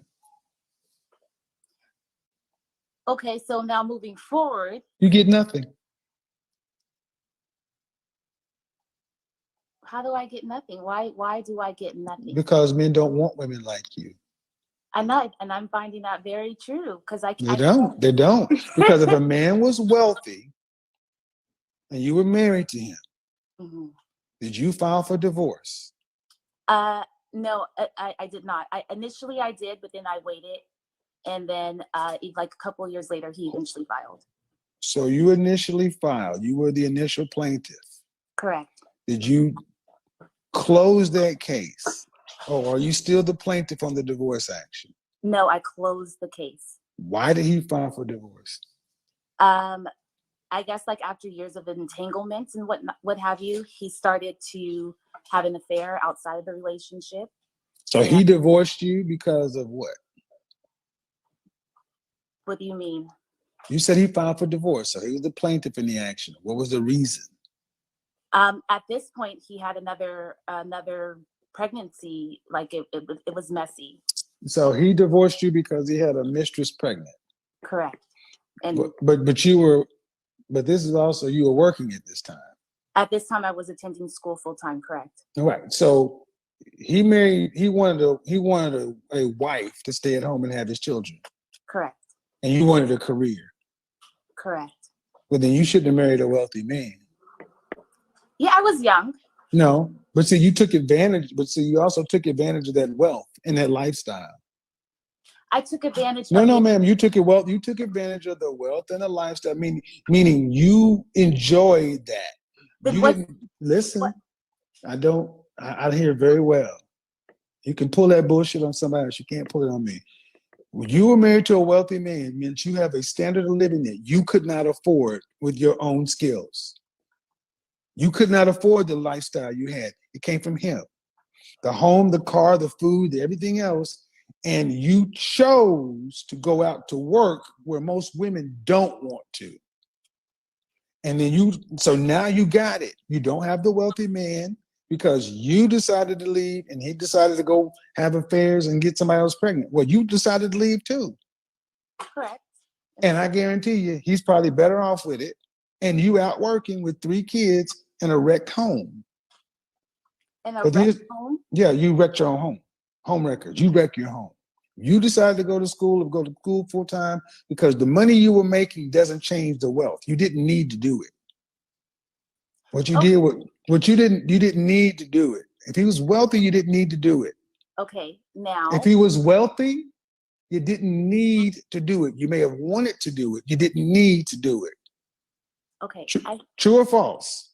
Okay, so now moving forward. You get nothing. How do I get nothing? Why do I get nothing? Because men don't want women like you. I know, and I'm finding that very true because They don't. Because if a man was wealthy and you were married to him, mm-hmm. Did you file for divorce? No, I did not. Initially I did, but then I waited. And then like a couple of years later, he eventually filed. So you initially filed. You were the initial plaintiff. Correct. Did you close that case? Or are you still the plaintiff on the divorce action? No, I closed the case. Why did he file for divorce? I guess like after years of entanglements and what have you, he started to have an affair outside of the relationship. So he divorced you because of what? What do you mean? You said he filed for divorce, so he was the plaintiff in the action. What was the reason? At this point, he had another pregnancy. Like it was messy. So he divorced you because he had a mistress pregnant. Correct. And but this is also, you were working at this time. At this time, I was attending school full time. Correct. All right. So he wanted a wife to stay at home and have his children. Correct. And you wanted a career. Correct. Well, then you shouldn't have married a wealthy man. Yeah, I was young. No, but see, you also took advantage of that wealth and that lifestyle. I took advantage. No, ma'am. You took advantage of the wealth and the lifestyle. Meaning you enjoyed that. You didn't listen. What? I hear very well. You can pull that bullshit on somebody else. You can't pull it on me. When you were married to a wealthy man, meant you have a standard of living that you could not afford with your own skills. You could not afford the lifestyle you had. It came from him. The home, the car, the food, everything else. And you chose to go out to work where most women don't want to. And then so now you got it. You don't have the wealthy man because you decided to leave and he decided to go have affairs and get somebody else pregnant. Well, you decided to leave too. Correct. And I guarantee you, he's probably better off with it. And you out working with 3 kids in a wrecked home. In a wrecked home? Yeah, you wrecked your own home. Home records. You wreck your home. You decided to go to school full time because the money you were making doesn't change the wealth. You didn't need to do it. You didn't need to do it. If he was wealthy, you didn't need to do it. Okay, now. If he was wealthy, you didn't need to do it. You may have wanted to do it. You didn't need to do it. Okay. True or false?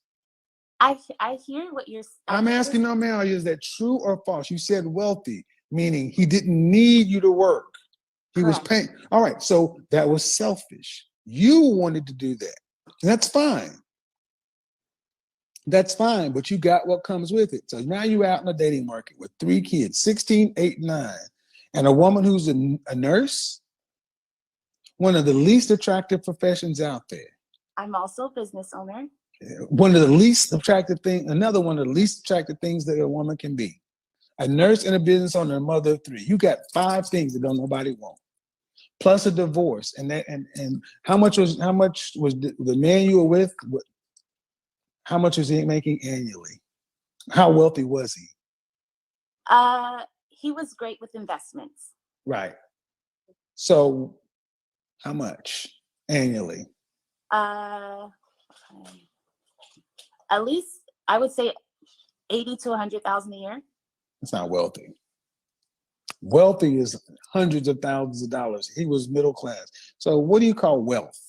I hear what you're saying. I'm asking no man, is that true or false? You said wealthy, meaning he didn't need you to work. He was paying. All right, so that was selfish. You wanted to do that. That's fine. That's fine, but you got what comes with it. So now you're out in the dating market with 3 kids, 16, 8, 9, and a woman who's a nurse, one of the least attractive professions out there. I'm also a business owner. One of the least attractive things, another one of the least attractive things that a woman can be. A nurse and a business owner, a mother of 3. You got 5 things that don't nobody want. Plus a divorce. And how much was the man you were with? How much was he making annually? How wealthy was he? He was great with investments. Right. So how much annually? At least I would say 80 to 100,000 a year. That's not wealthy. Wealthy is hundreds of thousands of dollars. He was middle class. So what do you call wealth?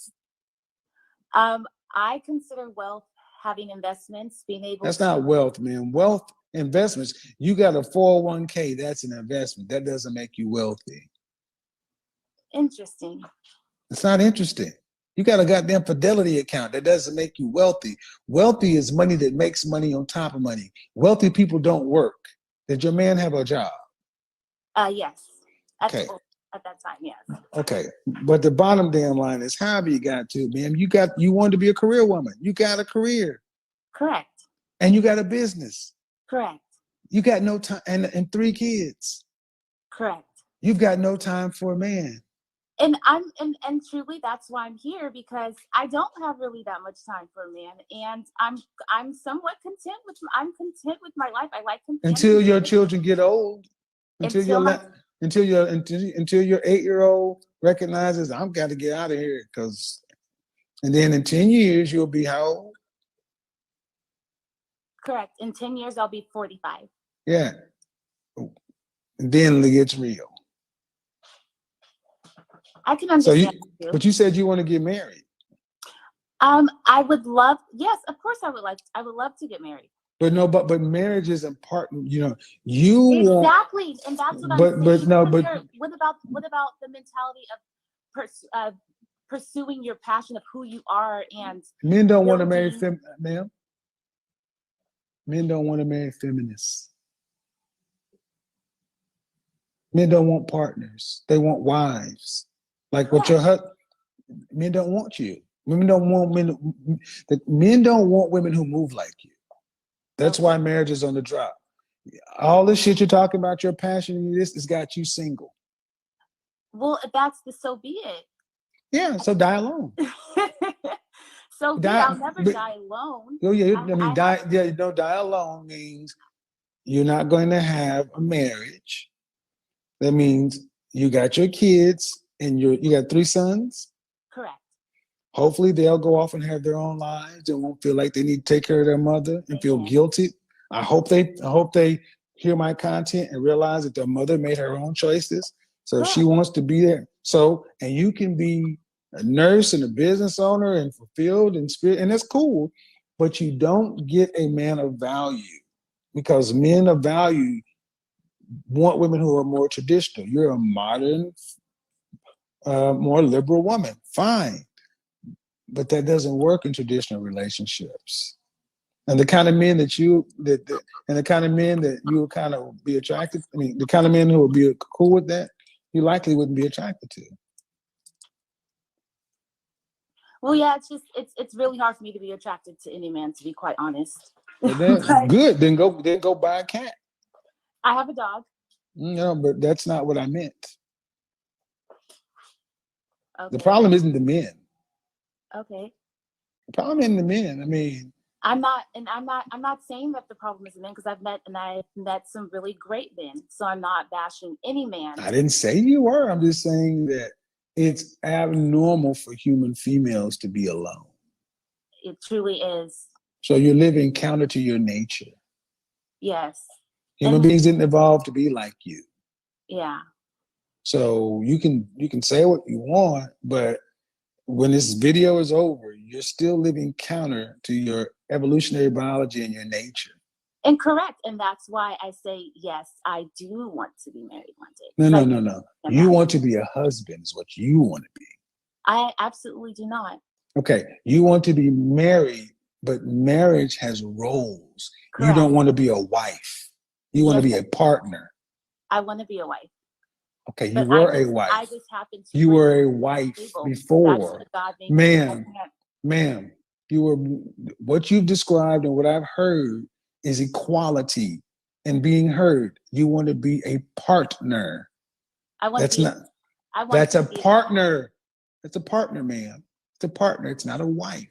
I consider wealth having investments, being able That's to. not wealth, man. Wealth, investments. You got a 401k, that's an investment. That doesn't make you wealthy. Interesting. It's not interesting. You got a goddamn Fidelity account. That doesn't make you wealthy. Wealthy is money that makes money on top of money. Wealthy people don't work. Did your man have a job? Yes. Okay. At that time, yes. Okay. But the bottom damn line is however you got to, man. You wanted to be a career woman. You got a career. Correct. And you got a business. Correct. You got no time and 3 kids. Correct. You've got no time for a man. And and truly that's why I'm here, because I don't have really that much time for a man, and I'm somewhat content with my life. I like content Until your children get old. Until your 8-year-old recognizes I've got to get out of here, and then in 10 years you'll be how old? Correct. In 10 years I'll be 45. Yeah. And then it gets real. I can understand. But you said you want to get married. I would love, yes, of course I would love to get married. But marriage is important, Exactly, and that's what I'm saying. What about the mentality of pursuing your passion of who you are? And men don't want to marry ma'am. Men don't want to marry feminists. Men don't want partners. They want wives. Like what your husband. Men don't want you. Men don't want women who move like you. That's why marriage is on the drop. All this shit you're talking about, your passion and this has got you single. Well, if that's so be it. Yeah, so die alone. I'll never die alone. Oh yeah, die alone means you're not going to have a marriage. That means you got your kids and you got 3 sons. Correct. Hopefully they'll go off and have their own lives and won't feel like they need to take care of their mother and feel guilty. I hope they hear my content and realize that their mother made her own choices. So if she wants to be there, and you can be a nurse and a business owner and fulfilled in spirit, and that's cool, but you don't get a man of value, because men of value want women who are more traditional. You're a modern, more liberal woman. Fine. But that doesn't work in traditional relationships. And the kind of men that you would kind of be attracted, the kind of men who would be cool with that, you likely wouldn't be attracted to. Well, yeah, it's really hard for me to be attracted to any man, to be quite honest. Good. Then go buy a cat. I have a dog. No, but that's not what I meant. Okay. The problem isn't the men. Okay. The problem isn't the men. I'm not saying that the problem is the men, because I've met some really great men. So I'm not bashing any man. I didn't say you were. I'm just saying that it's abnormal for human females to be alone. It truly is. So you're living counter to your nature. Yes. Human beings didn't evolve to be like you. Yeah. So you can say what you want, but when this video is over, you're still living counter to your evolutionary biology and your nature. And correct. And that's why I say, yes, I do want to be married one day. No. You want to be a husband is what you want to be. I absolutely do not. Okay. You want to be married, but marriage has roles. Correct. You don't want to be a wife. You want to be a partner. I want to be a wife. Okay, you were a wife. I just happened to. You were a wife before. Ma'am, what you've described and what I've heard is equality and being heard. You want to be a partner. That's a partner, ma'am. It's a partner. It's not a wife.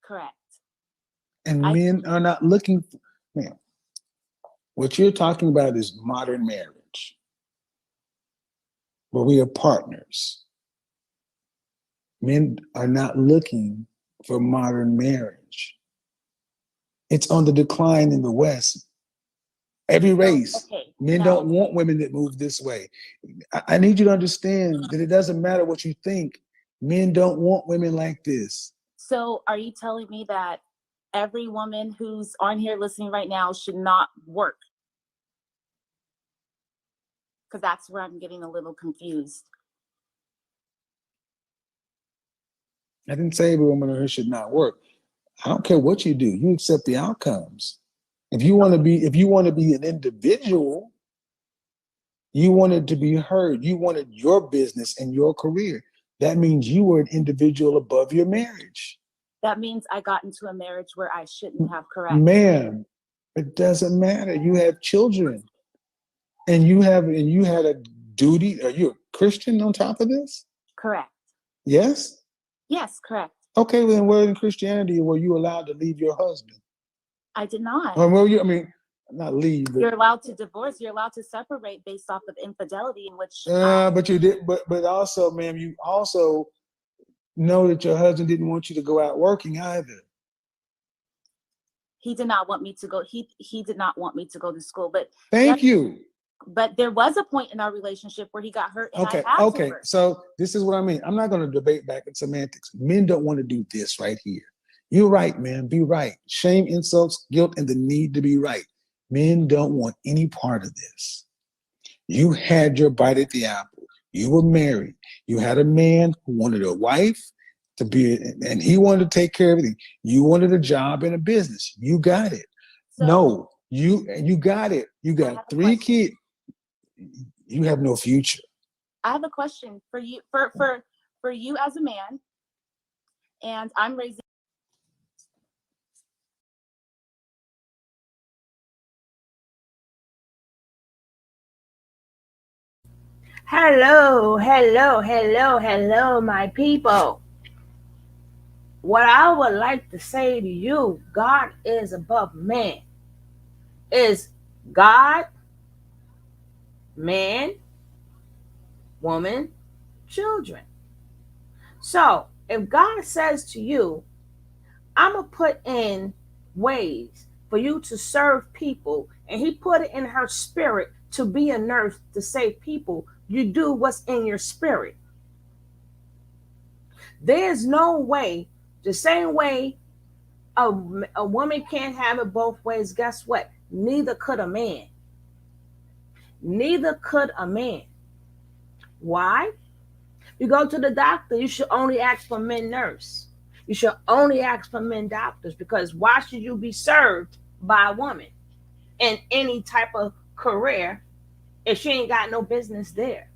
Correct. And men are not looking for, ma'am. What you're talking about is modern marriage, where we are partners. Men are not looking for modern marriage. It's on the decline in the West. Every race. Okay. Men now, don't want women that move this way. I need you to understand that it doesn't matter what you think. Men don't want women like this. So are you telling me that every woman who's on here listening right now should not work? Because that's where I'm getting a little confused. I didn't say every woman on here should not work. I don't care what you do. You accept the outcomes. If you want to be an individual, you wanted to be heard. You wanted your business and your career. That means you were an individual above your marriage. That means I got into a marriage where I shouldn't have, correct? Ma'am, it doesn't matter. You have children, and you had a duty. Are you a Christian on top of this? Correct. Yes? Yes, correct. Okay, well, then where in Christianity were you allowed to leave your husband? I did not. Or were you, I mean, not leave, but You're allowed to divorce. You're allowed to separate based off of infidelity, in which but you did, but also, ma'am, you also know that your husband didn't want you to go out working either. he did not want me to go. He did not want me to go to school. But Thank you. But there was a point in our relationship where he got hurt, and Okay, I had to okay. work. So this is what I mean. I'm not going to debate back in semantics. Men don't want to do this right here. You're right, man. Be right. Shame, insults, guilt, and the need to be right. Men don't want any part of this. You had your bite at the apple. You were married. You had a man who wanted a wife to be, and he wanted to take care of everything. You wanted a job and a business. You got it. So, No, you got it. You got 3 kids. You have no future. I have a question for you, for you as a man, and I'm raising. Hello, hello, hello, hello, my people. What I would like to say to you, God is above man. Is God, man, woman, children. So if God says to you, I'm going to put in ways for you to serve people, and he put it in her spirit to be a nurse to save people, you do what's in your spirit. There's no way, the same way a woman can't have it both ways, guess what? Neither could a man. Neither could a man. Why? You go to the doctor, you should only ask for men nurse. You should only ask for men doctors, because why should you be served by a woman in any type of career if she ain't got no business there?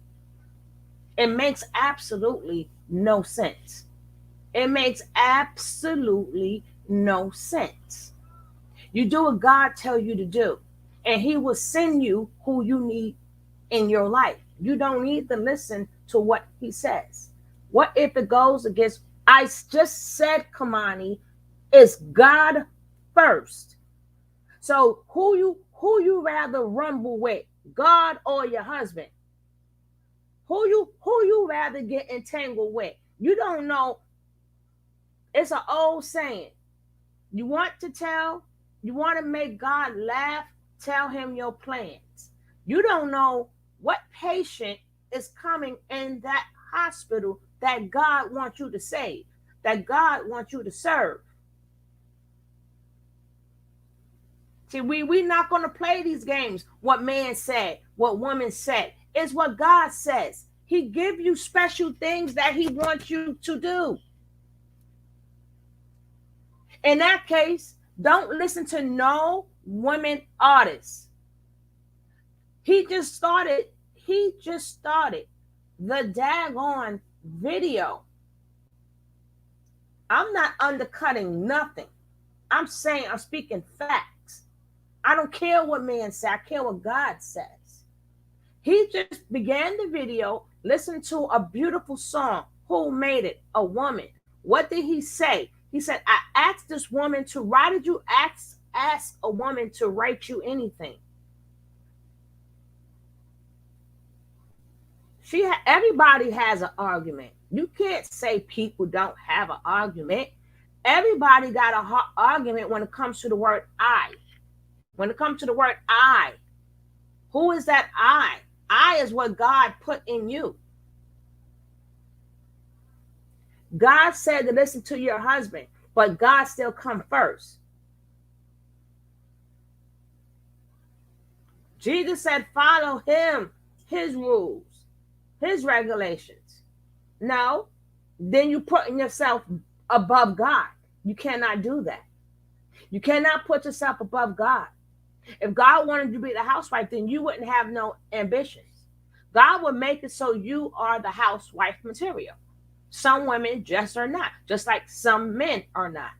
It makes absolutely no sense. It makes absolutely no sense. You do what God tell you to do, and he will send you who you need in your life. You don't need to listen to what he says. What if it goes against, I just said, Kamani, is God first. So who you rather rumble with, God or your husband? Who you rather get entangled with? You don't know. It's an old saying. You want to make God laugh, tell him your plans. You don't know what patient is coming in that hospital that God wants you to save, that God wants you to serve. See, we're not going to play these games. What man said, what woman said. It's what God says. He give you special things that he wants you to do. In that case, don't listen to no women artists. He just started the daggone video. I'm not undercutting nothing. I'm speaking facts. I don't care what man says. I care what God says. He just began the video, listened to a beautiful song. Who made it? A woman. What did he say? He said, I asked this woman to, why did you ask a woman to write you anything? Everybody has an argument. You can't say people don't have an argument. Everybody got an argument when it comes to the word I. When it comes to the word I, who is that I? I is what God put in you. God said to listen to your husband, but God still come first. Jesus said, follow him, his rules, his regulations. No, then you're putting yourself above God. You cannot do that. You cannot put yourself above God. If God wanted you to be the housewife, then you wouldn't have no ambitions. God would make it so you are the housewife material. Some women just are not, just like some men are not.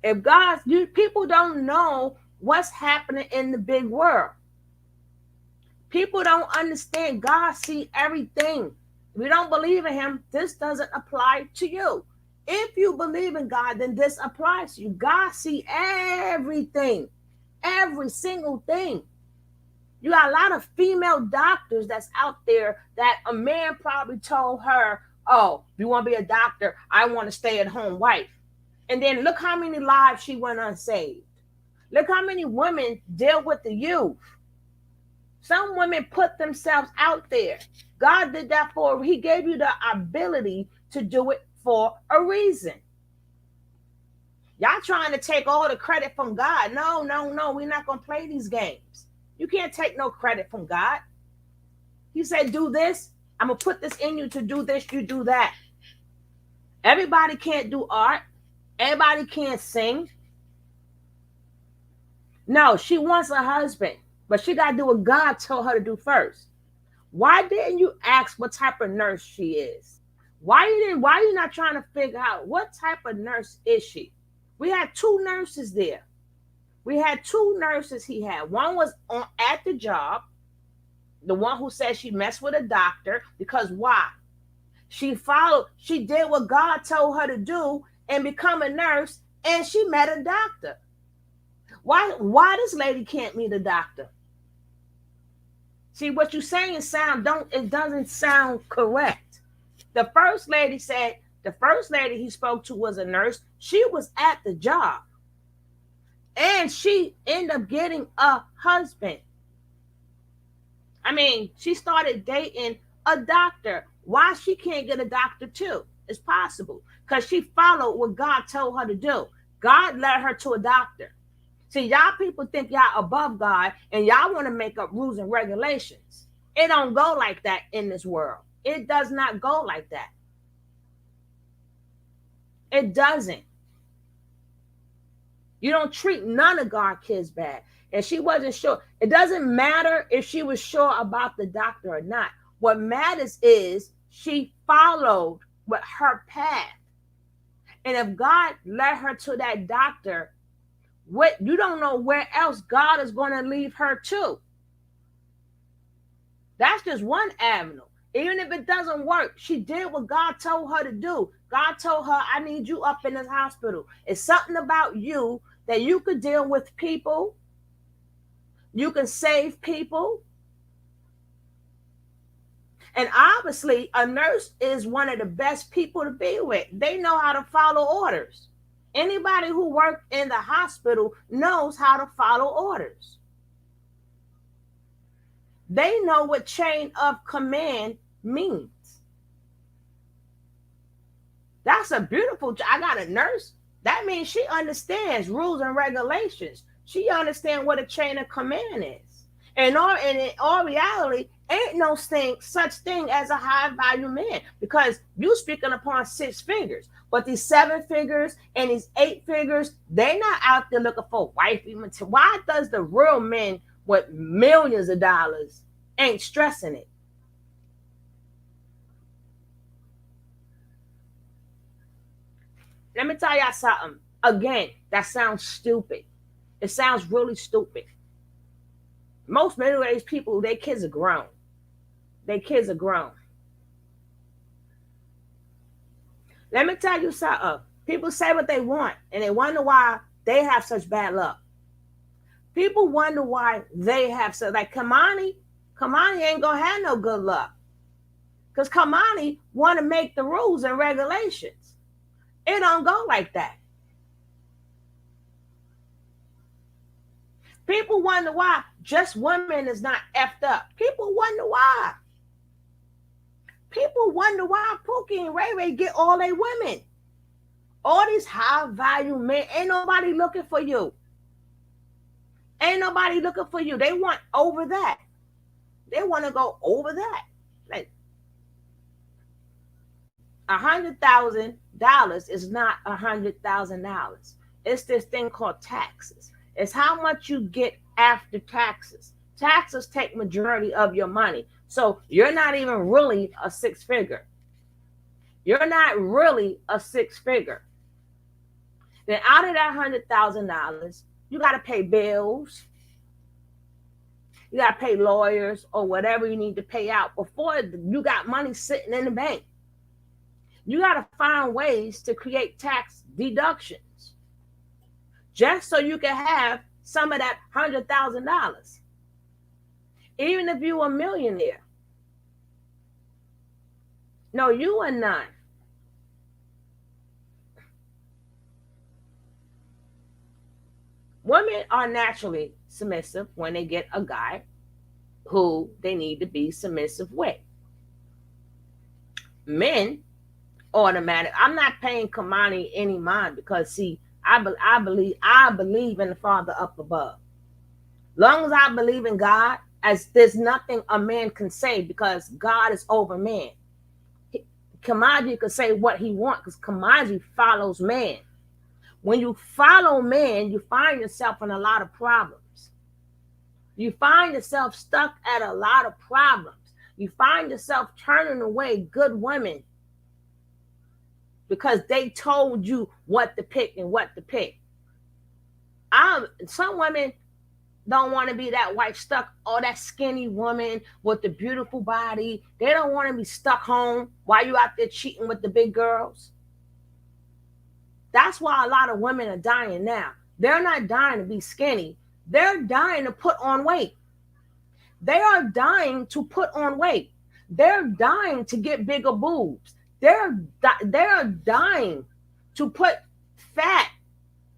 If people don't know what's happening in the big world. People don't understand God see everything. If you don't believe in him, this doesn't apply to you. If you believe in God, then this applies to you. God see everything, every single thing. You got a lot of female doctors that's out there that a man probably told her, oh, you want to be a doctor? I want to stay at home wife. And then look how many lives she went unsaved. Look how many women deal with the youth. Some women put themselves out there. God did that he gave you the ability to do it for a reason. Y'all trying to take all the credit from God. No, we're not going to play these games. You can't take no credit from God. He said, do this. I'm going to put this in you to do this. You do that. Everybody can't do art. Everybody can't sing. No, she wants a husband, but she got to do what God told her to do first. Why didn't you ask what type of nurse she is? Why are you not trying to figure out what type of nurse is she? We had 2 nurses there. We had 2 nurses he had. One was at the job, the one who said she messed with a doctor, because why? She did what God told her to do and become a nurse, and she met a doctor. Why this lady can't meet a doctor? See, what you're saying doesn't sound correct. The first lady he spoke to was a nurse. She was at the job. And she ended up getting a husband. I mean, she started dating a doctor. Why she can't get a doctor too? It's possible. Because she followed what God told her to do. God led her to a doctor. See, y'all people think y'all above God and y'all want to make up rules and regulations. It don't go like that in this world. It does not go like that. It doesn't. You don't treat none of God's kids bad. And she wasn't sure. It doesn't matter if she was sure about the doctor or not. What matters is she followed with her path. And if God led her to that doctor, you don't know where else God is going to leave her to. That's just one avenue. Even if it doesn't work, she did what God told her to do. God told her, I need you up in this hospital. It's something about you that you could deal with people. You can save people. And obviously, a nurse is one of the best people to be with. They know how to follow orders. Anybody who worked in the hospital knows how to follow orders. They know what chain of command means. That's a beautiful job. I got a nurse. That means she understands rules and regulations. She understands what a chain of command is. And in all reality, ain't no such thing as a high value man, because you speaking upon 6 figures. But these 7 figures and these 8 figures, they're not out there looking for wifey material. Why does the real men with millions of dollars ain't stressing it? Let me tell y'all something. Again, that sounds stupid. It sounds really stupid. Most middle-aged people, their kids are grown. Their kids are grown. Let me tell you something. People say what they want, and they wonder why they have such bad luck. People wonder why they have like Kamani ain't gonna have no good luck. Because Kamani want to make the rules and regulations. It don't go like that. People wonder why just women is not effed up. People wonder why. People wonder why Pookie and Ray Ray get all they women. All these high value men, ain't nobody looking for you. Ain't nobody looking for you. They want over that. They want to go over that. Like $100,000 is not $100,000. It's this thing called taxes. It's how much you get after taxes. Taxes take majority of your money. So you're not even really a six figure. You're not really a six figure. Then out of that $100,000, you got to pay bills. You got to pay lawyers or whatever you need to pay out before you got money sitting in the bank. You got to find ways to create tax deductions just so you can have some of that $100,000. Even if you're a millionaire. No, you are not. Women are naturally submissive when they get a guy who they need to be submissive with. Men automatic. I'm not paying Kamani any mind because see, I believe in the Father up above. Long as I believe in God, as there's nothing a man can say because God is over man. Kamaji could say what he wants because Kamaji follows man. When you follow man, you find yourself in a lot of problems. You find yourself stuck at a lot of problems. You find yourself turning away good women because they told you what to pick and what to pick. Some women don't want to be that white stuck or that skinny woman with the beautiful body. They don't want to be stuck home while you out there cheating with the big girls. That's why a lot of women are dying now. They're not dying to be skinny. They're dying to put on weight. They are dying to put on weight. They're dying to get bigger boobs. They're dying to put fat.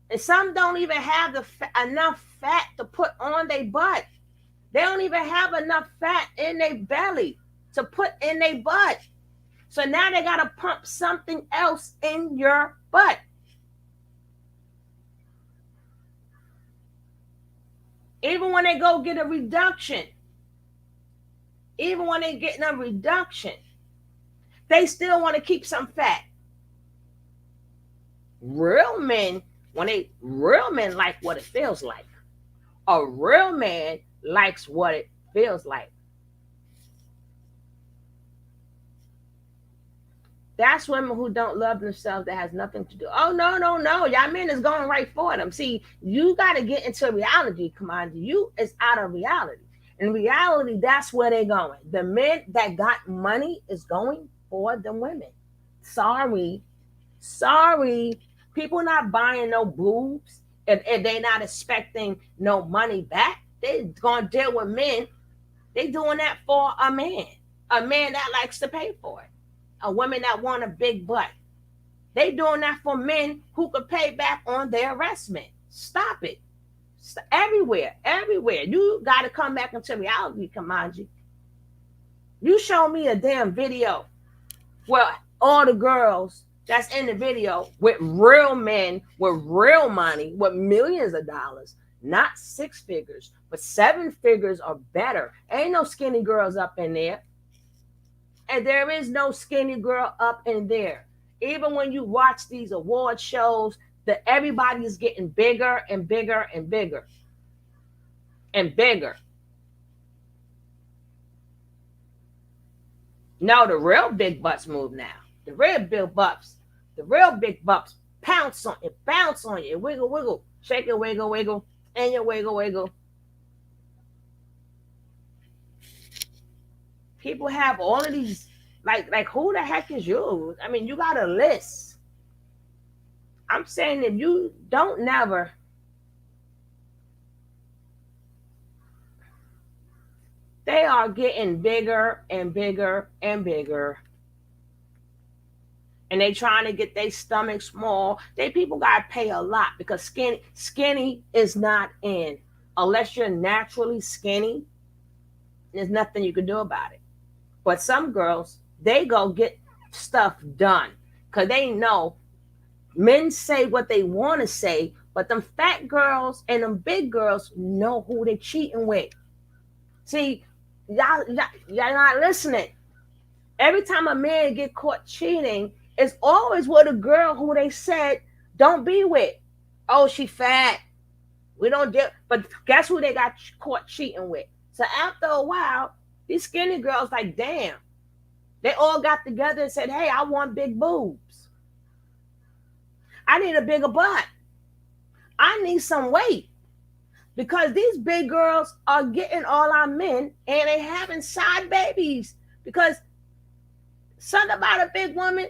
And some don't even have enough fat to put on their butt. They don't even have enough fat in their belly to put in their butt. So now they got to pump something else in your butt. Even when they go get a reduction, they still want to keep some fat. Real men like what it feels like. A real man likes what it feels like. That's women who don't love themselves that has nothing to do. Oh, no. Y'all men is going right for them. See, you got to get into reality, Commander. You is out of reality. In reality, that's where they're going. The men that got money is going for the women. Sorry. People not buying no boobs and they're not expecting no money back. They're going to deal with men. They doing that for a man that likes to pay for it. A woman that want a big butt. They doing that for men who could pay back on their investment. Stop it. Everywhere. You got to come back into reality, Kamanji. You show me a damn video where all the girls that's in the video with real men, with real money, with millions of dollars, not six figures, but seven figures or better. Ain't no skinny girls up in there. And there is no skinny girl up in there. Even when you watch these award shows, that everybody is getting bigger and bigger and bigger and bigger. No, the real big butts move now. The real big butts pounce on it, bounce on you, wiggle, shake it, wiggle, and you wiggle. People have all of these, like who the heck is you? I mean, you got a list. I'm saying if you don't never they are getting bigger and bigger and bigger. And they trying to get their stomach small. They people gotta pay a lot because skinny is not in. Unless you're naturally skinny, there's nothing you can do about it. But some girls, they go get stuff done because they know men say what they want to say, but them fat girls and them big girls know who they cheating with. See, y'all not listening. Every time a man get caught cheating, it's always with a girl who they said don't be with. Oh, she fat. We don't do. But guess who they got caught cheating with? So after a while, these skinny girls like, damn. They all got together and said, hey, I want big boobs. I need a bigger butt. I need some weight. Because these big girls are getting all our men and they having side babies. Because something about a big woman,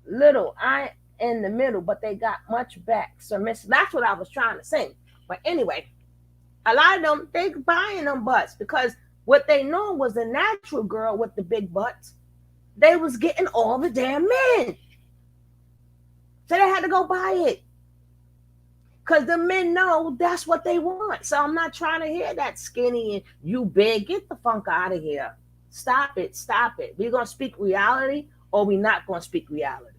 little, I in the middle, but they got much back. So that's what I was trying to say. But anyway, a lot of them, they buying them butts because what they know was the natural girl with the big butts. They was getting all the damn men. So they had to go buy it. Because the men know that's what they want. So I'm not trying to hear that skinny and you big. Get the funk out of here. Stop it. Stop it. We're going to speak reality or we're not going to speak reality.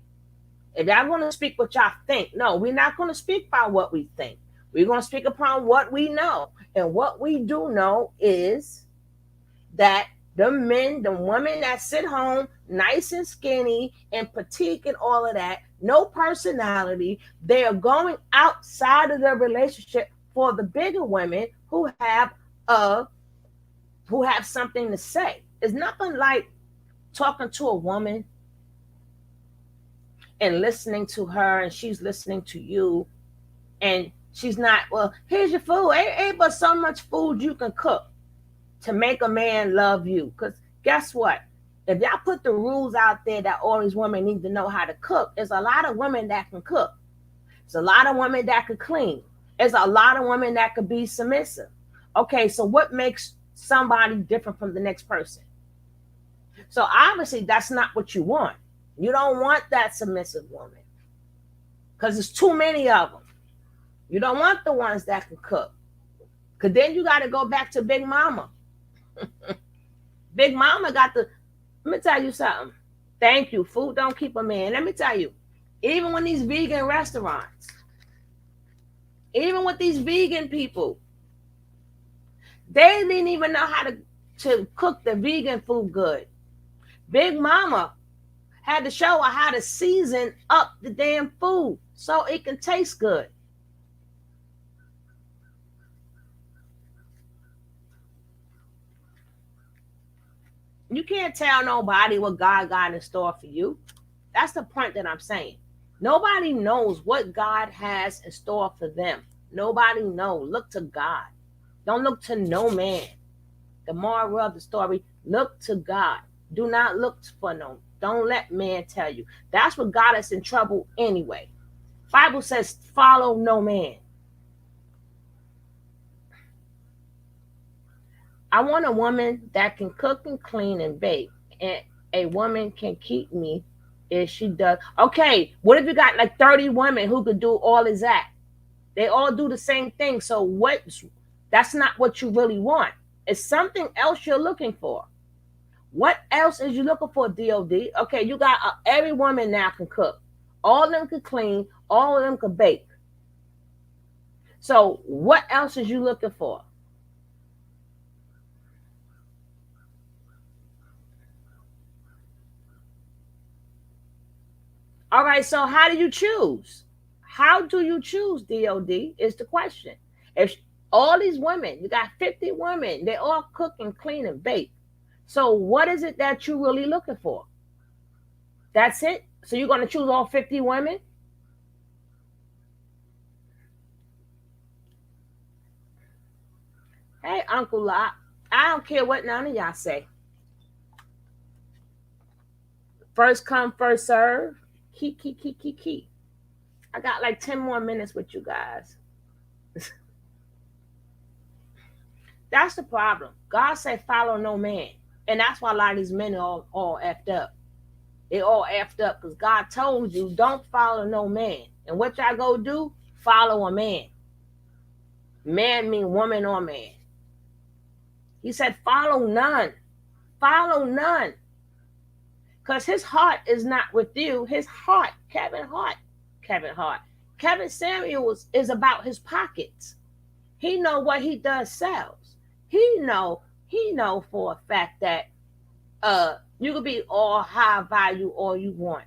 If y'all want to speak what y'all think, no, we're not going to speak by what we think. We're going to speak upon what we know. And what we do know is that the men, the women that sit home nice and skinny and petite and all of that, no personality, they are going outside of their relationship for the bigger women who have something to say. It's nothing like talking to a woman and listening to her and she's listening to you and she's not, well, here's your food. Ain't but so much food you can cook to make a man love you. Because guess what? If y'all put the rules out there that all these women need to know how to cook, there's a lot of women that can cook. There's a lot of women that could clean. There's a lot of women that could be submissive. Okay, so what makes somebody different from the next person? So obviously that's not what you want. You don't want that submissive woman because there's too many of them. You don't want the ones that can cook because then you got to go back to Big Mama. Big Mama got the, let me tell you something. Thank you. Food don't keep a man. Let me tell you, even when these vegan restaurants, even with these vegan people, they didn't even know how to cook the vegan food good. Big Mama had to show her how to season up the damn food so it can taste good. You can't tell nobody what God got in store for you. That's the point that I'm saying. Nobody knows what God has in store for them. Nobody knows. Look to God. Don't look to no man. The moral of the story, look to God. Do not look for no. Don't let man tell you. That's what got us in trouble anyway. Bible says, follow no man. I want a woman that can cook and clean and bake. And a woman can keep me if she does. Okay, what if you got like 30 women who could do all of that? They all do the same thing. So that's not what you really want. It's something else you're looking for. What else is you looking for, DOD? Okay, you got every woman now can cook. All of them can clean. All of them can bake. So what else is you looking for? All right, so how do you choose? How do you choose, DOD, is the question. If all these women, you got 50 women, they all cook and clean and bake. So what is it that you're really looking for? That's it? So you're going to choose all 50 women? Hey, Uncle Lot, I don't care what none of y'all say. First come, first serve. Key. I got like 10 more minutes with you guys. That's the problem. God said, follow no man. And that's why a lot of these men are all effed up. They all effed up because God told you, don't follow no man. And what y'all go do? Follow a man. Man mean woman or man. He said, follow none. Follow none. Because his heart is not with you. His heart, Kevin Samuels is about his pockets. He know what he does sells. He know for a fact that you could be all high value all you want.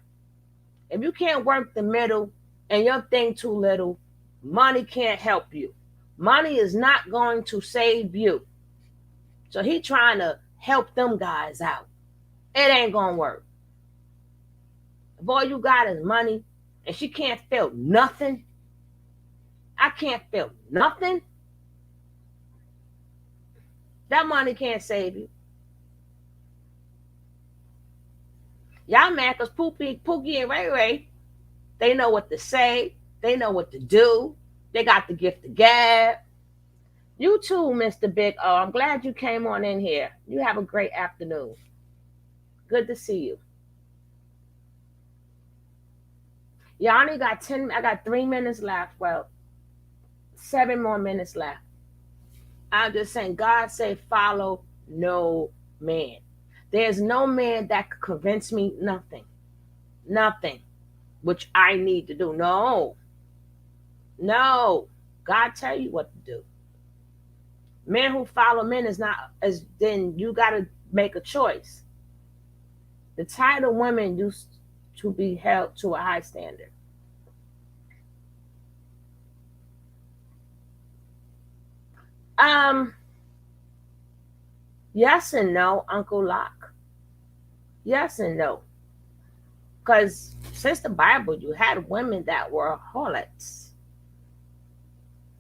If you can't work the middle and your thing too little, money can't help you. Money is not going to save you. So he trying to help them guys out. It ain't gonna work. If all you got is money and she can't feel nothing, I can't feel nothing, that money can't save you. Y'all mad because Pookie and Ray Ray, they know what to say. They know what to do. They got the gift of gab. You too, Mr. Big O. I'm glad you came on in here. You have a great afternoon. Good to see you. Y'all only got 10, I got 3 minutes left. Well, 7 more minutes left. I'm just saying, God said, follow no man. There's no man that could convince me nothing. Nothing. Which I need to do. No. God tell you what to do. Men who follow men is not, as then you got to make a choice. The title women used to be held to a high standard. Yes and no, Uncle Locke. Yes and no. Because since the Bible, you had women that were harlots.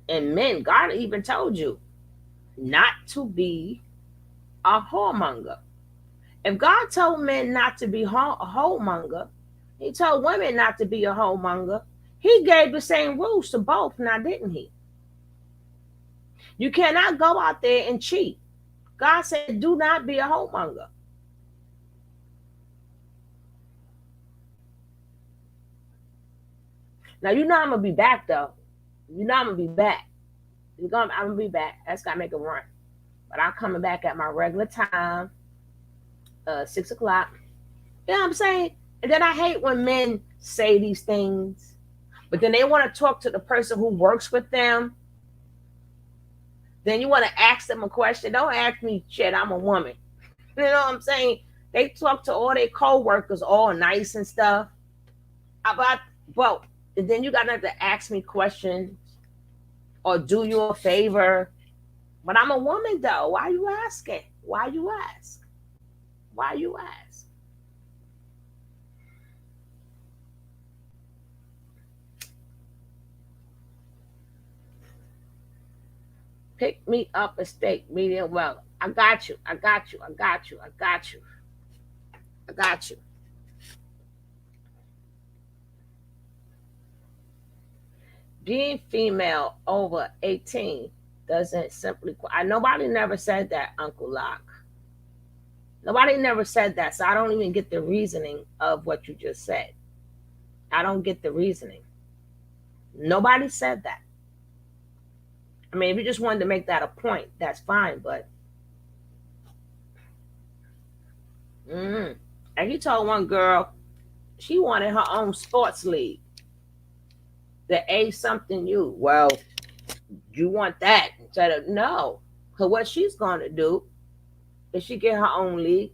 And men, God even told you not to be a whoremonger. If God told men not to be a whoremonger, he told women not to be a whoremonger. He gave the same rules to both, now didn't he? You cannot go out there and cheat. God said, do not be a whoremonger. Now, you know I'm going to be back, though. You know I'm going to be back. I'm going to be back. I just got to make a run. But I'm coming back at my regular time, 6 o'clock. You know what I'm saying? And then I hate when men say these things, but then they want to talk to the person who works with them. Then you want to ask them a question. Don't ask me shit. I'm a woman. You know what I'm saying? They talk to all their co-workers all nice and stuff. And then you got to have to ask me questions or do you a favor. But I'm a woman, though. Why you asking? Why you ask? Why you ask? Pick me up a steak, medium well. I got you. I got you. I got you. I got you. I got you. Being female over 18 doesn't simply. Nobody never said that, Uncle Locke. Nobody never said that, so I don't even get the reasoning of what you just said. I don't get the reasoning. Nobody said that. I mean, if you just wanted to make that a point, that's fine, but and he told one girl she wanted her own sports league. The A something U. Well, you want that instead of no. Because what she's going to do is she get her own league.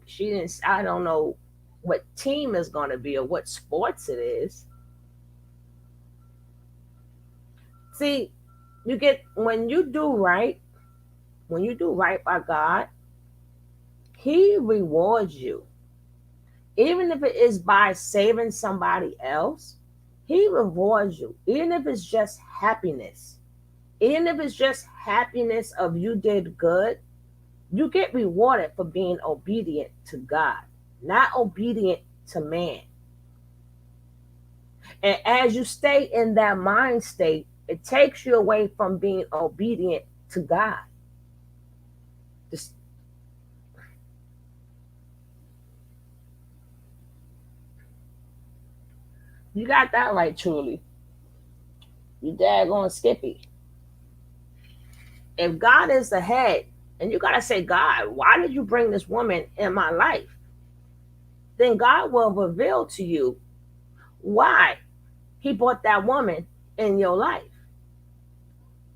I don't know what team is going to be or what sports it is. See, when you do right by God, he rewards you. Even if it is by saving somebody else, he rewards you. Even if it's just happiness. Even if it's just happiness of you did good, you get rewarded for being obedient to God, not obedient to man. And as you stay in that mind state, it takes you away from being obedient to God. This, you got that right, truly. You daggone Skippy. If God is the head, and you gotta say, God, why did you bring this woman in my life? Then God will reveal to you why he brought that woman in your life.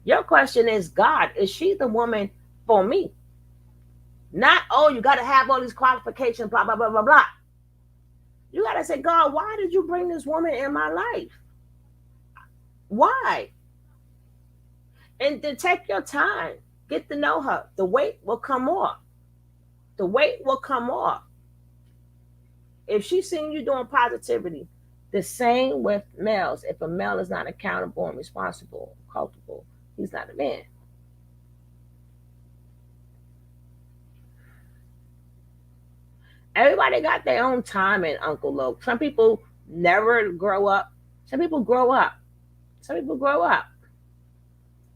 Your question is, God, is she the woman for me? Not, oh, you got to have all these qualifications, blah, blah, blah, blah, blah. You got to say, God, why did you bring this woman in my life? Why? And then take your time. Get to know her. The weight will come off. The weight will come off. If she's seeing you doing positivity, the same with males. If a male is not accountable and responsible, culpable, he's not a man. Everybody got their own timing, Uncle Luke. Some people never grow up. Some people grow up. Some people grow up.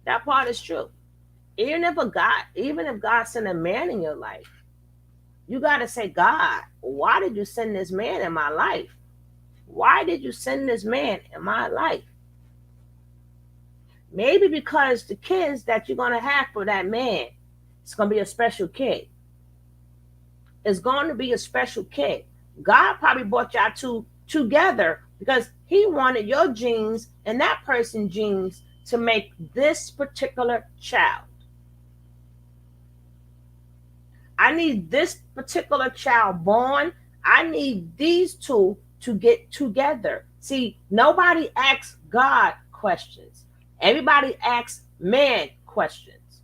That part is true. Even if God sent a man in your life, you got to say, God, why did you send this man in my life? Why did you send this man in my life? Maybe because the kids that you're going to have for that man, it's going to be a special kid. It's going to be a special kid. God probably brought y'all two together because he wanted your genes and that person's genes to make this particular child. I need this particular child born. I need these two to get together. See, nobody asks God questions. Everybody asks man questions.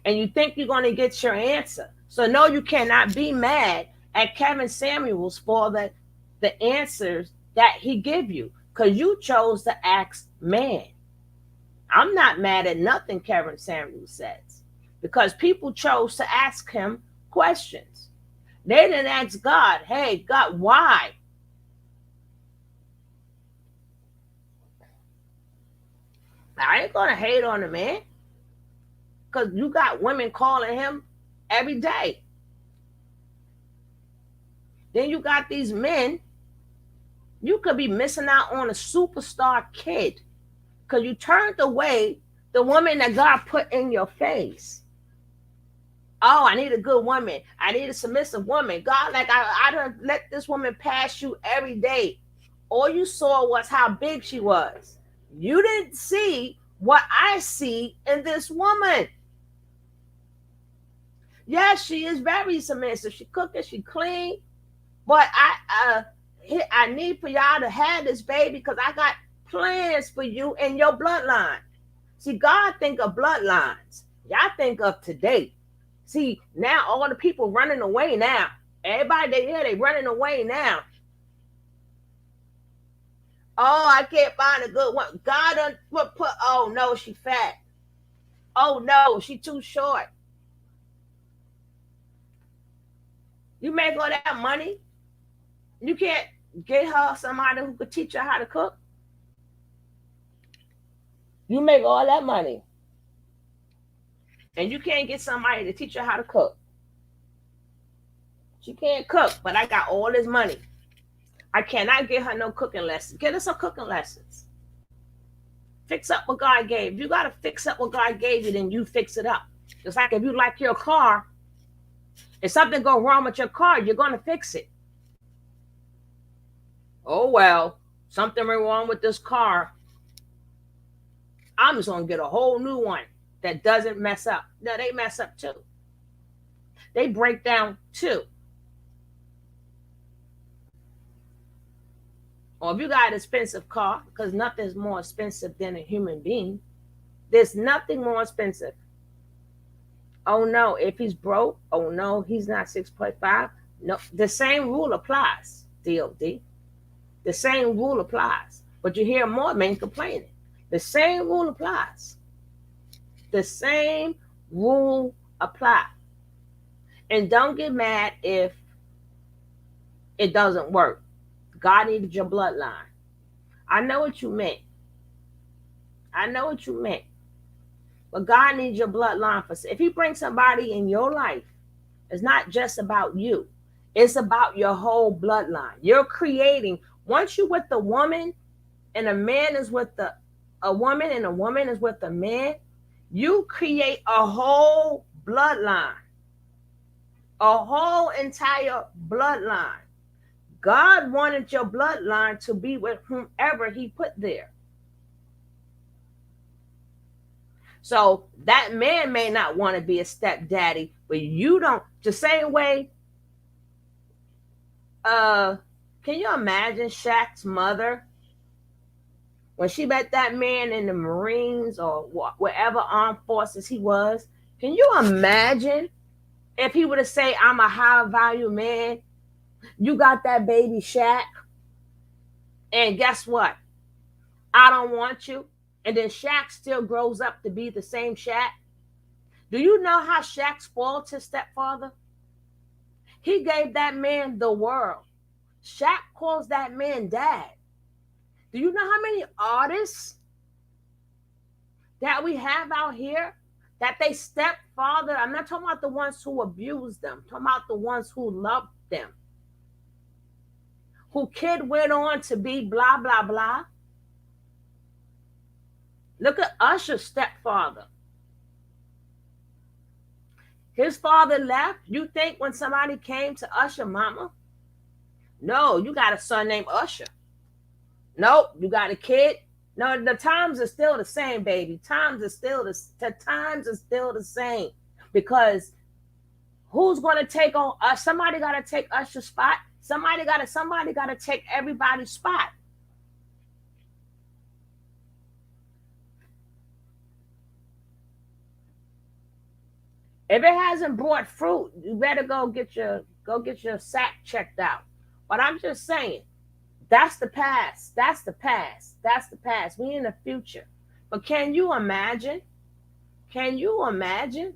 And you think you're going to get your answer. So no, you cannot be mad at Kevin Samuels for the answers that he give you, because you chose to ask man. I'm not mad at nothing Kevin Samuels says, because people chose to ask him questions. They didn't ask God, hey, God, why? I ain't going to hate on the man, because you got women calling him every day. Then you got these men. You could be missing out on a superstar kid because you turned away the woman that God put in your face. Oh, I need a good woman. I need a submissive woman. God, like I don't let this woman pass you every day. All you saw was how big she was. You didn't see what I see in this woman. Yes, she is very submissive. She cooking, she clean. But I need for y'all to have this baby because I got plans for you and your bloodline. See, God think of bloodlines. Y'all think of today. See, now all the people running away now. Everybody they running away now. Oh, I can't find a good one. God done put, oh no, she fat. Oh no, she too short. You make all that money. You can't get her somebody who could teach her how to cook. You make all that money. And you can't get somebody to teach her how to cook. She can't cook, but I got all this money. I cannot get her no cooking lessons. Get her some cooking lessons. Fix up what God gave. You got to fix up what God gave you, then you fix it up. It's like if you like your car, if something go wrong with your car, you're going to fix it. Oh, well, something went wrong with this car. I'm just going to get a whole new one that doesn't mess up. No, they mess up too. They break down too. Or if you got an expensive car, because nothing's more expensive than a human being. There's nothing more expensive. Oh no, if he's broke, oh no, he's not 6.5. No, the same rule applies, DOD. The same rule applies. But you hear more men complaining. The same rule applies. The same rule applies. And don't get mad if it doesn't work. God needed your bloodline. I know what you meant. I know what you meant. But God needs your bloodline for. If He brings somebody in your life, it's not just about you. It's about your whole bloodline. You're creating. Once you with the woman, and a man is with a woman, and a woman is with a man, you create a whole bloodline, a whole entire bloodline. God wanted your bloodline to be with whomever He put there. So that man may not want to be a stepdaddy, but you don't. The same way, can you imagine Shaq's mother when she met that man in the Marines or wherever armed forces he was? Can you imagine if he would have said, I'm a high value man, you got that baby Shaq, and guess what? I don't want you. And then Shaq still grows up to be the same Shaq. Do you know how Shaq spoiled his stepfather? He gave that man the world. Shaq calls that man dad. Do you know how many artists that we have out here that they stepfather? I'm not talking about the ones who abused them. I'm talking about the ones who loved them. Who kid went on to be blah, blah, blah. Look at Usher's stepfather. His father left. You think when somebody came to Usher mama? No, you got a son named Usher. Nope, you got a kid. No, the times are still the same, baby. The times are still the same. Because who's gonna take on us? Somebody gotta take Usher's spot. Somebody gotta take everybody's spot. If it hasn't brought fruit, you better go get your sack checked out. But I'm just saying, that's the past. That's the past. That's the past. We in the future. But can you imagine? Can you imagine?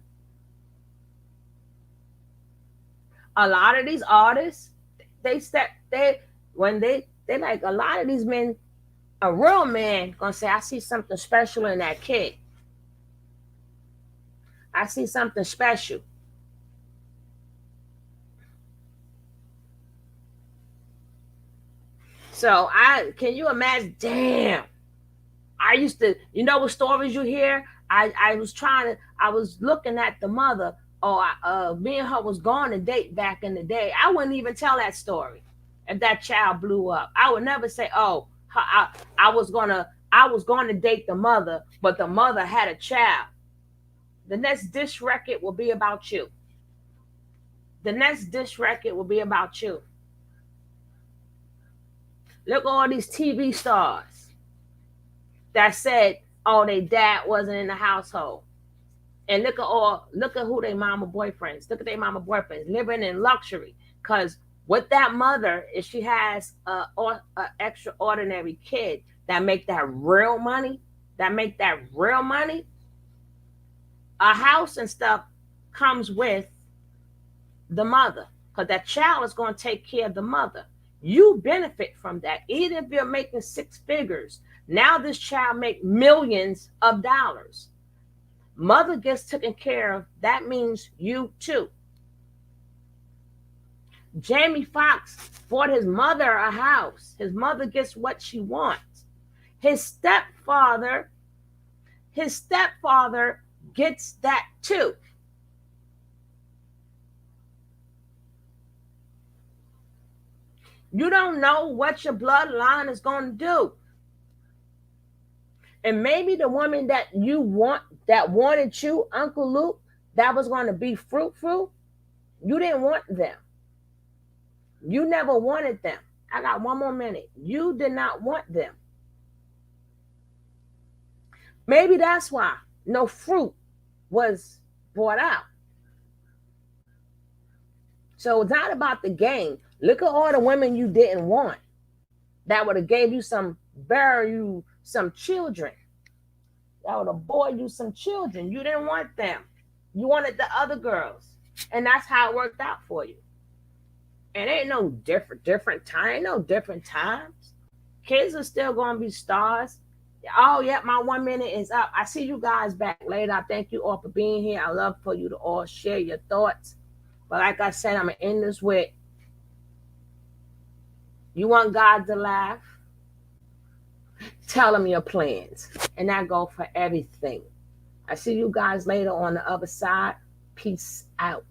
A lot of these artists, they like a lot of these men, a real man gonna say, I see something special in that kid. I see something special. So can you imagine? Damn. I used to, you know what stories you hear? I was looking at the mother, me and her was going to date back in the day. I wouldn't even tell that story if that child blew up. I would never say, I was going to date the mother, but the mother had a child. The next dish record will be about you. The next dish record will be about you. Look at all these TV stars that said, their dad wasn't in the household. And look at who their mama boyfriends. Look at their mama boyfriends living in luxury. Because with that mother, if she has a extraordinary kid that make that real money, a house and stuff comes with the mother. Because that child is going to take care of the mother. You benefit from that. Even if you're making 6 figures, now this child make millions of dollars. Mother gets taken care of. That means you too. Jamie Foxx bought his mother a house. His mother gets what she wants. His stepfather gets that too. You don't know what your bloodline is going to do. And maybe the woman that wanted you, Uncle Luke, that was going to be fruitful, you didn't want them. You never wanted them. I got 1 more minute. You did not want them. Maybe that's why no fruit was brought out. So it's not about the game. Look at all the women you didn't want that would have gave you bear you some children. That would have bore you some children. You didn't want them. You wanted the other girls. And that's how it worked out for you. And ain't no different time. Ain't no different times. Kids are still going to be stars. Oh, yeah, my 1 minute is up. I see you guys back later. I thank you all for being here. I love for you to all share your thoughts. But like I said, I'm going to end this with, you want God to laugh? Tell him your plans. And that go for everything. I see you guys later on the other side. Peace out.